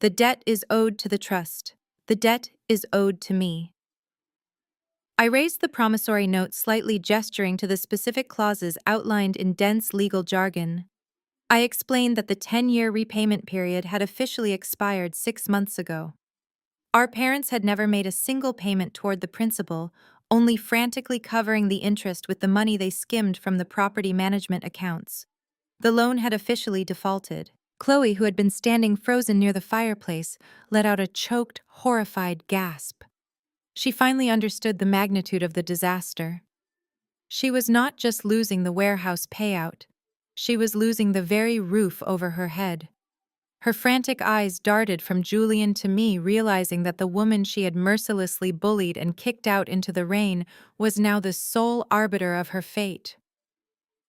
The debt is owed to the trust. The debt is owed to me. I raised the promissory note slightly, gesturing to the specific clauses outlined in dense legal jargon. I explained that the 10-year repayment period had officially expired 6 months ago. Our parents had never made a single payment toward the principal, only frantically covering the interest with the money they skimmed from the property management accounts. The loan had officially defaulted. Chloe, who had been standing frozen near the fireplace, let out a choked, horrified gasp. She finally understood the magnitude of the disaster. She was not just losing the warehouse payout. She was losing the very roof over her head. Her frantic eyes darted from Julian to me, realizing that the woman she had mercilessly bullied and kicked out into the rain was now the sole arbiter of her fate.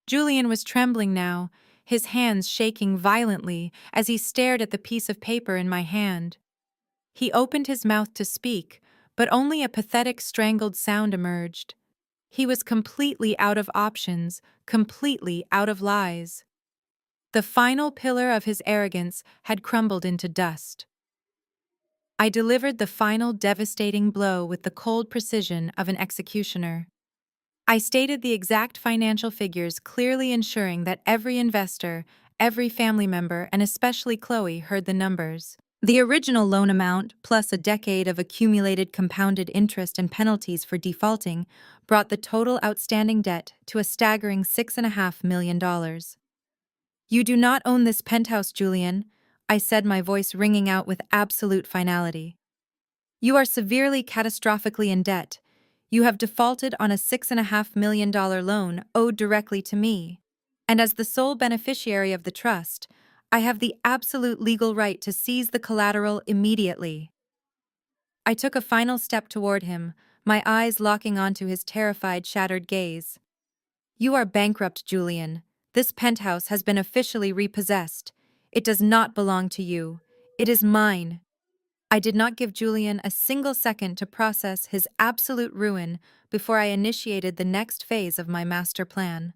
Julian was trembling now, his hands shaking violently as he stared at the piece of paper in my hand. He opened his mouth to speak, but only a pathetic, strangled sound emerged. He was completely out of options, completely out of lies. The final pillar of his arrogance had crumbled into dust. I delivered the final devastating blow with the cold precision of an executioner. I stated the exact financial figures, clearly ensuring that every investor, every family member, and especially Chloe heard the numbers. The original loan amount, plus a decade of accumulated compounded interest and penalties for defaulting, brought the total outstanding debt to a staggering $6.5 million. "You do not own this penthouse, Julian," I said, my voice ringing out with absolute finality. "You are severely, catastrophically in debt. You have defaulted on a $6.5 million loan owed directly to me. And as the sole beneficiary of the trust, I have the absolute legal right to seize the collateral immediately." I took a final step toward him, my eyes locking onto his terrified, shattered gaze. "You are bankrupt, Julian. This penthouse has been officially repossessed. It does not belong to you. It is mine." I did not give Julian a single second to process his absolute ruin before I initiated the next phase of my master plan.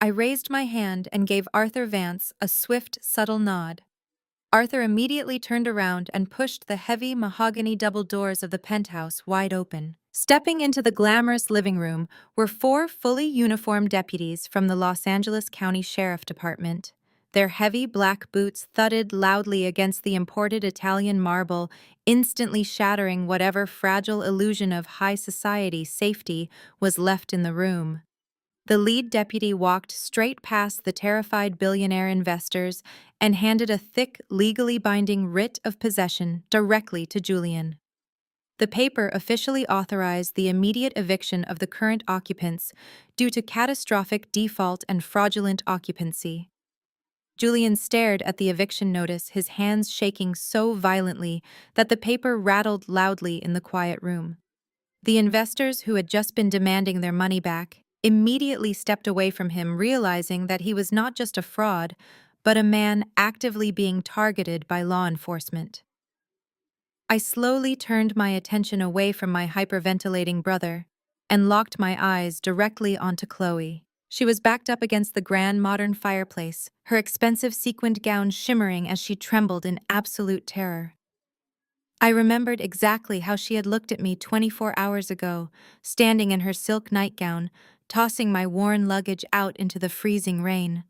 I raised my hand and gave Arthur Vance a swift, subtle nod. Arthur immediately turned around and pushed the heavy mahogany double doors of the penthouse wide open. Stepping into the glamorous living room were 4 fully uniformed deputies from the Los Angeles County Sheriff Department. Their heavy black boots thudded loudly against the imported Italian marble, instantly shattering whatever fragile illusion of high society safety was left in the room. The lead deputy walked straight past the terrified billionaire investors and handed a thick, legally binding writ of possession directly to Julian. The paper officially authorized the immediate eviction of the current occupants due to catastrophic default and fraudulent occupancy. Julian stared at the eviction notice, his hands shaking so violently that the paper rattled loudly in the quiet room. The investors, who had just been demanding their money back, immediately stepped away from him, realizing that he was not just a fraud, but a man actively being targeted by law enforcement. I slowly turned my attention away from my hyperventilating brother and locked my eyes directly onto Chloe. She was backed up against the grand modern fireplace, her expensive sequined gown shimmering as she trembled in absolute terror. I remembered exactly how she had looked at me 24 hours ago, standing in her silk nightgown, tossing my worn luggage out into the freezing rain.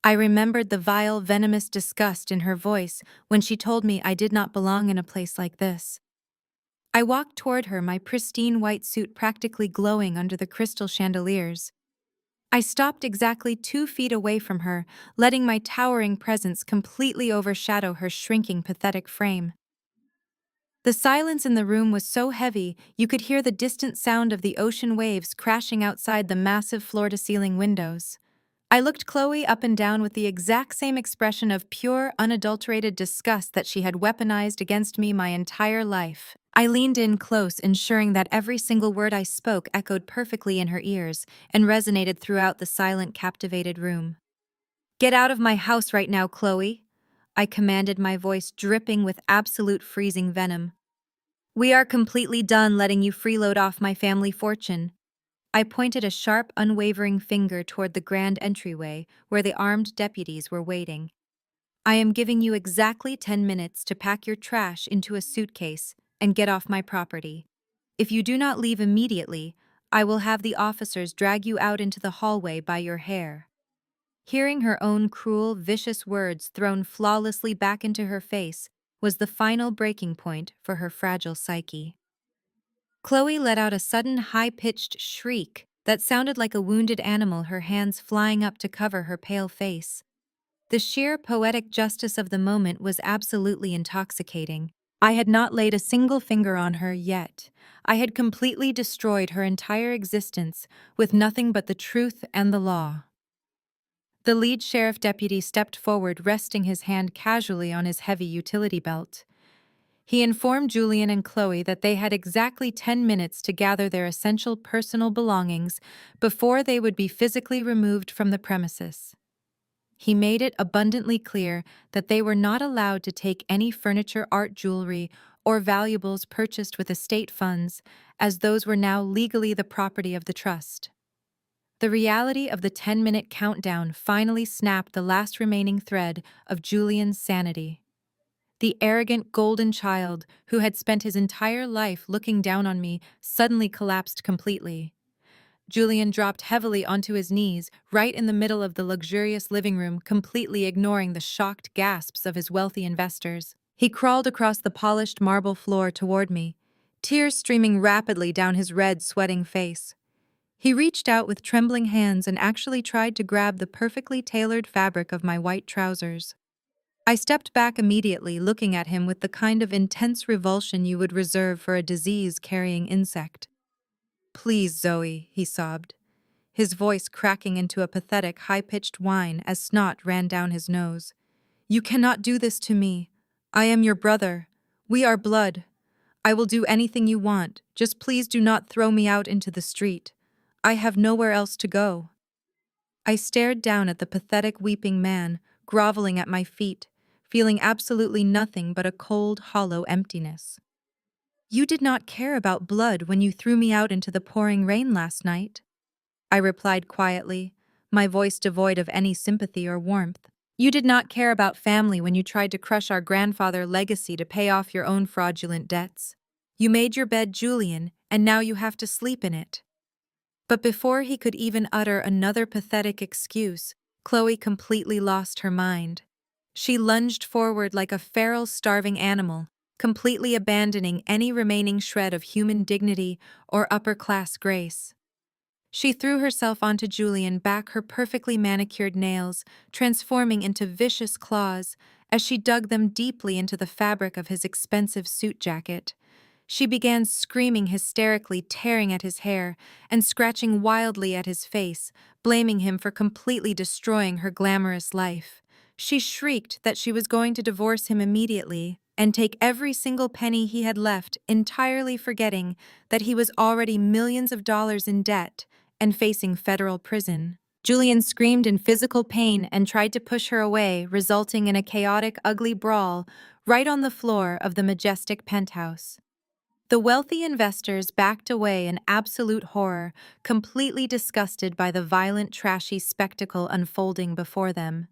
I remembered the vile, venomous disgust in her voice when she told me I did not belong in a place like this. I walked toward her, my pristine white suit practically glowing under the crystal chandeliers. I stopped exactly 2 feet away from her, letting my towering presence completely overshadow her shrinking, pathetic frame. The silence in the room was so heavy you could hear the distant sound of the ocean waves crashing outside the massive floor-to-ceiling windows. I looked Chloe up and down with the exact same expression of pure, unadulterated disgust that she had weaponized against me my entire life. I leaned in close, ensuring that every single word I spoke echoed perfectly in her ears and resonated throughout the silent, captivated room. "Get out of my house right now, Chloe," I commanded, my voice dripping with absolute freezing venom. "We are completely done letting you freeload off my family fortune." I pointed a sharp, unwavering finger toward the grand entryway where the armed deputies were waiting. "I am giving you exactly 10 minutes to pack your trash into a suitcase and get off my property. If you do not leave immediately, I will have the officers drag you out into the hallway by your hair." Hearing her own cruel, vicious words thrown flawlessly back into her face was the final breaking point for her fragile psyche. Chloe let out a sudden high-pitched shriek that sounded like a wounded animal, her hands flying up to cover her pale face. The sheer poetic justice of the moment was absolutely intoxicating. I had not laid a single finger on her yet. I had completely destroyed her entire existence with nothing but the truth and the law. The lead sheriff deputy stepped forward, resting his hand casually on his heavy utility belt. He informed Julian and Chloe that they had exactly 10 minutes to gather their essential personal belongings before they would be physically removed from the premises. He made it abundantly clear that they were not allowed to take any furniture, art, jewelry, or valuables purchased with estate funds, as those were now legally the property of the trust. The reality of the 10-minute countdown finally snapped the last remaining thread of Julian's sanity. The arrogant golden child, who had spent his entire life looking down on me, suddenly collapsed completely. Julian dropped heavily onto his knees, right in the middle of the luxurious living room, completely ignoring the shocked gasps of his wealthy investors. He crawled across the polished marble floor toward me, tears streaming rapidly down his red, sweating face. He reached out with trembling hands and actually tried to grab the perfectly tailored fabric of my white trousers. I stepped back immediately, looking at him with the kind of intense revulsion you would reserve for a disease-carrying insect. "Please, Zoe," he sobbed, his voice cracking into a pathetic, high-pitched whine as snot ran down his nose. "You cannot do this to me. I am your brother. We are blood. I will do anything you want. Just please do not throw me out into the street. I have nowhere else to go." I stared down at the pathetic, weeping man, groveling at my feet, feeling absolutely nothing but a cold, hollow emptiness. "You did not care about blood when you threw me out into the pouring rain last night," I replied quietly, my voice devoid of any sympathy or warmth. "You did not care about family when you tried to crush our grandfather's legacy to pay off your own fraudulent debts. You made your bed, Julian, and now you have to sleep in it." But before he could even utter another pathetic excuse, Chloe completely lost her mind. She lunged forward like a feral, starving animal, completely abandoning any remaining shred of human dignity or upper-class grace. She threw herself onto Julian, back her perfectly manicured nails transforming into vicious claws as she dug them deeply into the fabric of his expensive suit jacket. She began screaming hysterically, tearing at his hair and scratching wildly at his face, blaming him for completely destroying her glamorous life. She shrieked that she was going to divorce him immediately and take every single penny he had left, entirely forgetting that he was already millions of dollars in debt and facing federal prison. Julian screamed in physical pain and tried to push her away, resulting in a chaotic, ugly brawl right on the floor of the majestic penthouse. The wealthy investors backed away in absolute horror, completely disgusted by the violent, trashy spectacle unfolding before them.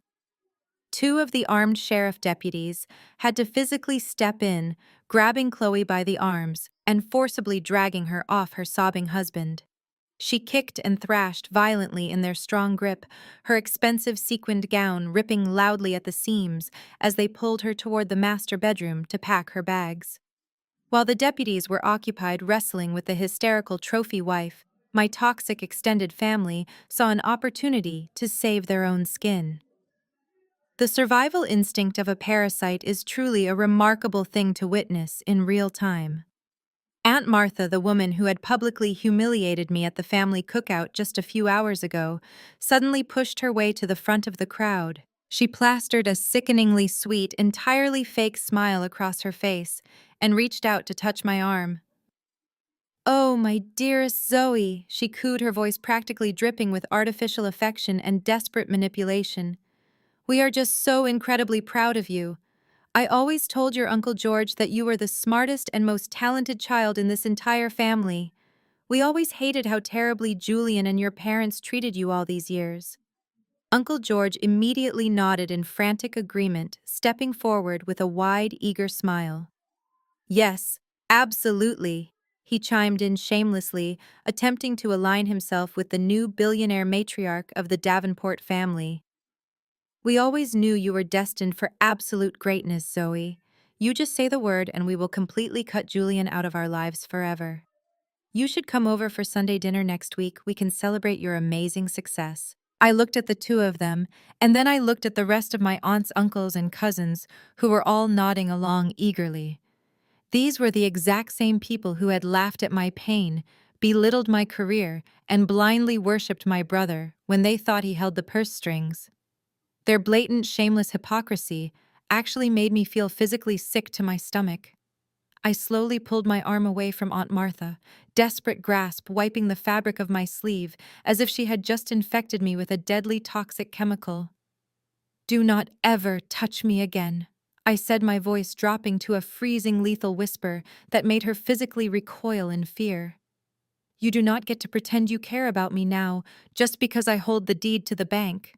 Two of the armed sheriff deputies had to physically step in, grabbing Chloe by the arms and forcibly dragging her off her sobbing husband. She kicked and thrashed violently in their strong grip, her expensive sequined gown ripping loudly at the seams as they pulled her toward the master bedroom to pack her bags. While the deputies were occupied wrestling with the hysterical trophy wife, my toxic extended family saw an opportunity to save their own skin. The survival instinct of a parasite is truly a remarkable thing to witness in real time. Aunt Martha, the woman who had publicly humiliated me at the family cookout just a few hours ago, suddenly pushed her way to the front of the crowd. She plastered a sickeningly sweet, entirely fake smile across her face and reached out to touch my arm. "Oh, my dearest Zoe," she cooed, her voice practically dripping with artificial affection and desperate manipulation. "We are just so incredibly proud of you. I always told your Uncle George that you were the smartest and most talented child in this entire family. We always hated how terribly Julian and your parents treated you all these years." Uncle George immediately nodded in frantic agreement, stepping forward with a wide, eager smile. "Yes, absolutely," he chimed in shamelessly, attempting to align himself with the new billionaire matriarch of the Davenport family. "We always knew you were destined for absolute greatness, Zoe. You just say the word and we will completely cut Julian out of our lives forever. You should come over for Sunday dinner next week. We can celebrate your amazing success." I looked at the two of them, and then I looked at the rest of my aunts, uncles, and cousins, who were all nodding along eagerly. These were the exact same people who had laughed at my pain, belittled my career, and blindly worshipped my brother when they thought he held the purse strings. Their blatant, shameless hypocrisy actually made me feel physically sick to my stomach. I slowly pulled my arm away from Aunt Martha, desperate grasp wiping the fabric of my sleeve as if she had just infected me with a deadly toxic chemical. "Do not ever touch me again," I said, my voice dropping to a freezing, lethal whisper that made her physically recoil in fear. "You do not get to pretend you care about me now just because I hold the deed to the bank.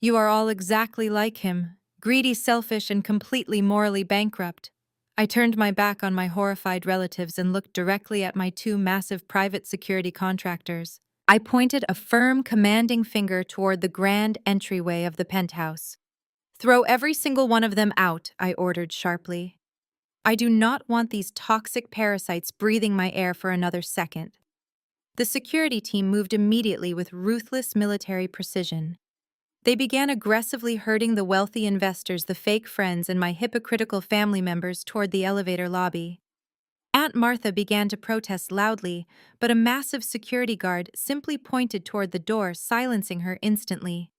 You are all exactly like him, greedy, selfish, and completely morally bankrupt." I turned my back on my horrified relatives and looked directly at my two massive private security contractors. I pointed a firm, commanding finger toward the grand entryway of the penthouse. "Throw every single one of them out," I ordered sharply. "I do not want these toxic parasites breathing my air for another second." The security team moved immediately with ruthless military precision. They began aggressively herding the wealthy investors, the fake friends, and my hypocritical family members toward the elevator lobby. Aunt Martha began to protest loudly, but a massive security guard simply pointed toward the door, silencing her instantly.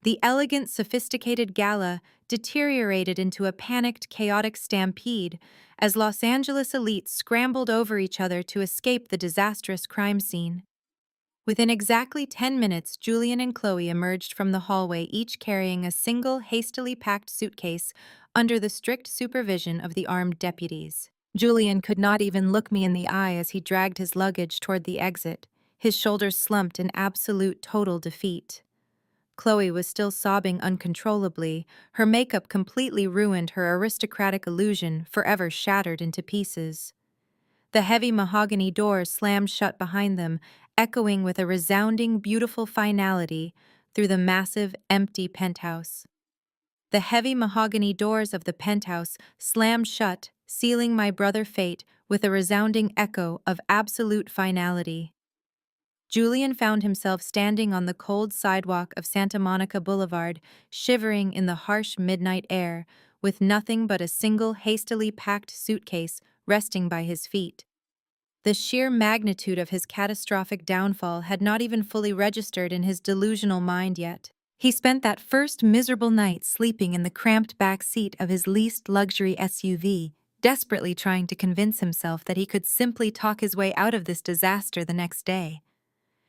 The elegant, sophisticated gala deteriorated into a panicked, chaotic stampede as Los Angeles elites scrambled over each other to escape the disastrous crime scene. Within exactly 10 minutes, Julian and Chloe emerged from the hallway, each carrying a single, hastily packed suitcase under the strict supervision of the armed deputies. Julian could not even look me in the eye as he dragged his luggage toward the exit, his shoulders slumped in absolute total defeat. Chloe was still sobbing uncontrollably, her makeup completely ruined, her aristocratic illusion forever shattered into pieces. The heavy mahogany doors slammed shut behind them, echoing with a resounding, beautiful finality through the massive, empty penthouse. The heavy mahogany doors of the penthouse slammed shut, sealing my brother fate with a resounding echo of absolute finality. Julian found himself standing on the cold sidewalk of Santa Monica Boulevard, shivering in the harsh midnight air, with nothing but a single hastily packed suitcase resting by his feet. The sheer magnitude of his catastrophic downfall had not even fully registered in his delusional mind yet. He spent that first miserable night sleeping in the cramped back seat of his leased luxury SUV, desperately trying to convince himself that he could simply talk his way out of this disaster the next day.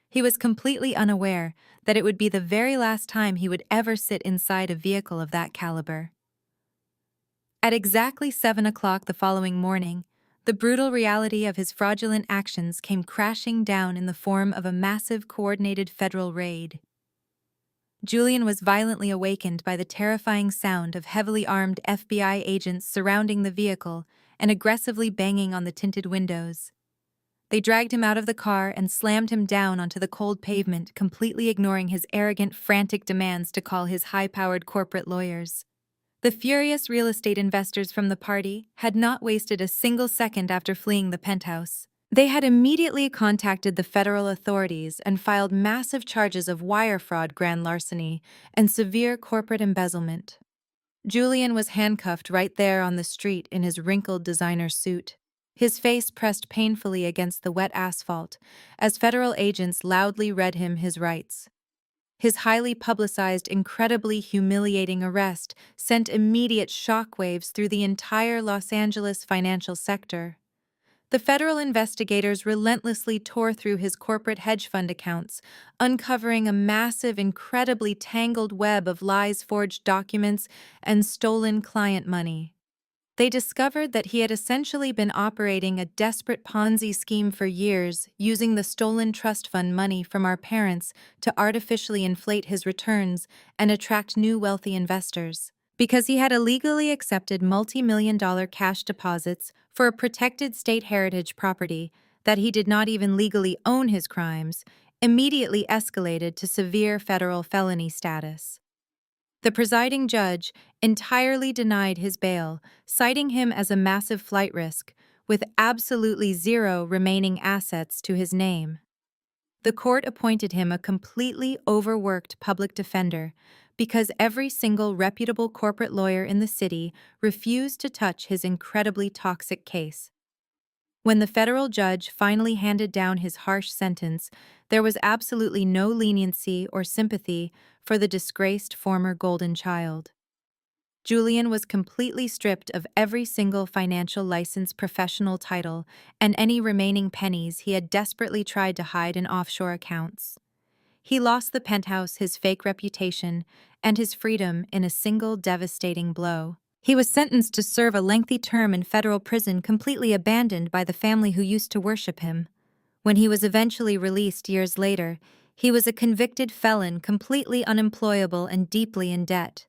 He was completely unaware that it would be the very last time he would ever sit inside a vehicle of that caliber. At exactly 7 o'clock the following morning, the brutal reality of his fraudulent actions came crashing down in the form of a massive coordinated federal raid. Julian was violently awakened by the terrifying sound of heavily armed FBI agents surrounding the vehicle and aggressively banging on the tinted windows. They dragged him out of the car and slammed him down onto the cold pavement, completely ignoring his arrogant, frantic demands to call his high-powered corporate lawyers. The furious real estate investors from the party had not wasted a single second after fleeing the penthouse. They had immediately contacted the federal authorities and filed massive charges of wire fraud, grand larceny, and severe corporate embezzlement. Julian was handcuffed right there on the street in his wrinkled designer suit, his face pressed painfully against the wet asphalt as federal agents loudly read him his rights. His highly publicized, incredibly humiliating arrest sent immediate shockwaves through the entire Los Angeles financial sector. The federal investigators relentlessly tore through his corporate hedge fund accounts, uncovering a massive, incredibly tangled web of lies, forged documents, and stolen client money. They discovered that he had essentially been operating a desperate Ponzi scheme for years, using the stolen trust fund money from our parents to artificially inflate his returns and attract new wealthy investors. Because he had illegally accepted multi-million-dollar cash deposits for a protected state heritage property that he did not even legally own, his crimes immediately escalated to severe federal felony status. The presiding judge entirely denied his bail, citing him as a massive flight risk, with absolutely zero remaining assets to his name. The court appointed him a completely overworked public defender because every single reputable corporate lawyer in the city refused to touch his incredibly toxic case. When the federal judge finally handed down his harsh sentence, there was absolutely no leniency or sympathy for the disgraced former golden child. Julian was completely stripped of every single financial license, professional title, and any remaining pennies he had desperately tried to hide in offshore accounts. He lost the penthouse, his fake reputation, and his freedom in a single devastating blow. He was sentenced to serve a lengthy term in federal prison, completely abandoned by the family who used to worship him. When he was eventually released years later, he was a convicted felon, completely unemployable and deeply in debt.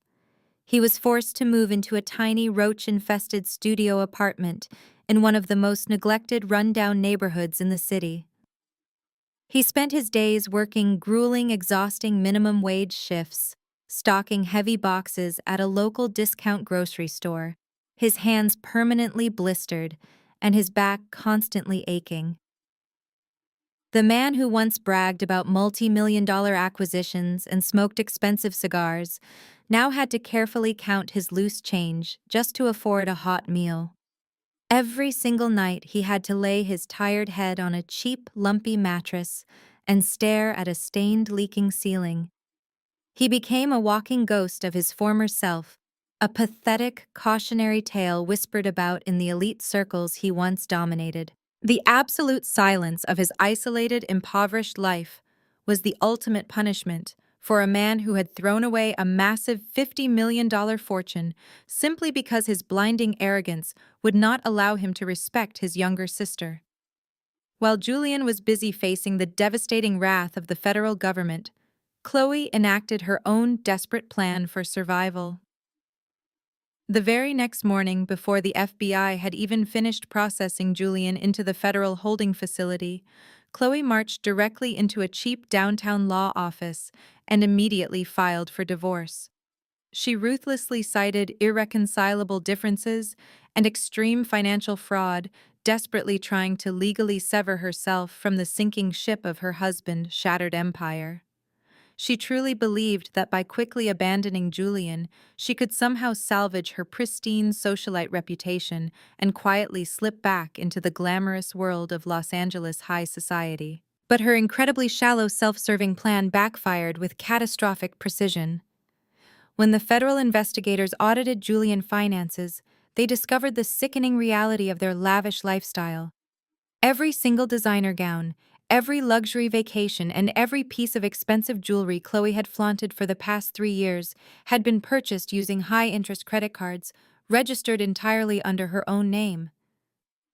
He was forced to move into a tiny, roach-infested studio apartment in one of the most neglected, run-down neighborhoods in the city. He spent his days working grueling, exhausting minimum-wage shifts, stocking heavy boxes at a local discount grocery store, his hands permanently blistered and his back constantly aching. The man who once bragged about multi-million-dollar acquisitions and smoked expensive cigars now had to carefully count his loose change just to afford a hot meal. Every single night he had to lay his tired head on a cheap, lumpy mattress and stare at a stained, leaking ceiling. He became a walking ghost of his former self, a pathetic, cautionary tale whispered about in the elite circles he once dominated. The absolute silence of his isolated, impoverished life was the ultimate punishment for a man who had thrown away a massive $50 million fortune simply because his blinding arrogance would not allow him to respect his younger sister. While Julian was busy facing the devastating wrath of the federal government, Chloe enacted her own desperate plan for survival. The very next morning, before the FBI had even finished processing Julian into the federal holding facility, Chloe marched directly into a cheap downtown law office and immediately filed for divorce. She ruthlessly cited irreconcilable differences and extreme financial fraud, desperately trying to legally sever herself from the sinking ship of her husband's shattered empire. She truly believed that by quickly abandoning Julian, she could somehow salvage her pristine socialite reputation and quietly slip back into the glamorous world of Los Angeles high society. But her incredibly shallow, self-serving plan backfired with catastrophic precision. When the federal investigators audited Julian's finances, they discovered the sickening reality of their lavish lifestyle. Every single designer gown, every luxury vacation, and every piece of expensive jewelry Chloe had flaunted for the past 3 years had been purchased using high-interest credit cards, registered entirely under her own name.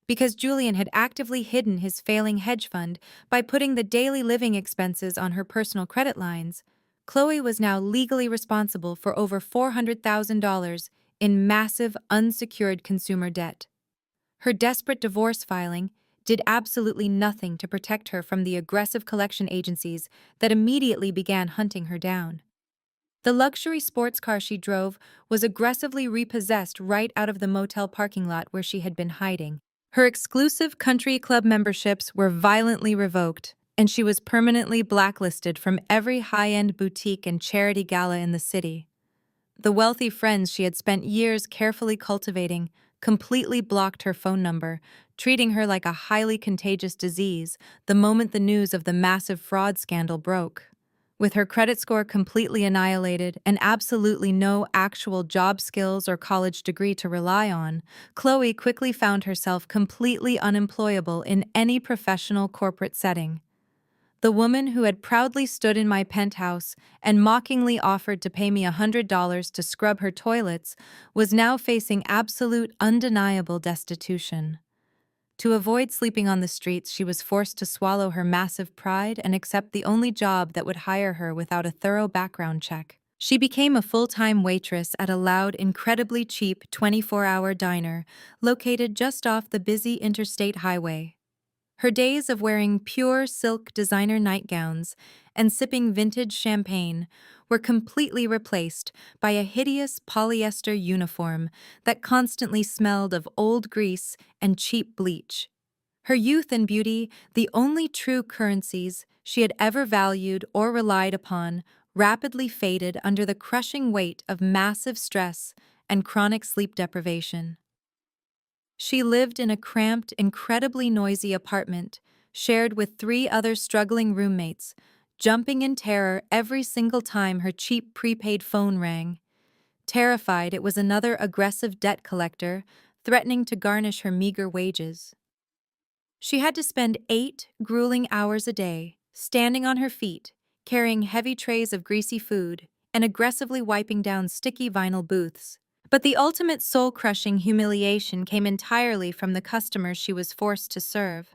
Because Julian had actively hidden his failing hedge fund by putting the daily living expenses on her personal credit lines, Chloe was now legally responsible for over $400,000 in massive, unsecured consumer debt. Her desperate divorce filing did absolutely nothing to protect her from the aggressive collection agencies that immediately began hunting her down. The luxury sports car she drove was aggressively repossessed right out of the motel parking lot where she had been hiding. Her exclusive country club memberships were violently revoked, and she was permanently blacklisted from every high-end boutique and charity gala in the city. The wealthy friends she had spent years carefully cultivating completely blocked her phone number, treating her like a highly contagious disease the moment the news of the massive fraud scandal broke. With her credit score completely annihilated and absolutely no actual job skills or college degree to rely on, Chloe quickly found herself completely unemployable in any professional corporate setting. The woman who had proudly stood in my penthouse and mockingly offered to pay me $100 to scrub her toilets was now facing absolute, undeniable destitution. To avoid sleeping on the streets, she was forced to swallow her massive pride and accept the only job that would hire her without a thorough background check. She became a full-time waitress at a loud, incredibly cheap 24-hour diner located just off the busy interstate highway. Her days of wearing pure silk designer nightgowns and sipping vintage champagne were completely replaced by a hideous polyester uniform that constantly smelled of old grease and cheap bleach. Her youth and beauty, the only true currencies she had ever valued or relied upon, rapidly faded under the crushing weight of massive stress and chronic sleep deprivation. She lived in a cramped, incredibly noisy apartment, shared with 3 other struggling roommates, jumping in terror every single time her cheap prepaid phone rang. Terrified it was another aggressive debt collector, threatening to garnish her meager wages. She had to spend 8 grueling hours a day, standing on her feet, carrying heavy trays of greasy food, and aggressively wiping down sticky vinyl booths. But the ultimate soul-crushing humiliation came entirely from the customers she was forced to serve.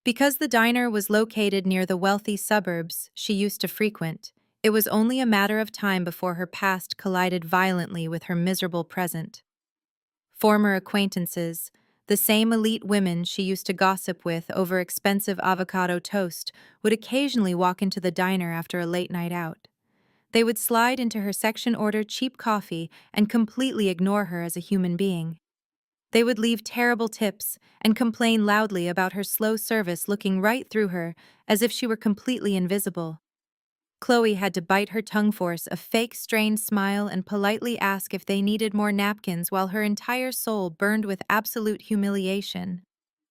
Because the diner was located near the wealthy suburbs she used to frequent, it was only a matter of time before her past collided violently with her miserable present. Former acquaintances, the same elite women she used to gossip with over expensive avocado toast, would occasionally walk into the diner after a late night out. They would slide into her section, order cheap coffee, and completely ignore her as a human being. They would leave terrible tips and complain loudly about her slow service, looking right through her as if she were completely invisible. Chloe had to bite her tongue, force a fake strained smile, and politely ask if they needed more napkins while her entire soul burned with absolute humiliation.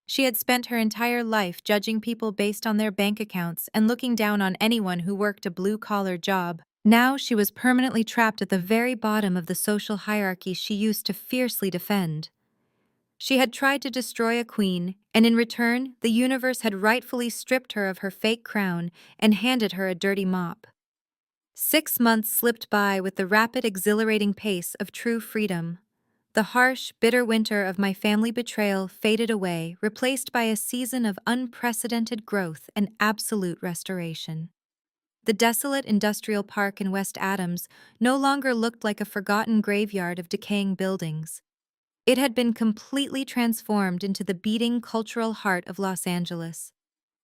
She had spent her entire life judging people based on their bank accounts and looking down on anyone who worked a blue-collar job. Now she was permanently trapped at the very bottom of the social hierarchy she used to fiercely defend. She had tried to destroy a queen, and in return, the universe had rightfully stripped her of her fake crown and handed her a dirty mop. 6 months slipped by with the rapid, exhilarating pace of true freedom. The harsh, bitter winter of my family betrayal faded away, replaced by a season of unprecedented growth and absolute restoration. The desolate industrial park in West Adams no longer looked like a forgotten graveyard of decaying buildings. It had been completely transformed into the beating cultural heart of Los Angeles.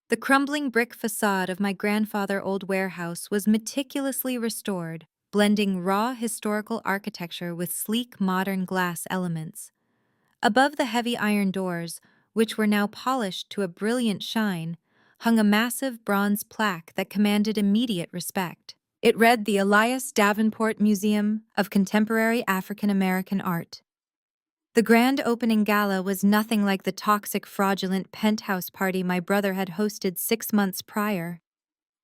The crumbling brick facade of my grandfather's old warehouse was meticulously restored, blending raw historical architecture with sleek modern glass elements. Above the heavy iron doors, which were now polished to a brilliant shine, hung a massive bronze plaque that commanded immediate respect. It read the Elias Davenport Museum of Contemporary African American Art. The grand opening gala was nothing like the toxic, fraudulent penthouse party my brother had hosted 6 months prior.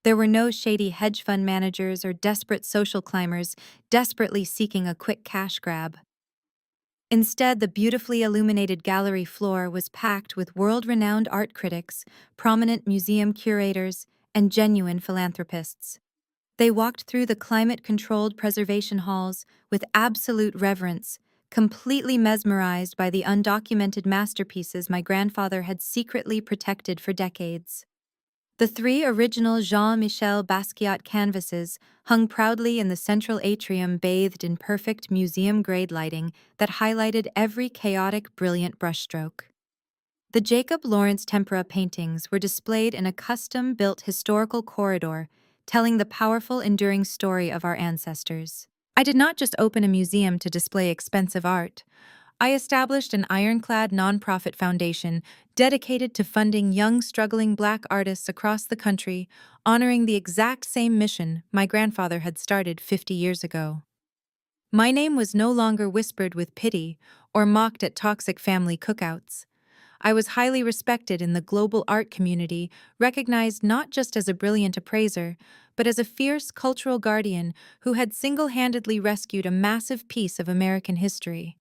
There were no shady hedge fund managers or desperate social climbers desperately seeking a quick cash grab. Instead, the beautifully illuminated gallery floor was packed with world-renowned art critics, prominent museum curators, and genuine philanthropists. They walked through the climate-controlled preservation halls with absolute reverence, completely mesmerized by the undocumented masterpieces my grandfather had secretly protected for decades. The 3 original Jean-Michel Basquiat canvases hung proudly in the central atrium, bathed in perfect museum-grade lighting that highlighted every chaotic, brilliant brushstroke. The Jacob Lawrence tempera paintings were displayed in a custom-built historical corridor, telling the powerful, enduring story of our ancestors. I did not just open a museum to display expensive art. I established an ironclad nonprofit foundation dedicated to funding young, struggling Black artists across the country, honoring the exact same mission my grandfather had started 50 years ago. My name was no longer whispered with pity or mocked at toxic family cookouts. I was highly respected in the global art community, recognized not just as a brilliant appraiser, but as a fierce cultural guardian who had single-handedly rescued a massive piece of American history.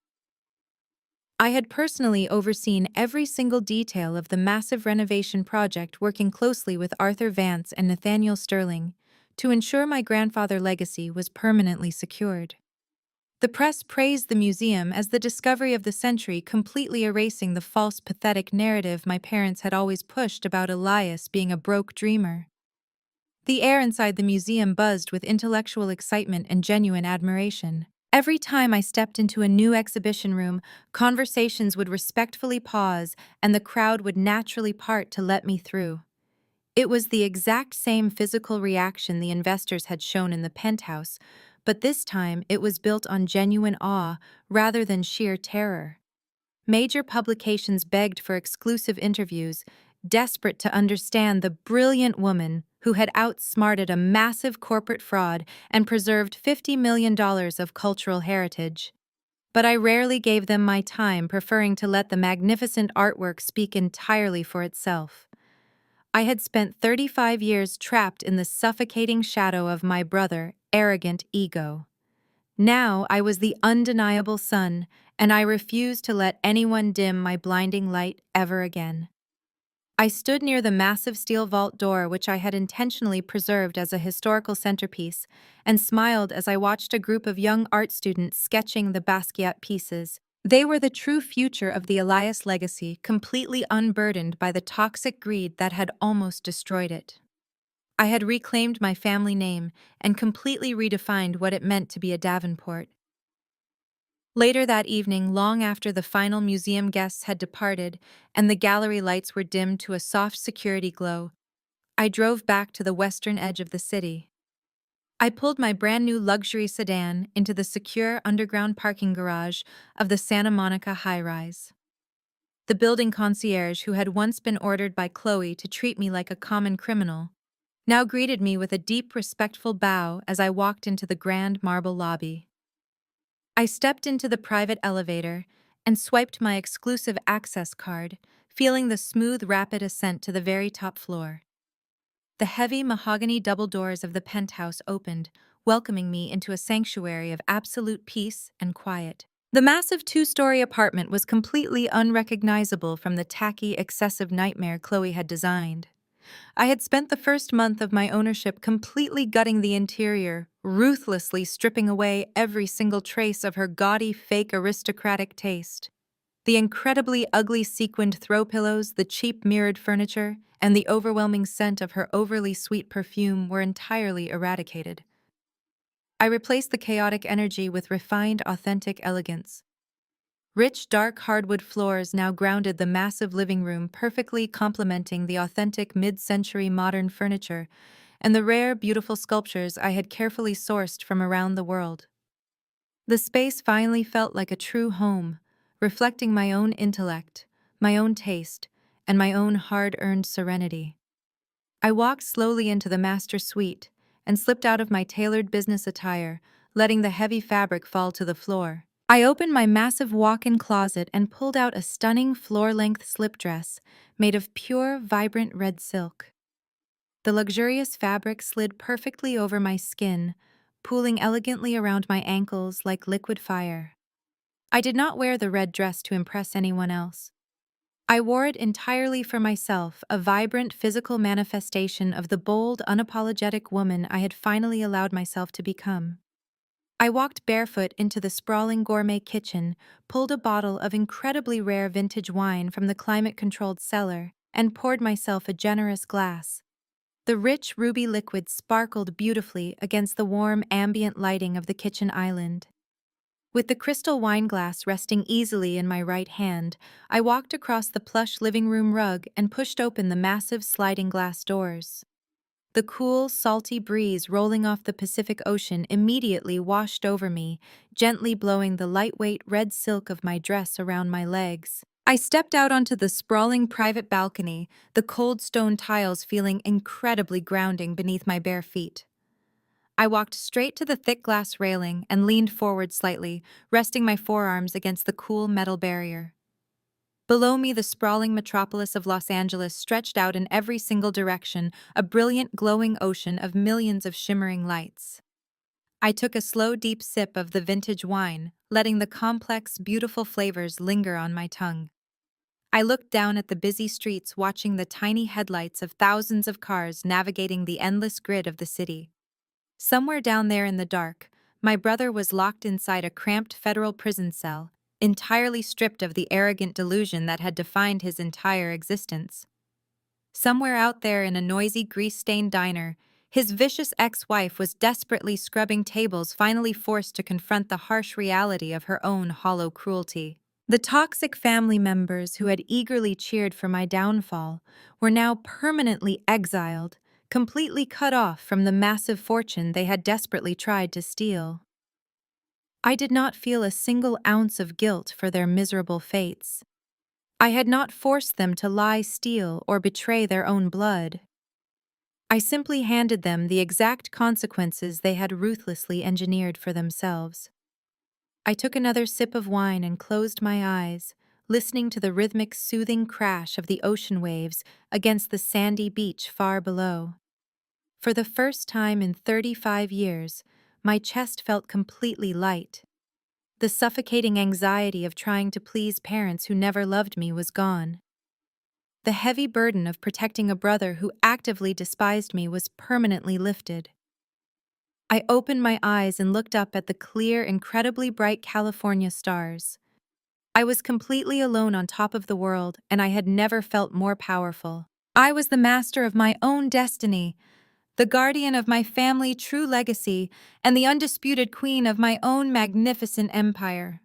I had personally overseen every single detail of the massive renovation project, working closely with Arthur Vance and Nathaniel Sterling to ensure my grandfather's legacy was permanently secured. The press praised the museum as the discovery of the century, completely erasing the false, pathetic narrative my parents had always pushed about Elias being a broke dreamer. The air inside the museum buzzed with intellectual excitement and genuine admiration. Every time I stepped into a new exhibition room, conversations would respectfully pause and the crowd would naturally part to let me through. It was the exact same physical reaction the investors had shown in the penthouse, but this time it was built on genuine awe rather than sheer terror. Major publications begged for exclusive interviews, desperate to understand the brilliant woman who had outsmarted a massive corporate fraud and preserved $50 million of cultural heritage. But I rarely gave them my time, preferring to let the magnificent artwork speak entirely for itself. I had spent 35 years trapped in the suffocating shadow of my brother's arrogant ego. Now I was the undeniable sun, and I refused to let anyone dim my blinding light ever again. I stood near the massive steel vault door, which I had intentionally preserved as a historical centerpiece, and smiled as I watched a group of young art students sketching the Basquiat pieces. They were the true future of the Elias legacy, completely unburdened by the toxic greed that had almost destroyed it. I had reclaimed my family name and completely redefined what it meant to be a Davenport. Later that evening, long after the final museum guests had departed and the gallery lights were dimmed to a soft security glow, I drove back to the western edge of the city. I pulled my brand new luxury sedan into the secure underground parking garage of the Santa Monica high-rise. The building concierge, who had once been ordered by Chloe to treat me like a common criminal, now greeted me with a deep, respectful bow as I walked into the grand marble lobby. I stepped into the private elevator and swiped my exclusive access card, feeling the smooth, rapid ascent to the very top floor. The heavy mahogany double doors of the penthouse opened, welcoming me into a sanctuary of absolute peace and quiet. The massive two-story apartment was completely unrecognizable from the tacky, excessive nightmare Chloe had designed. I had spent the first month of my ownership completely gutting the interior, ruthlessly stripping away every single trace of her gaudy, fake aristocratic taste. The incredibly ugly sequined throw pillows, the cheap mirrored furniture, and the overwhelming scent of her overly sweet perfume were entirely eradicated. I replaced the chaotic energy with refined, authentic elegance. Rich, dark hardwood floors now grounded the massive living room, perfectly complementing the authentic mid-century modern furniture and the rare, beautiful sculptures I had carefully sourced from around the world. The space finally felt like a true home, reflecting my own intellect, my own taste, and my own hard-earned serenity. I walked slowly into the master suite and slipped out of my tailored business attire, letting the heavy fabric fall to the floor. I opened my massive walk-in closet and pulled out a stunning floor-length slip dress made of pure, vibrant red silk. The luxurious fabric slid perfectly over my skin, pooling elegantly around my ankles like liquid fire. I did not wear the red dress to impress anyone else. I wore it entirely for myself, a vibrant physical manifestation of the bold, unapologetic woman I had finally allowed myself to become. I walked barefoot into the sprawling gourmet kitchen, pulled a bottle of incredibly rare vintage wine from the climate-controlled cellar, and poured myself a generous glass. The rich ruby liquid sparkled beautifully against the warm ambient lighting of the kitchen island. With the crystal wine glass resting easily in my right hand, I walked across the plush living room rug and pushed open the massive sliding glass doors. The cool, salty breeze rolling off the Pacific Ocean immediately washed over me, gently blowing the lightweight red silk of my dress around my legs. I stepped out onto the sprawling private balcony, the cold stone tiles feeling incredibly grounding beneath my bare feet. I walked straight to the thick glass railing and leaned forward slightly, resting my forearms against the cool metal barrier. Below me, the sprawling metropolis of Los Angeles stretched out in every single direction, a brilliant, glowing ocean of millions of shimmering lights. I took a slow, deep sip of the vintage wine, letting the complex, beautiful flavors linger on my tongue. I looked down at the busy streets, watching the tiny headlights of thousands of cars navigating the endless grid of the city. Somewhere down there in the dark, my brother was locked inside a cramped federal prison cell, entirely stripped of the arrogant delusion that had defined his entire existence. Somewhere out there in a noisy, grease-stained diner, his vicious ex-wife was desperately scrubbing tables, finally forced to confront the harsh reality of her own hollow cruelty. The toxic family members who had eagerly cheered for my downfall were now permanently exiled, completely cut off from the massive fortune they had desperately tried to steal. I did not feel a single ounce of guilt for their miserable fates. I had not forced them to lie, steal, or betray their own blood. I simply handed them the exact consequences they had ruthlessly engineered for themselves. I took another sip of wine and closed my eyes, listening to the rhythmic, soothing crash of the ocean waves against the sandy beach far below. For the first time in 35 years, my chest felt completely light. The suffocating anxiety of trying to please parents who never loved me was gone. The heavy burden of protecting a brother who actively despised me was permanently lifted. I opened my eyes and looked up at the clear, incredibly bright California stars. I was completely alone on top of the world, and I had never felt more powerful. I was the master of my own destiny, the guardian of my family true legacy, and the undisputed queen of my own magnificent empire.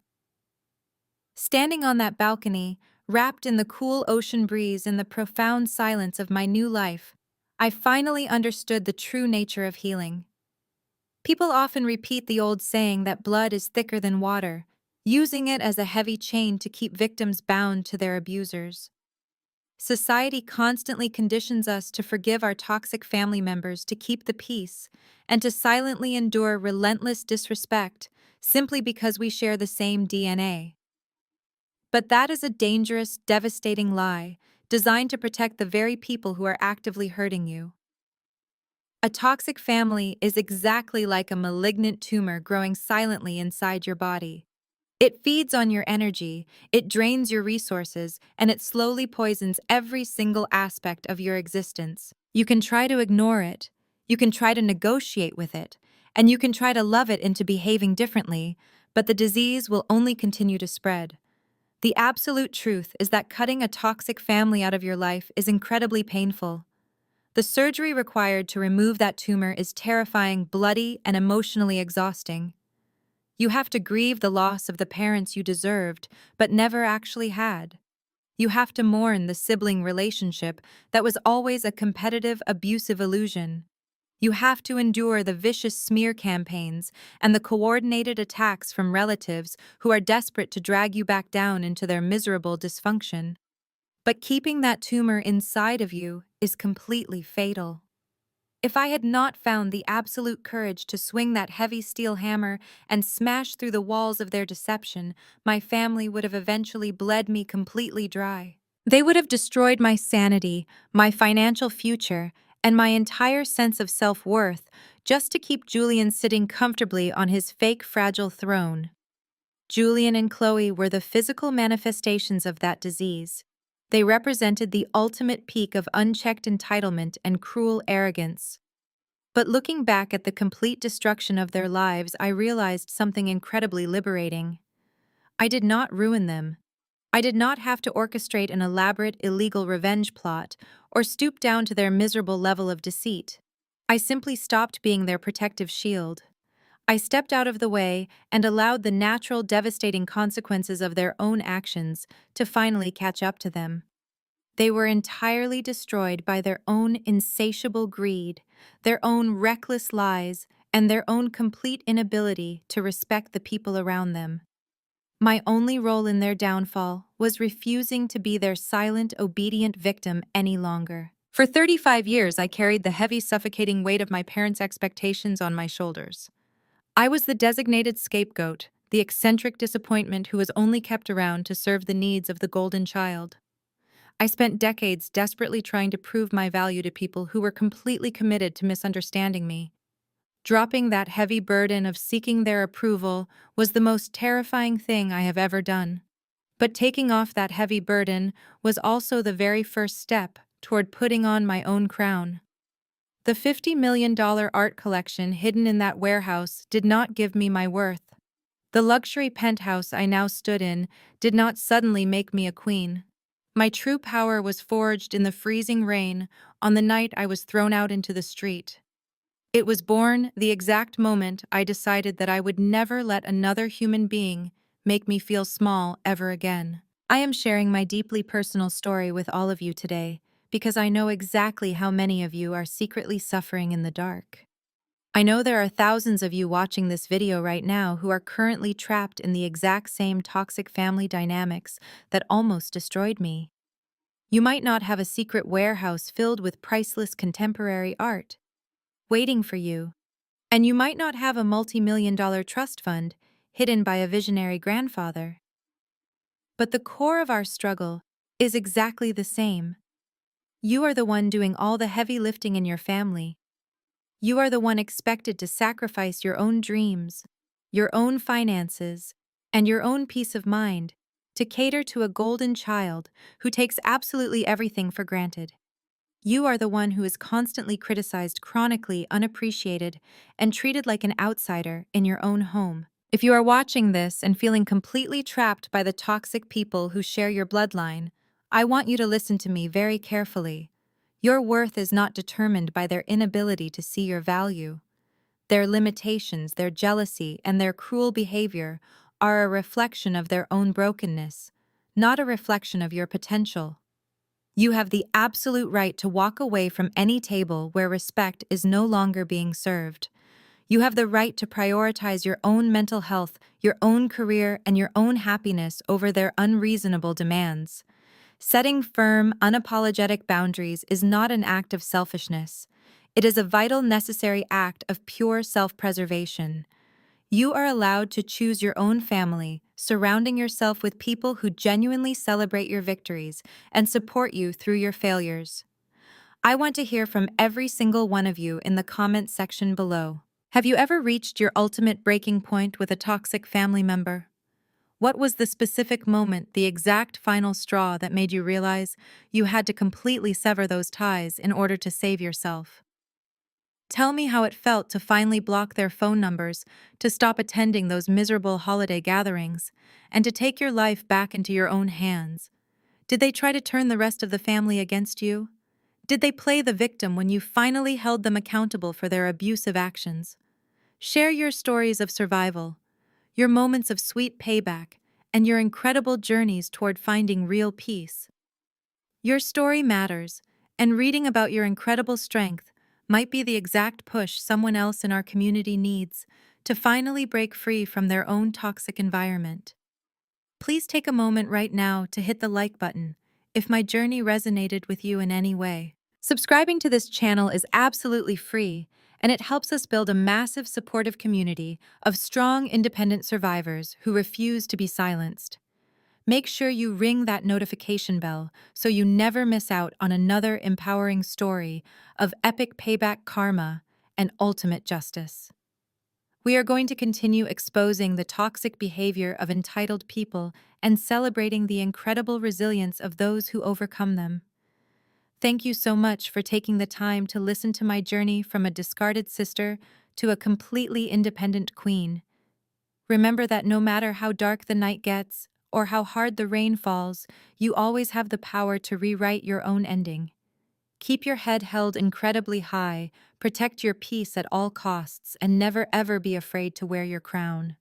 Standing on that balcony, wrapped in the cool ocean breeze and the profound silence of my new life, I finally understood the true nature of healing. People often repeat the old saying that blood is thicker than water, using it as a heavy chain to keep victims bound to their abusers. Society constantly conditions us to forgive our toxic family members to keep the peace and to silently endure relentless disrespect simply because we share the same DNA. But that is a dangerous, devastating lie designed to protect the very people who are actively hurting you. A toxic family is exactly like a malignant tumor growing silently inside your body. It feeds on your energy, it drains your resources, and it slowly poisons every single aspect of your existence. You can try to ignore it, you can try to negotiate with it, and you can try to love it into behaving differently, but the disease will only continue to spread. The absolute truth is that cutting a toxic family out of your life is incredibly painful. The surgery required to remove that tumor is terrifying, bloody, and emotionally exhausting. You have to grieve the loss of the parents you deserved, but never actually had. You have to mourn the sibling relationship that was always a competitive, abusive illusion. You have to endure the vicious smear campaigns and the coordinated attacks from relatives who are desperate to drag you back down into their miserable dysfunction. But keeping that tumor inside of you is completely fatal. If I had not found the absolute courage to swing that heavy steel hammer and smash through the walls of their deception, my family would have eventually bled me completely dry. They would have destroyed my sanity, my financial future, and my entire sense of self-worth just to keep Julian sitting comfortably on his fake fragile throne. Julian and Chloe were the physical manifestations of that disease. They represented the ultimate peak of unchecked entitlement and cruel arrogance. But looking back at the complete destruction of their lives, I realized something incredibly liberating. I did not ruin them. I did not have to orchestrate an elaborate, illegal revenge plot or stoop down to their miserable level of deceit. I simply stopped being their protective shield. I stepped out of the way and allowed the natural, devastating consequences of their own actions to finally catch up to them. They were entirely destroyed by their own insatiable greed, their own reckless lies, and their own complete inability to respect the people around them. My only role in their downfall was refusing to be their silent, obedient victim any longer. For 35 years, I carried the heavy, suffocating weight of my parents' expectations on my shoulders. I was the designated scapegoat, the eccentric disappointment who was only kept around to serve the needs of the golden child. I spent decades desperately trying to prove my value to people who were completely committed to misunderstanding me. Dropping that heavy burden of seeking their approval was the most terrifying thing I have ever done. But taking off that heavy burden was also the very first step toward putting on my own crown. The $50 million art collection hidden in that warehouse did not give me my worth. The luxury penthouse I now stood in did not suddenly make me a queen. My true power was forged in the freezing rain on the night I was thrown out into the street. It was born the exact moment I decided that I would never let another human being make me feel small ever again. I am sharing my deeply personal story with all of you today because I know exactly how many of you are secretly suffering in the dark. I know there are thousands of you watching this video right now who are currently trapped in the exact same toxic family dynamics that almost destroyed me. You might not have a secret warehouse filled with priceless contemporary art waiting for you, and you might not have a multi-million-dollar trust fund hidden by a visionary grandfather. But the core of our struggle is exactly the same. You are the one doing all the heavy lifting in your family. You are the one expected to sacrifice your own dreams, your own finances, and your own peace of mind to cater to a golden child who takes absolutely everything for granted. You are the one who is constantly criticized, chronically unappreciated, and treated like an outsider in your own home. If you are watching this and feeling completely trapped by the toxic people who share your bloodline, I want you to listen to me very carefully. Your worth is not determined by their inability to see your value. Their limitations, their jealousy, and their cruel behavior are a reflection of their own brokenness, not a reflection of your potential. You have the absolute right to walk away from any table where respect is no longer being served. You have the right to prioritize your own mental health, your own career, and your own happiness over their unreasonable demands. Setting firm, unapologetic boundaries is not an act of selfishness. It is a vital, necessary act of pure self-preservation. You are allowed to choose your own family, surrounding yourself with people who genuinely celebrate your victories and support you through your failures. I want to hear from every single one of you in the comment section below. Have you ever reached your ultimate breaking point with a toxic family member? What was the specific moment, the exact final straw that made you realize you had to completely sever those ties in order to save yourself? Tell me how it felt to finally block their phone numbers, to stop attending those miserable holiday gatherings, and to take your life back into your own hands. Did they try to turn the rest of the family against you? Did they play the victim when you finally held them accountable for their abusive actions? Share your stories of survival, your moments of sweet payback, and your incredible journeys toward finding real peace. Your story matters, and reading about your incredible strength might be the exact push someone else in our community needs to finally break free from their own toxic environment. Please take a moment right now to hit the like button if my journey resonated with you in any way. Subscribing to this channel is absolutely free, and it helps us build a massive supportive community of strong, independent survivors who refuse to be silenced. Make sure you ring that notification bell so you never miss out on another empowering story of epic payback karma and ultimate justice. We are going to continue exposing the toxic behavior of entitled people and celebrating the incredible resilience of those who overcome them. Thank you so much for taking the time to listen to my journey from a discarded sister to a completely independent queen. Remember that no matter how dark the night gets or how hard the rain falls, you always have the power to rewrite your own ending. Keep your head held incredibly high, protect your peace at all costs, and never ever be afraid to wear your crown.